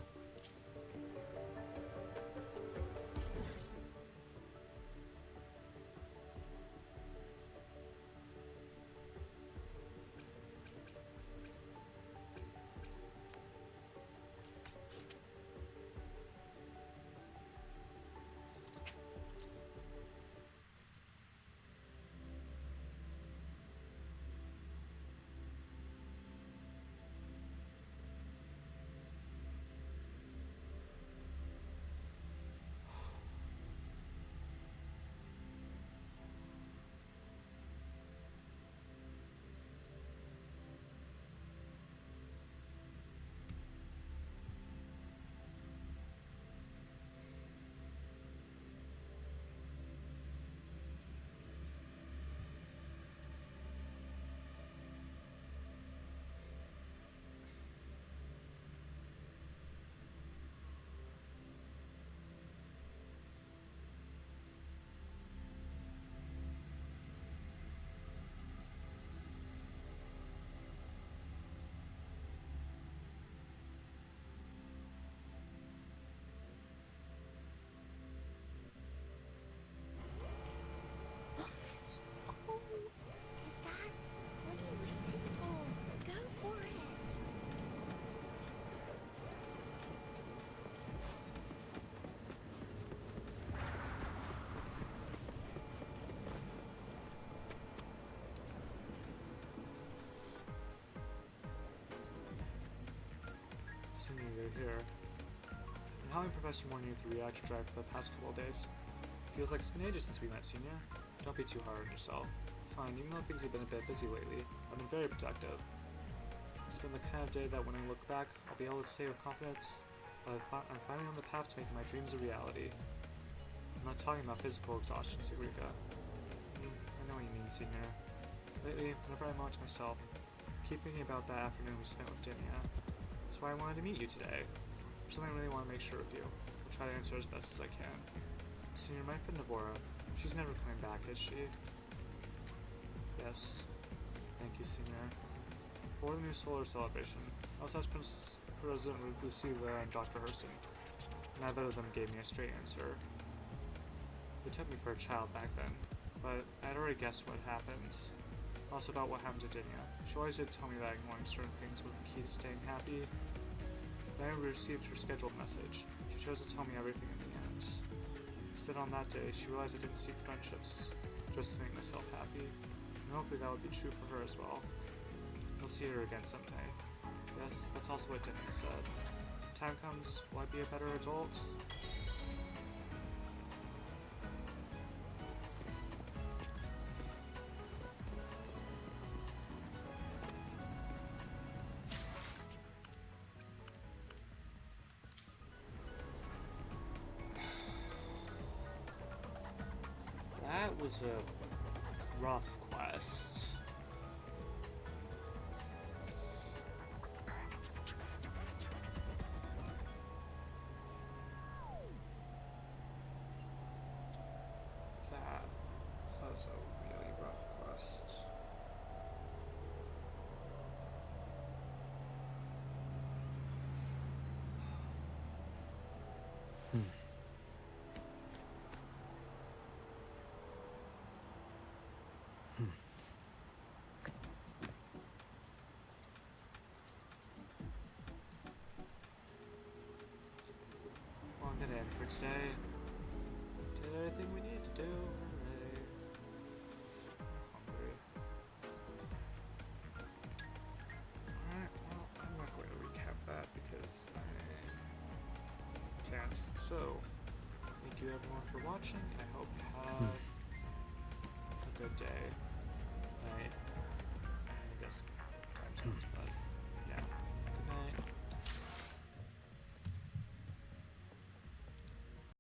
seeing you here. And how Professor warned you through reactor drive for the past couple of days. Feels like it's been ages since we met, Senior. Don't be too hard on yourself. It's fine, even though things have been a bit busy lately, I've been very productive. It's been the kind of day that when I look back, I'll be able to say with confidence that I'm finally on the path to making my dreams a reality. I'm not talking about physical exhaustion, Sagrika. I know what you mean, Senior. Lately, whenever I launch myself, I keep thinking about that afternoon we spent with Dinia. That's why I wanted to meet you today. There's something I really want to make sure of you. I'll try to answer as best as I can. Senior, my friend Navora, she's never coming back, is she? Yes. Thank you, Senior. For the new solar celebration, I also asked President Lucilla and Dr. Herson. Neither of them gave me a straight answer. They took me for a child back then, but I'd already guessed what happens. Also about what happened to Dinia. She always did tell me that ignoring certain things was the key to staying happy. Then I received her scheduled message. She chose to tell me everything in the end. She said on that day she realized I didn't seek friendships just to make myself happy, and hopefully that would be true for her as well. We'll see her again someday. Yes, that's also what Dinia said. When time comes, will I be a better adult? That was a rough quest. That was a really rough quest. Well, I'm gonna end for today. Did everything we need to do. Hooray. Hungry. Alright, well, I'm not going to recap that because I can't. So, thank you everyone for watching. I hope you have a good day, night,